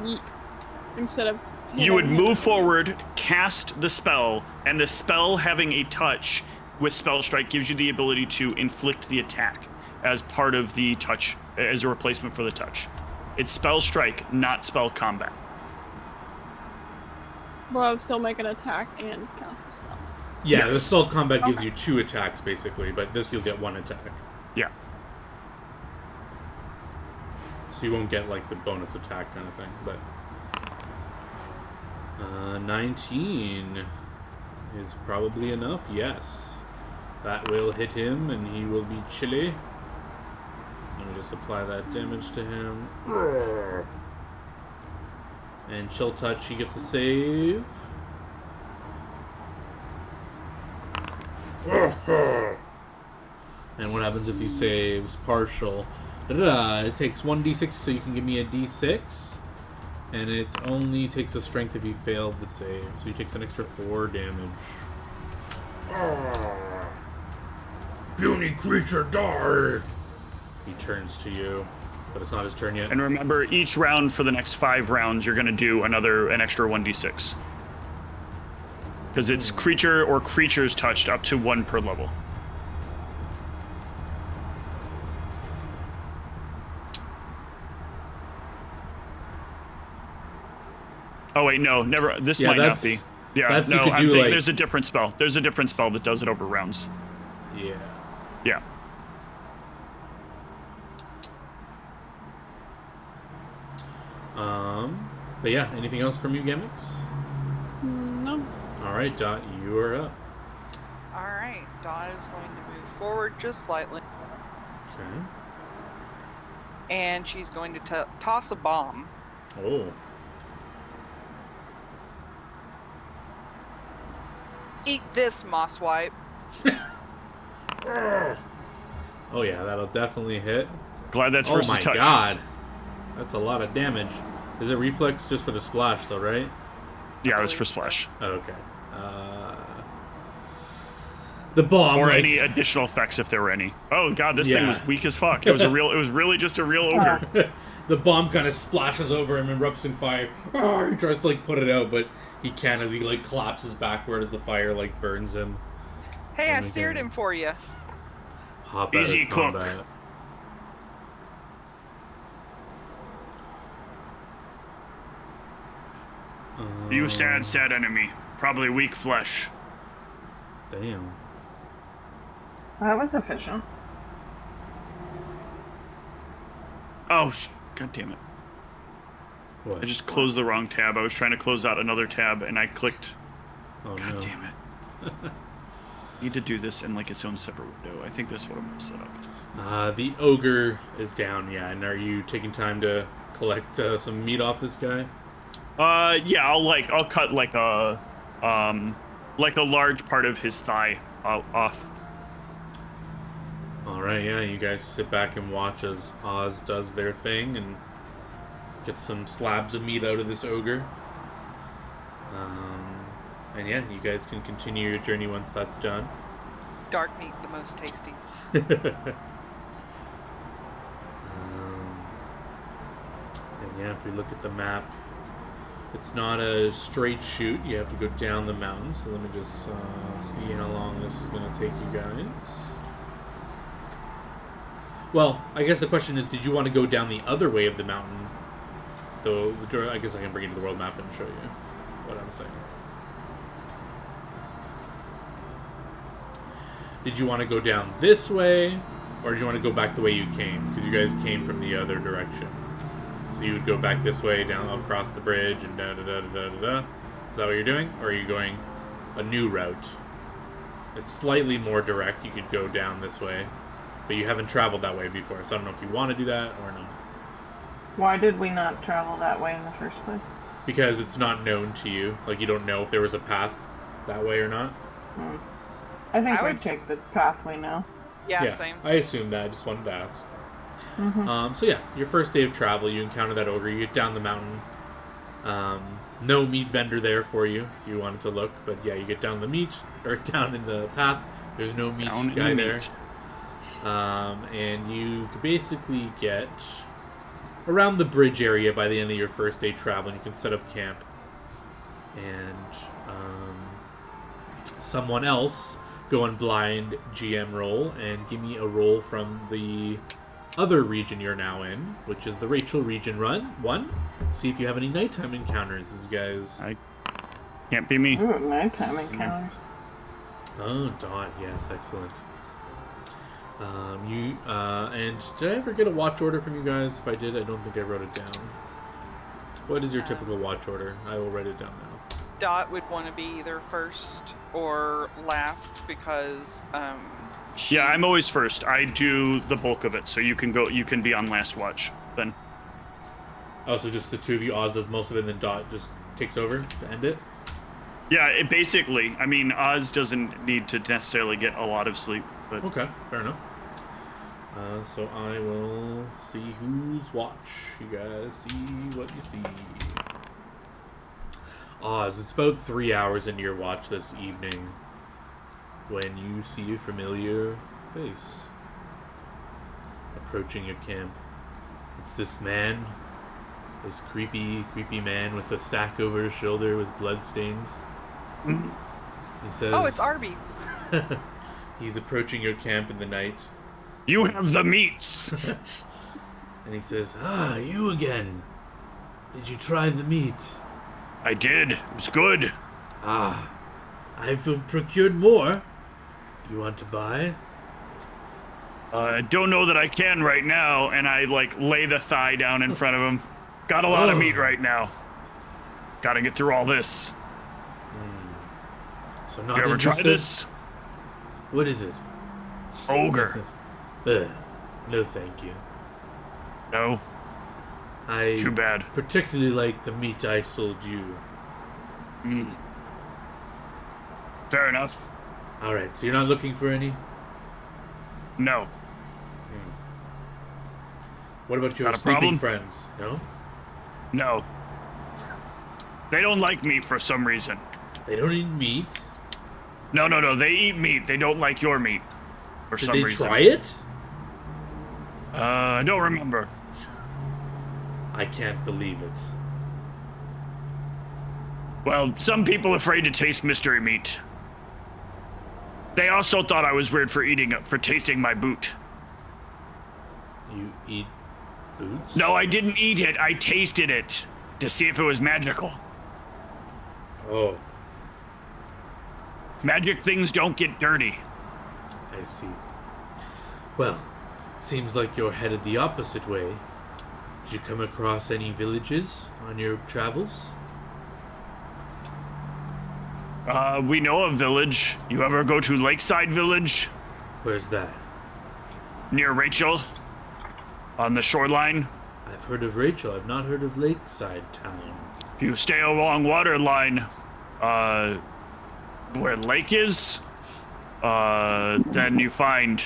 instead of You would hitting move him- forward, cast the spell, and the spell having a touch with spell strike gives you the ability to inflict the attack as part of the touch, as a replacement for the touch. It's spell strike, not spell combat. But I would still make an attack and cast a spell. Yeah, the Yes. spell combat gives you 2 attacks basically, but this you'll get 1 attack. Yeah. So you won't get like the bonus attack kind of thing, but 19 is probably enough. Yes, that will hit him, and he will be chilly. Let me just apply that damage to him. And chill touch, he gets a save. And what happens if he saves partial? It takes 1d6, so you can give me a d6. And it only takes a strength if you failed the save. So he takes an extra 4 damage. Puny creature, die! He turns to you, but it's not his turn yet. And remember, each round for the next 5 rounds, you're going to do an extra 1d6. Because it's creature or creatures touched up to 1 per level. Oh wait, no, never. This Yeah, might not that's- be. Yeah, that's you no, could I'm do, thinking like- there's a different spell. There's a different spell that does it over rounds. Yeah. Yeah. But yeah, anything else from you, Gamix? No. Alright, Dot, you are up. Alright, Dot is going to move forward just slightly. Okay. And she's going to toss a bomb. Oh. Eat this, Moss Wipe. Oh yeah, that'll definitely hit. Glad that's Oh versus my touch. god. That's a lot of damage. Is it reflex just for the splash though, right? Yeah, that's for splash. Oh, okay. The bomb, Or like, any additional effects if there were any. Oh god, this thing Yeah. was weak as fuck. It was really just a real ogre. the bomb kind of splashes over him and erupts in fire. Oh, he tries to like put it out, but he can't as he like collapses backward as the fire like burns him. Hey, I And we seared can him for you. Hop Easy out of cook. combat. You sad enemy. Probably weak flesh. Damn. That was efficient. Oh, god damn it. What? I just closed the wrong tab. I was trying to close out another tab and I clicked. Oh God no. damn it. Need to do this in like its own separate window. I think that's what I'm gonna set up. The ogre is down, yeah. And are you taking time to collect some meat off this guy? Yeah, I'll cut like a large part of his thigh off. All right, yeah. You guys sit back and watch as Oz does their thing and get some slabs of meat out of this ogre. And yeah, you guys can continue your journey once that's done. Dark meat, the most tasty. And yeah, if we look at the map, it's not a straight shoot. You have to go down the mountain. So let me just see how long this is going to take you guys. Well, I guess the question is, did you want to go down the other way of the mountain? Though, I guess I can bring you to the world map and show you what I'm saying. Did you want to go down this way, or did you want to go back the way you came? Because you guys came from the other direction. So you would go back this way, down across the bridge, and da-da-da-da-da-da. Is that what you're doing? Or are you going a new route? It's slightly more direct. You could go down this way. But you haven't traveled that way before, so I don't know if you want to do that or not. Why did we not travel that way in the first place? Because it's not known to you. Like, you don't know if there was a path that way or not. I think I we'd would- take the path we know. Yeah, same. I assumed that. I just wanted to ask. So yeah, your first day of travel, you encounter that ogre. You get down the mountain. No meat vendor there for you if you wanted to look. But yeah, you get down the meat, or down in the path. There's no meat Down in guy the there. meat. And you basically get around the bridge area by the end of your first day travel. You can set up camp. And someone else go on blind GM roll and give me a roll from the other region you're now in, which is the Rachel region 1. See if you have any nighttime encounters as you guys... Can't be me. Ooh, nighttime encounters. Oh, Dot, yes, excellent. And did I ever get a watch order from you guys? If I did, I don't think I wrote it down. What is your typical watch order? I will write it down now. Dot would want to be either first or last because Yeah, I'm she's- always first. I do the bulk of it, so you can go. You can be on last watch then. Oh, so just the two of you, Oz does most of it, and then Dot just takes over to end it? Yeah, it basically. I mean, Oz doesn't need to necessarily get a lot of sleep, but Okay, fair enough. So I will see whose watch. You guys see what you see. Oz, it's about 3 hours into your watch this evening when you see a familiar face approaching your camp. It's this man, this creepy man with a sack over his shoulder with bloodstains. He says, Oh, it's Arby's. he's approaching your camp in the night. you have the meats. And he says, "Ah, you again. Did you try the meat?" I did. It was good. "Ah, I've procured more. If you want to buy." I don't know that I can right now, and I like lay the thigh down in front of him. Got a lot of Oh. meat right now. Gotta get through all this. So not You ever try interested? this? What is it? Ogre. Ugh, no thank you. No, I too bad. particularly like the meat I sold you. Fair enough. Alright, so you're not looking for any? No. What about your Not a sleeping problem? friends? No? No. They don't like meat for some reason. They don't eat meat? No. They eat meat. They don't like your meat for Did some they reason. try it? I don't remember. I can't believe it. Well, some people afraid to taste mystery meat. They also thought I was weird for tasting my boot. You eat boots? No, I didn't eat it. I tasted it to see if it was magical. Oh, Magic things don't get dirty. I see. Well, seems like you're headed the opposite way. Did you come across any villages on your travels? We know a village. You ever go to Lakeside Village Where's that? near Rachel on the shoreline? I've heard of Rachel. I've not heard of Lakeside Town. If you stay along waterline, where the lake is, then you find.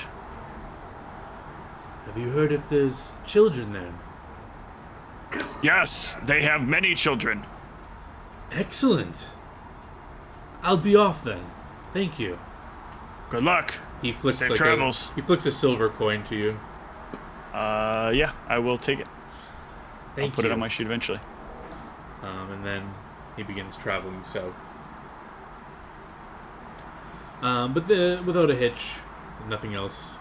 Have you heard if there's children there? Yes, they have many children. Excellent. I'll be off then. Thank you. Good luck. He flicks Safe like travels. he flicks a silver coin to you. Yeah, I will take it. Thank I'll put you. it on my sheet eventually. And then he begins traveling south. But without a hitch, nothing else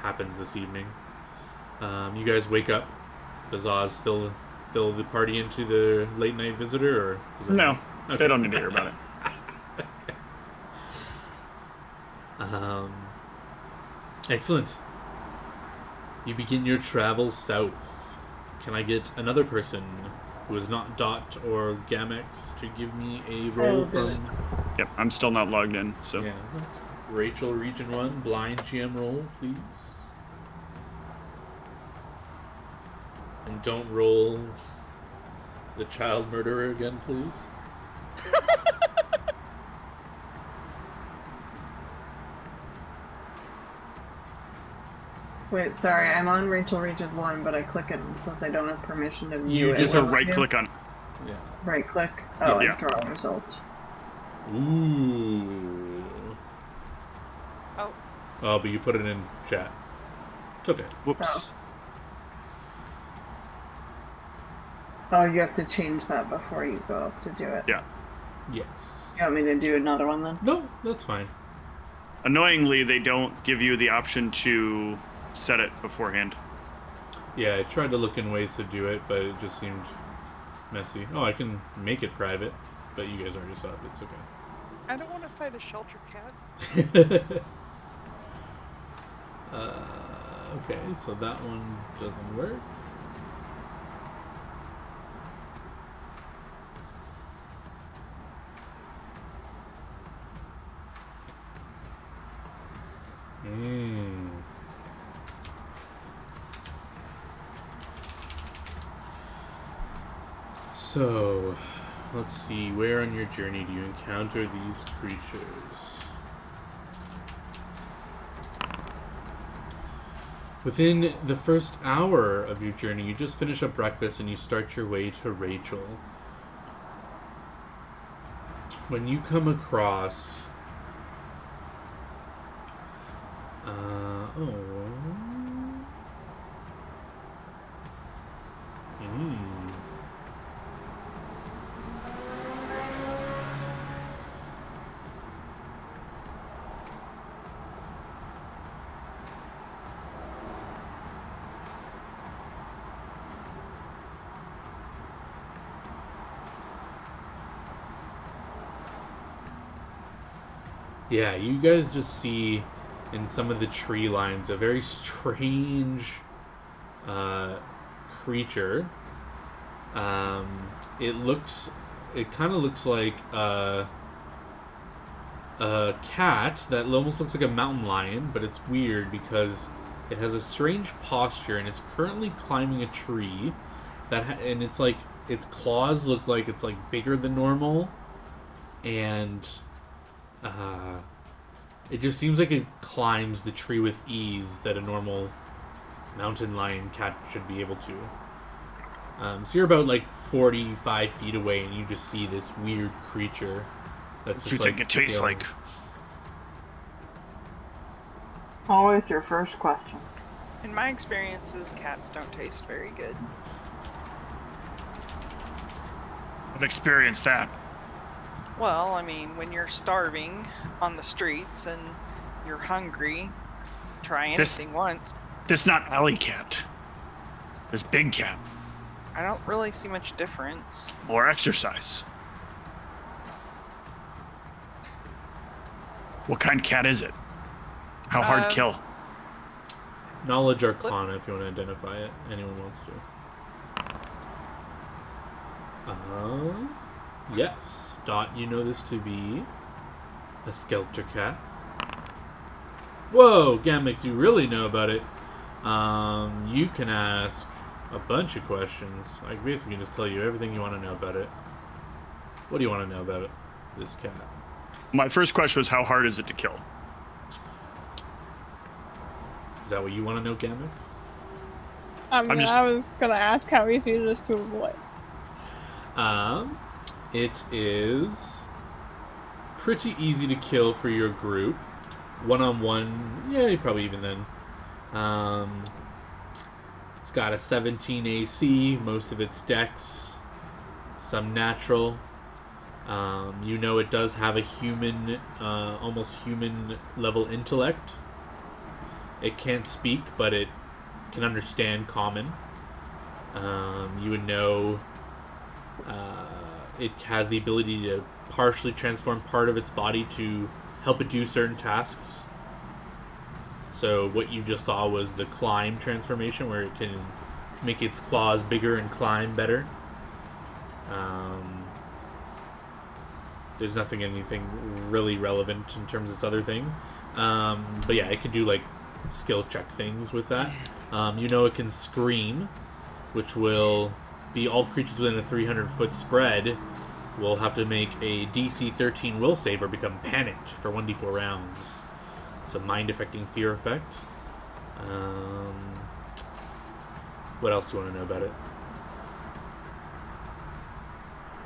happens this evening. You guys wake up. Does Oz fill the party into the late night visitor, or is it No, Okay. they don't need to hear about it. Excellent. You begin your travels south. Can I get another person who is not Dot or Gamex to give me a roll good. from... Yep, I'm still not logged in, so. Yeah, that's Rachel, Region 1, blind GM roll, please. And don't roll the child murderer again, please. Wait, sorry, I'm on Rachel Region 1, but I click it since I don't have permission to view You it. just Just a What do I right do? click on. Yeah. Right click. Oh, Yeah. I draw results. Ooh. Oh, Oh, but you put it in chat. It's okay. Whoops. Oh. Oh, you have to change that before you go up to do it. Yeah. Yes. You want me to do another one then? No, that's fine. Annoyingly, they don't give you the option to set it beforehand. Yeah, I tried to look in ways to do it, but it just seemed messy. Oh, I can make it private, but you guys already saw it. It's okay. I don't want to fight a shelter cat. Okay, so that one doesn't work. So, let's see. Where on your journey do you encounter these creatures? Within the first hour of your journey, you just finish up breakfast and you start your way to Rachel. When you come across... Yeah, you guys just see in some of the tree lines a very strange creature. It kind of looks like a cat that almost looks like a mountain lion, but it's weird because it has a strange posture and it's currently climbing a tree. And it's like its claws look like it's like bigger than normal, and It just seems like it climbs the tree with ease that a normal mountain lion cat should be able to. So you're about like 45 feet away, and you just see this weird creature that's What do just you like think it tastes scaling. like? Always your first question. In my experiences, cats don't taste very good. I've experienced that. Well, I mean, when you're starving on the streets and you're hungry, try anything once. This not alley cat. This big cat. I don't really see much difference. Or exercise. What kind of cat is it? How hard kill? Knowledge Arcana, if you want to identify it. Anyone wants to. Yes. Dot, you know this to be a Skelter cat. Whoa, Gamix, you really know about it. You can ask a bunch of questions. I basically just tell you everything you want to know about it. What do you want to know about it, this cat? My first question was, how hard is it to kill? Is that what you want to know, Gamix? I mean, I was gonna ask how easy it is to avoid. It is pretty easy to kill for your group. One-on-one, yeah, probably even then. It's got a 17 AC, most of its dex, some natural. You know it does have a human, almost human level intellect. It can't speak, but it can understand common. You would know it has the ability to partially transform part of its body to help it do certain tasks. So what you just saw was the climb transformation, where it can make its claws bigger and climb better. There's anything really relevant in terms of its other thing. But yeah, it could do like skill check things with that. You know it can scream, which will be all creatures within a 300-foot spread will have to make a DC 13 will save or become panicked for 1d4 rounds. It's a mind-affecting fear effect. What else do you want to know about it?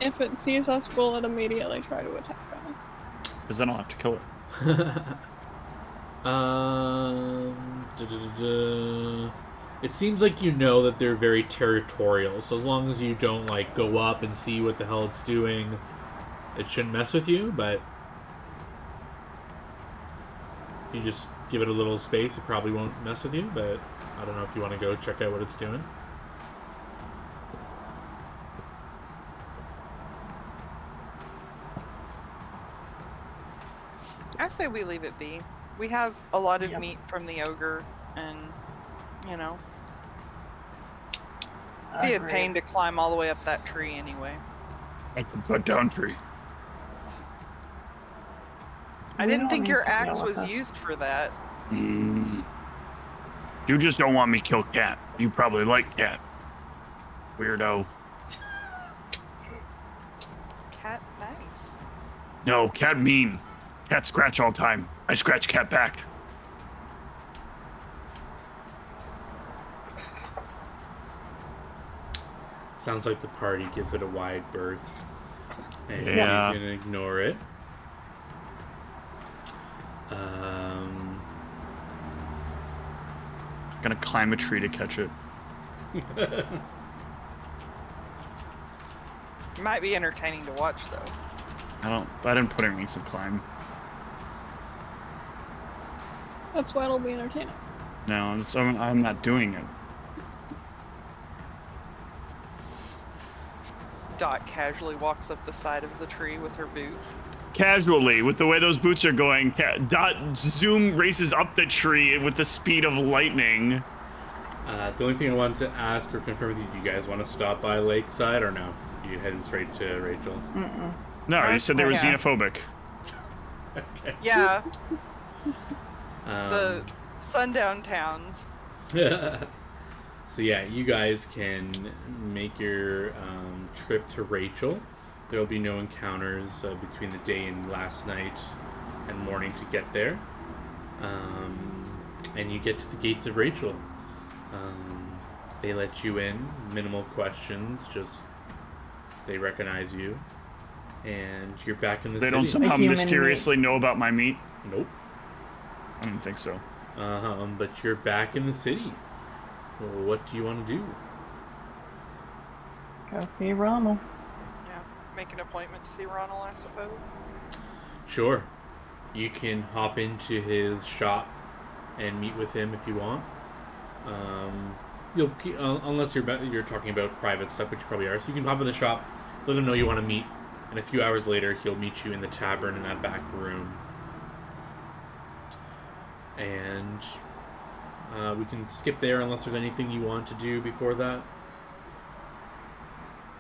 If it sees us, will it immediately try to attack us? Because then I'll have to kill it. It seems like you know that they're very territorial, so as long as you don't like go up and see what the hell it's doing, it shouldn't mess with you. But if you just give it a little space, it probably won't mess with you. But I don't know if you want to go check out what it's doing. I say we leave it be. We have a lot of meat from the ogre, and, you know, be a pain to climb all the way up that tree anyway. I can put down tree. I didn't think your axe was used for that. You just don't want me to kill cat. You probably like cat. Weirdo. Cat nice. No, cat mean. Cat scratch all time. I scratch cat back. Sounds like the party gives it a wide berth. And Yeah. you can ignore it. Gonna climb a tree to catch it. It might be entertaining to watch, though. I didn't put anything to climb. That's why it'll be entertaining. No, I'm not doing it. Dot casually walks up the side of the tree with her boot. Casually, with the way those boots are going, Dot zoom races up the tree with the speed of lightning. The only thing I wanted to ask or confirm with you, do you guys want to stop by Lakeside or no? You heading straight to Rachel? No, you said they were Yeah. xenophobic. Okay. Yeah, the sundown towns. So yeah, you guys can make your trip to Rachel. There will be no encounters between the day and last night and morning to get there. And you get to the gates of Rachel. They let you in, minimal questions, just they recognize you, and you're back in the They city. don't somehow A human mysteriously know about my meat? Nope. I don't think so. But you're back in the city. Well, what do you want to do? Go see Ronald. Yeah, make an appointment to see Ronald, I suppose. Sure. You can hop into his shop and meet with him if you want. Unless you're talking about private stuff, which you probably are. So you can hop in the shop, let him know you want to meet, and a few hours later he'll meet you in the tavern in that back room. And we can skip there unless there's anything you want to do before that.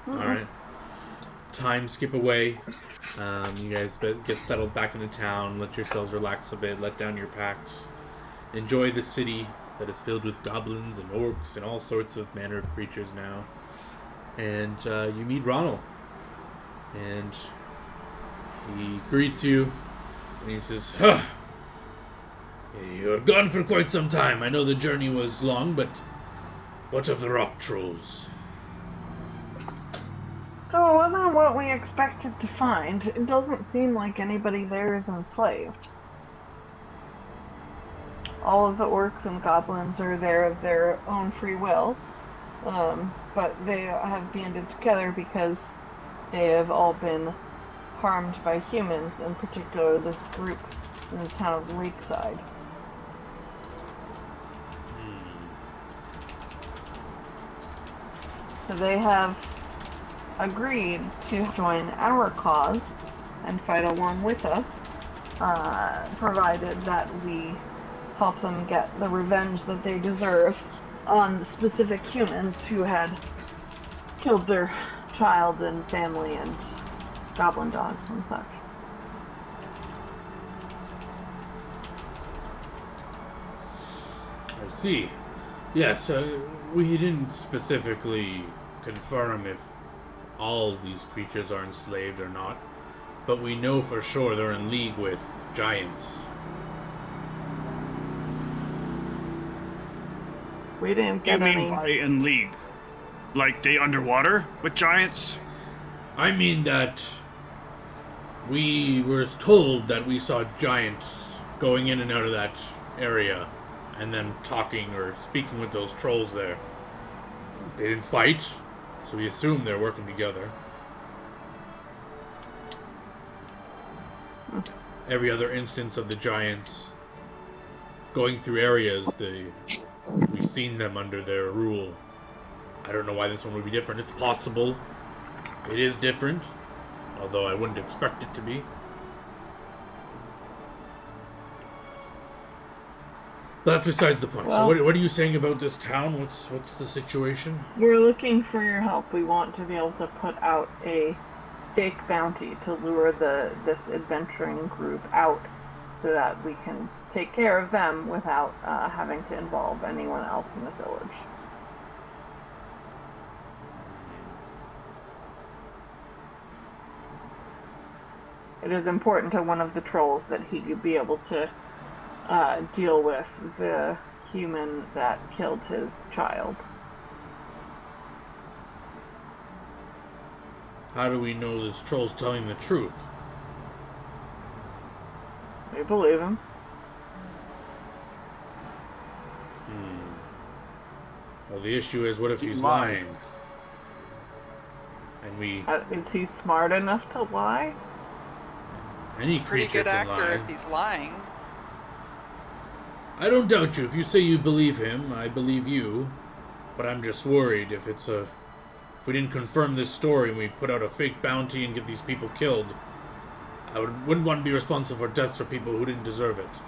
Mm-mm. All right. Time skip away. You guys get settled back into town. Let yourselves relax a bit. Let down your packs. Enjoy the city that is filled with goblins and orcs and all sorts of manner of creatures now. And you meet Ronald. And he greets you. And he says, "Huh. You're gone for quite some time. I know the journey was long, but what of the rock trolls?" So it wasn't what we expected to find. It doesn't seem like anybody there is enslaved. All of the orcs and goblins are there of their own free will, but they have banded together because they have all been harmed by humans, in particular this group in the town of Lakeside. So they have agreed to join our cause and fight along with us, provided that we help them get the revenge that they deserve on the specific humans who had killed their child and family and goblin dogs and such. I see. Yes, we didn't specifically confirm if all these creatures are enslaved or not, but we know for sure they're in league with giants. We didn't You get mean any. by in league? Like they underwater with giants? I mean that we were told that we saw giants going in and out of that area and then talking or speaking with those trolls there. They didn't fight, so we assume they're working together. Every other instance of the giants going through areas, we've seen them under their rule. I don't know why this one would be different. It's possible. It is different, although I wouldn't expect it to be. But that's besides the point. Well, so what are you saying about this town? What's the situation? We're looking for your help. We want to be able to put out a fake bounty to lure this adventuring group out so that we can take care of them without having to involve anyone else in the village. It is important to one of the trolls that he be able to deal with the human that killed his child. How do we know this troll's telling the truth? We believe him. Well, the issue is, what if he's lying. lying? And we... Is he smart enough to lie? Any He's a pretty creature good can actor lie. if he's lying. I don't doubt you. If you say you believe him, I believe you. But I'm just worried if we didn't confirm this story and we put out a fake bounty and get these people killed, I wouldn't want to be responsible for deaths for people who didn't deserve it.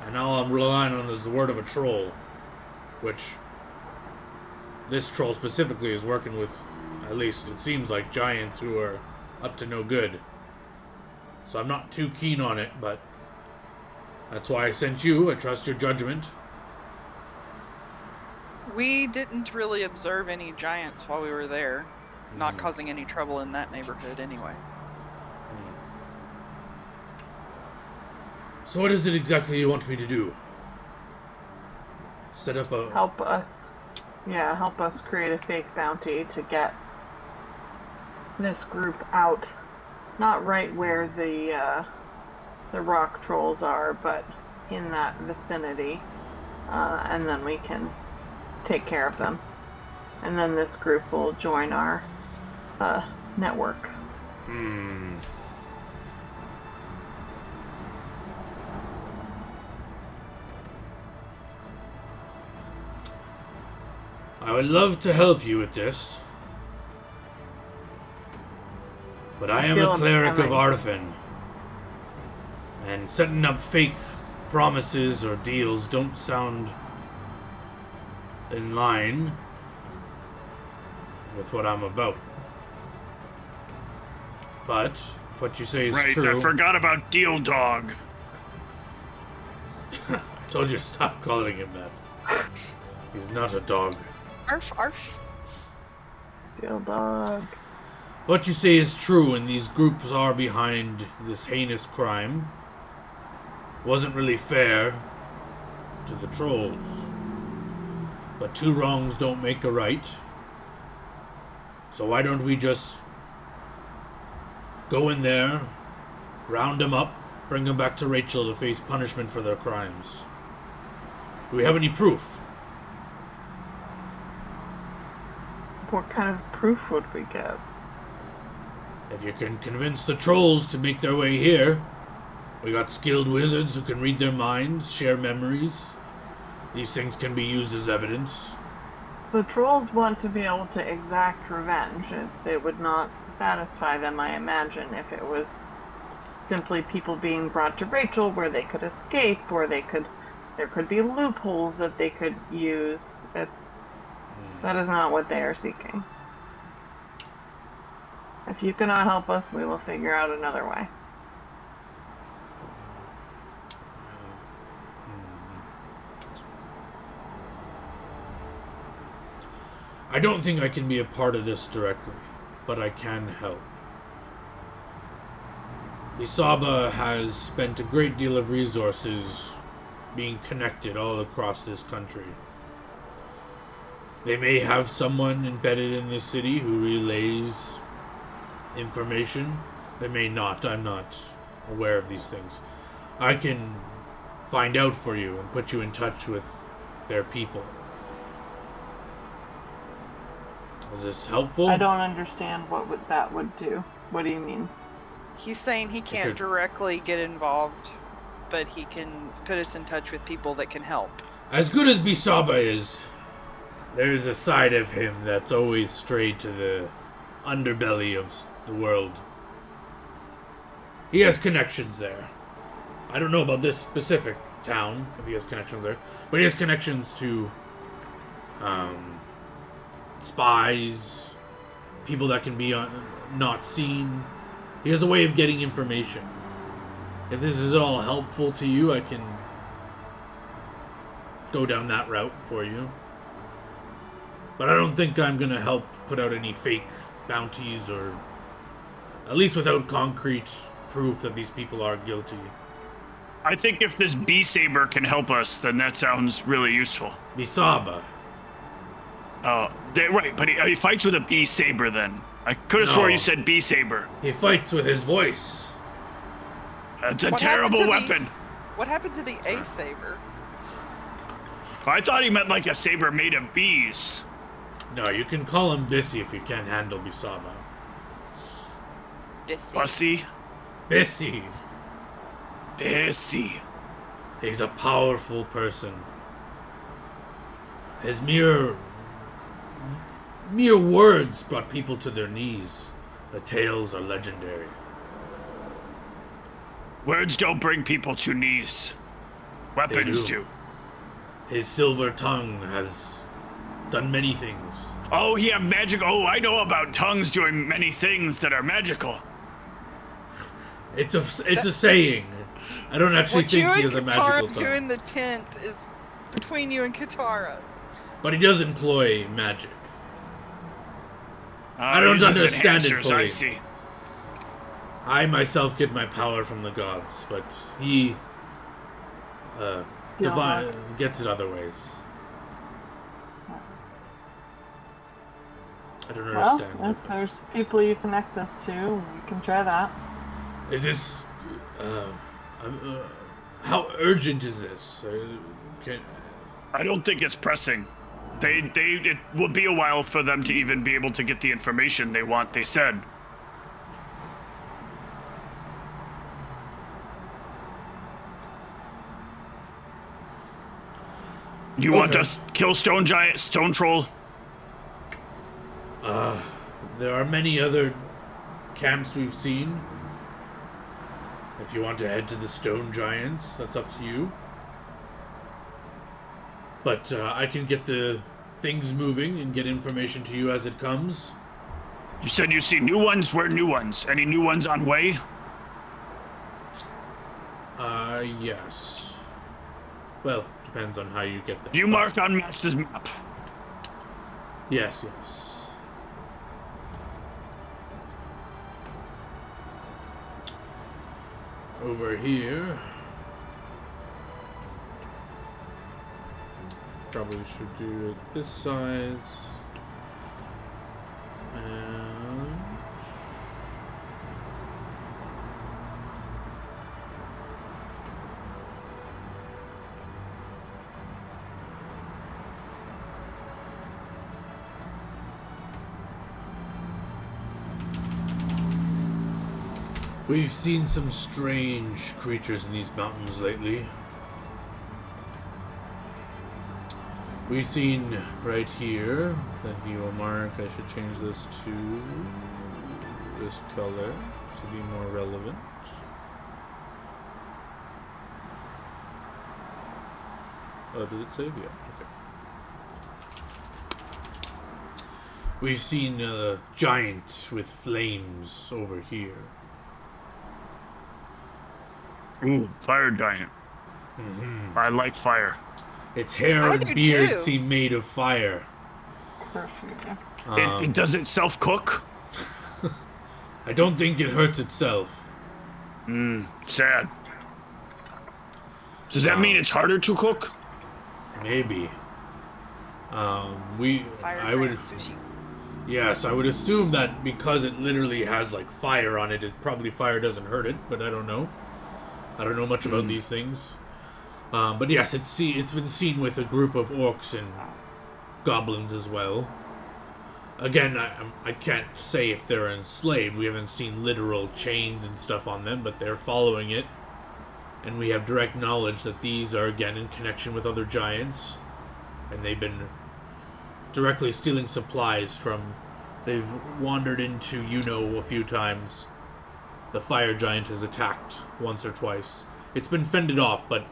And now I'm relying on this word of a troll, which this troll specifically is working with, at least it seems like, giants who are up to no good. So I'm not too keen on it, but that's why I sent you. I trust your judgment. We didn't really observe any giants while we were there, not causing any trouble in that neighborhood anyway. So what is it exactly you want me to do? Set up a... Help us create a fake bounty to get this group out. Not right where the rock trolls are, but in that vicinity. And then we can take care of them. And then this group will join our network. I would love to help you with this. But I am a cleric of Arfin. And setting up fake promises or deals don't sound in line with what I'm about. But if what you say is true... Right, I forgot about Deal Dog. I told you to stop calling him that. He's not a dog. Arf, arf. Deal Dog. What you say is true, and these groups are behind this heinous crime. Wasn't really fair to the trolls. But two wrongs don't make a right. So why don't we just go in there, round them up, bring them back to Rachel to face punishment for their crimes? Do we have any proof? What kind of proof would we get? If you can convince the trolls to make their way here, we got skilled wizards who can read their minds, share memories. These things can be used as evidence. The trolls want to be able to exact revenge. It would not satisfy them, I imagine, if it was simply people being brought to Rachel where they could escape, or there could be loopholes that they could use. That is not what they are seeking. If you cannot help us, we will figure out another way. I don't think I can be a part of this directly, but I can help. Isaba has spent a great deal of resources being connected all across this country. They may have someone embedded in the city who relays information. They may not. I'm not aware of these things. I can find out for you and put you in touch with their people. Is this helpful? I don't understand what that would do. What do you mean? He's saying he can't directly get involved, but he can put us in touch with people that can help. As good as Bisaba is, there's a side of him that's always strayed to the underbelly of the world. He has connections there. I don't know about this specific town, if he has connections there, but he has connections to spies, people that can be not seen. He has a way of getting information. If this is at all helpful to you, I can go down that route for you. But I don't think I'm going to help put out any fake bounties, or at least without concrete proof that these people are guilty. I think if this bee saber can help us, then that sounds really useful. Bisaba. Right, but he fights with a bee saber then. I could have swore you said bee saber. He fights with his voice. That's a terrible weapon. What happened to the A saber? I thought he meant like a saber made of bees. No, you can call him Bissy if you can't handle Bisaba. Bissy. Bussy? Bissy. Bissy. He's a powerful person. His mere words brought people to their knees. The tales are legendary. Words don't bring people to knees. Weapons do. His silver tongue has done many things. Oh, he have magic. Oh, I know about tongues doing many things that are magical. It's a saying. I don't actually think he has a magical tongue. What you and Katara do in the tent is between you and Katara. But he does employ magic. I don't understand it fully. I see. I myself get my power from the gods, but he divine gets it other ways. I don't Well, understand. if there's people you connect us to, we can try that. Is this? How urgent is this? I don't think it's pressing. It will be a while for them to even be able to get the information they want. They said. You want us to kill Stone Troll? There are many other camps we've seen. If you want to head to the Stone Giants, that's up to you. But I can get the things moving and get information to you as it comes. You said you see new ones? Where new ones? Any new ones on way? Yes. Well, depends on how you get there. You marked on Max's map. Yes, yes. Over here. Probably should do it this size. And we've seen some strange creatures in these mountains lately. We've seen right here that he will mark. I should change this to this color to be more relevant. Oh, did it save? Yeah, okay. We've seen a giant with flames over here. Ooh, fire giant. Mm-hmm. I like fire. Its hair and beard seem made of fire. It does it self-cook? I don't think it hurts itself. Sad. Does that mean it's harder to cook? Maybe. I would. Sushi. Yes, I would assume that because it literally has like fire on it, probably fire doesn't hurt it. But I don't know. I don't know much about these things. But yes, it's been seen with a group of orcs and goblins as well. Again, I can't say if they're enslaved. We haven't seen literal chains and stuff on them, but they're following it. And we have direct knowledge that these are, again, in connection with other giants. And they've been directly stealing supplies from... They've wandered into a few times. The fire giant has attacked once or twice. It's been fended off, but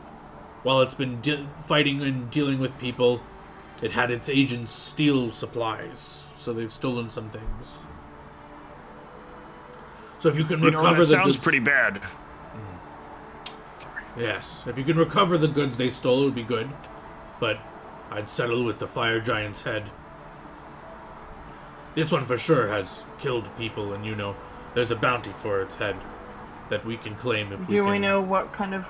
while it's been fighting and dealing with people, it had its agents steal supplies. So they've stolen some things. So if you can recover the sounds goods, pretty bad. Yes, if you can recover the goods they stole, it would be good. But I'd settle with the fire giant's head. This one for sure has killed people, and there's a bounty for its head that we can claim if we can. Do we know what kind of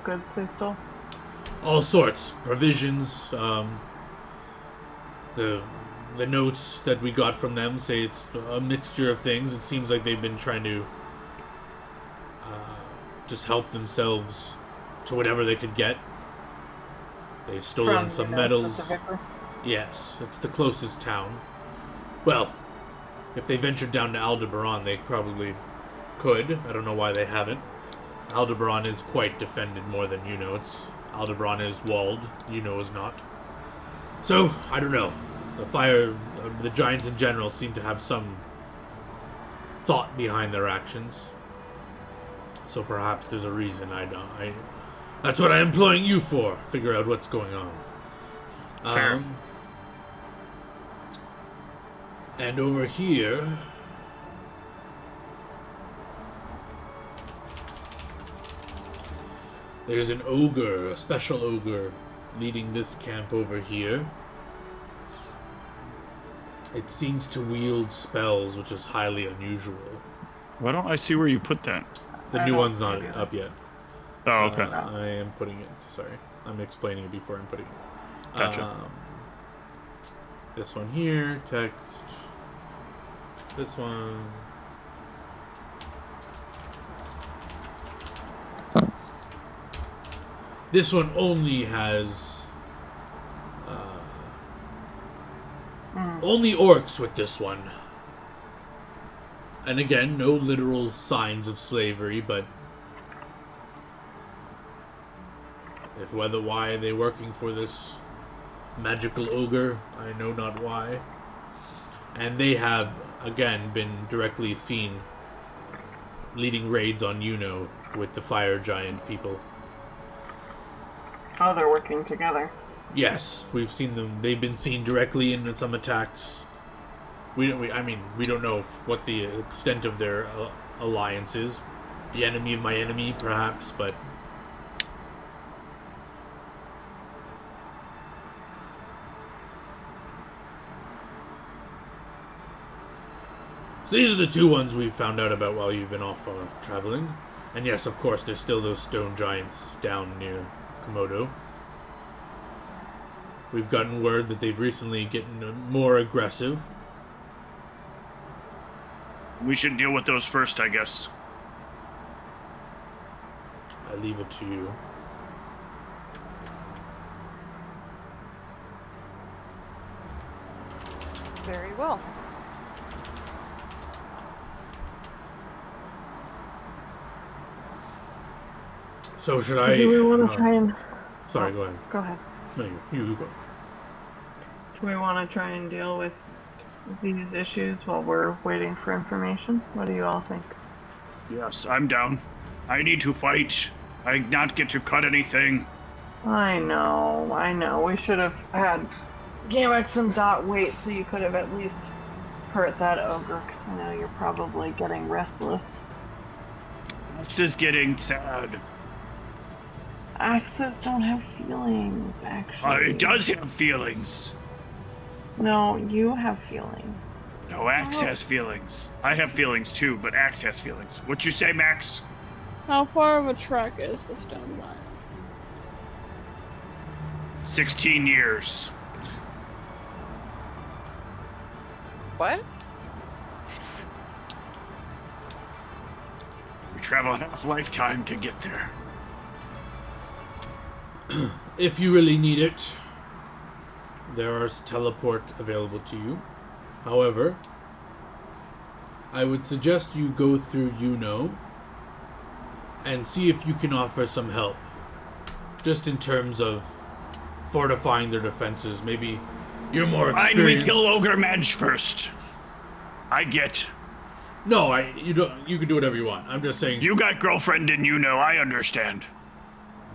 goods they stole? All sorts. Provisions. The notes that we got from them say it's a mixture of things. It seems like they've been trying to just help themselves to whatever they could get. They've stolen some metals. Yes, it's the closest town. Well, if they ventured down to Aldebaran, they probably could. I don't know why they haven't. Aldebaran is quite defended more than Aldebaran is walled. Is not. So, I don't know. The giants in general seem to have some thought behind their actions. So perhaps there's a reason. That's what I'm employing you for. Figure out what's going on. Fair. And over here, there's an ogre, a special ogre, leading this camp over here. It seems to wield spells, which is highly unusual. Why don't I see where you put that? The new one's not up yet. Oh, okay. I am putting it. Sorry, I'm explaining it before I'm putting it. Gotcha. This one here, text. This one. This one only has only orcs with this one. And again, no literal signs of slavery, but if whether why are they working for this magical ogre, I know not why. And they have again been directly seen leading raids on Yuno with the fire giant people. Oh, they're working together. Yes, we've seen them. They've been seen directly in some attacks. We don't know what the extent of their alliance is. The enemy of my enemy, perhaps, but so these are the two ones we found out about while you've been off traveling. And yes, of course, there's still those stone giants down near Komodo. We've gotten word that they've recently gotten more aggressive. We should deal with those first, I guess. I leave it to you. Very well. So should So I... do we want to try and... Sorry, go ahead. Go ahead. No, you go. Do we want to try and deal with these issues while we're waiting for information? What do you all think? Yes, I'm down. I need to fight. I not get to cut anything. I know. We should have had Gamex and Dot wait so you could have at least hurt that ogre, because I know you're probably getting restless. This is getting sad. Axes don't have feelings, actually. It does have feelings. No, you have feelings. No, Axe has feelings. I have feelings too, but Axe has feelings. What you say, Max? How far of a trek is the stone giant? 16 years. What? We travel half lifetime to get there. If you really need it, there is teleport available to you. However, I would suggest you go through Yuno and see if you can offer some help. Just in terms of fortifying their defenses. Maybe you're more experienced. Fine, we kill Ogre Madge first. I get. No, you don't. You can do whatever you want. I'm just saying. You got girlfriend and you know, I understand.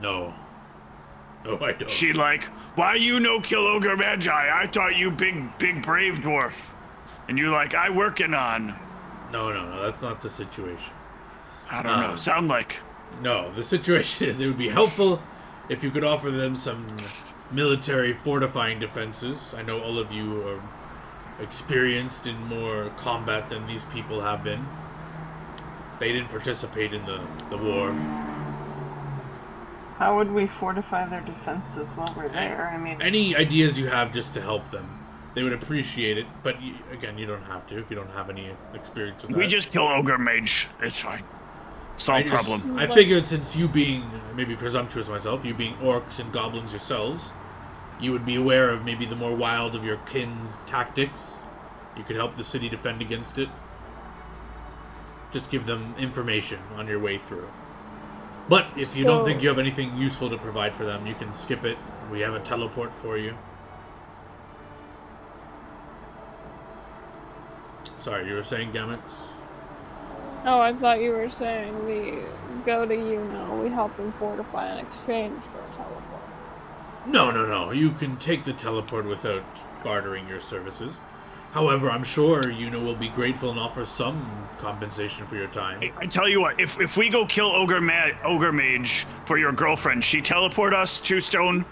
No. No, I don't. She like, why you no kill Ogre Magi? I thought you big brave dwarf. And you like, I working on. No, that's not the situation. I don't know, sound like. No, the situation is it would be helpful if you could offer them some military fortifying defenses. I know all of you are experienced in more combat than these people have been. They didn't participate in the war. How would we fortify their defenses while we're there? I mean, Any ideas you have just to help them, they would appreciate it. But again, you don't have to if you don't have any experience with that. We just kill Ogre Mage. It's fine. Solve problem. I figured since you being, maybe presumptuous myself, you being orcs and goblins yourselves, you would be aware of maybe the more wild of your kin's tactics. You could help the city defend against it. Just give them information on your way through. But if you don't think you have anything useful to provide for them, you can skip it. We have a teleport for you. Sorry, you were saying, Gamix? Oh, I thought you were saying we go to Yuno, we help them fortify in exchange for a teleport. No. You can take the teleport without bartering your services. However, I'm sure Yuno will be grateful and offer some compensation for your time. I tell you what, if we go kill Ogre Mage for your girlfriend, she teleport us to Stone?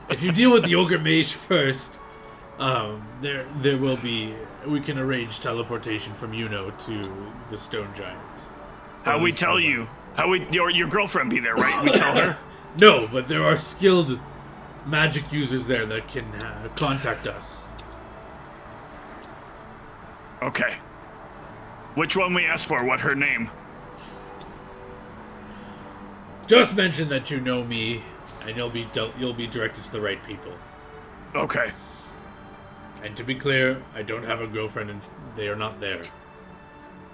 If you deal with the Ogre Mage first, There will be. We can arrange teleportation from to the stone giants. How we tell you? How we your girlfriend be there, right? We tell her. No, but there are skilled magic users there that can contact us. Okay. Which one we ask for? What her name? Just mention that you know me, and you'll be directed to the right people. Okay. And to be clear, I don't have a girlfriend, and they are not there.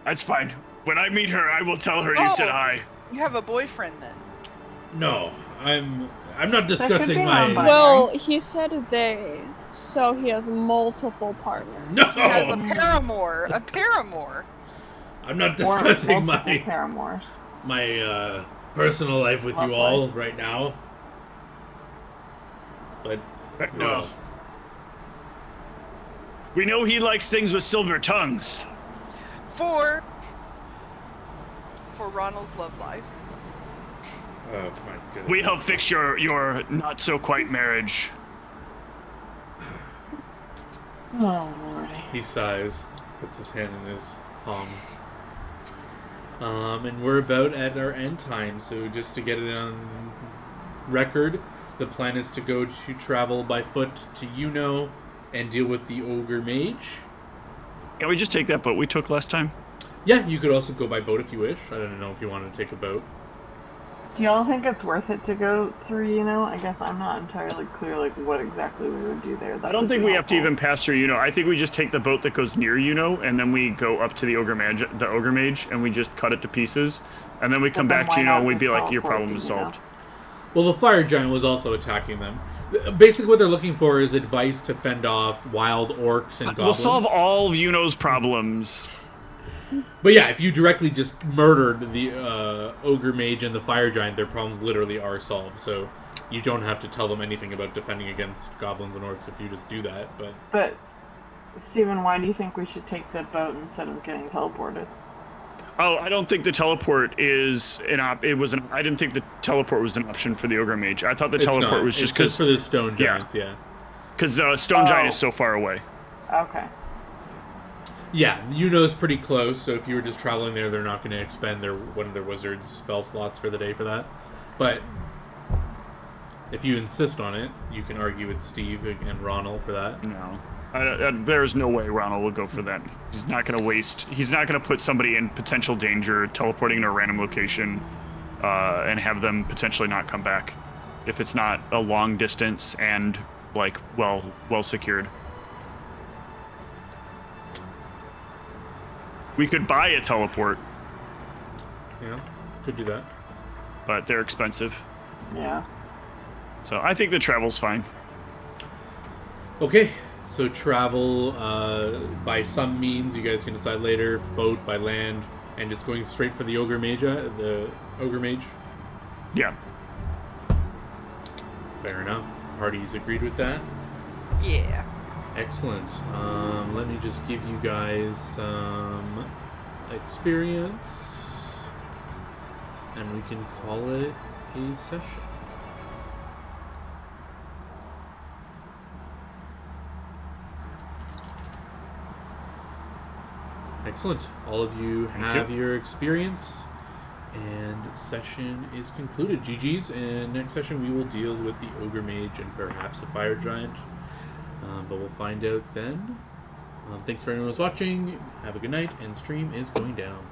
That's fine. When I meet her, I will tell her you said hi. You have a boyfriend then? No, I'm not discussing be my. non-binary. Well, he said they, so he has multiple partners. No, He has a paramour. A paramour. I'm not discussing multiple paramours. my personal life with you all right now. But no. Well, we know he likes things with silver tongues. For Ronald's love life. Oh my goodness. We help fix your not so quite marriage. Oh, Lordy. He sighs, puts his hand in his palm. And we're about at our end time, so just to get it on record, the plan is to travel by foot to and deal with the ogre mage. Can we just take that boat we took last time? Yeah, you could also go by boat if you wish. I don't know if you wanted to take a boat. Do y'all think it's worth it to go through, I guess I'm not entirely clear, what exactly we would do there. I don't think we have to even pass through I think we just take the boat that goes near and then we go up to the ogre mage, and we just cut it to pieces, and then we come back to and we'd be like, your problem is solved. Well, the fire giant was also attacking them. Basically, what they're looking for is advice to fend off wild orcs and goblins. We'll solve all of problems. But yeah, if you directly just murdered the ogre mage and the fire giant, their problems literally are solved. So you don't have to tell them anything about defending against goblins and orcs if you just do that. But Steven, why do you think we should take the boat instead of getting teleported? Oh, I don't think the teleport is I didn't think the teleport was an option for the ogre mage. I thought the teleport was just because for the stone giants, yeah. Because the stone giant is so far away. Okay. Yeah, is pretty close, so if you were just traveling there, they're not going to expend one of their wizard's spell slots for the day for that. But if you insist on it, you can argue with Steve and Ronald for that. No. There's no way Ronald will go for that. He's not going to put somebody in potential danger, teleporting to a random location, and have them potentially not come back if it's not a long distance and, well secured. We could buy a teleport. Yeah, could do that. But they're expensive. Yeah. So I think the travel's fine. Okay, so travel by some means. You guys can decide later. Boat, by land, and just going straight for the ogre mage. Yeah. Fair enough. Parties agreed with that. Yeah. Excellent. Let me just give you guys some experience, and we can call it a session. Excellent. All of you have your experience, and session is concluded. GG's, and next session we will deal with the ogre mage and perhaps a fire giant. But we'll find out then. Thanks for anyone who's watching. Have a good night, and stream is going down.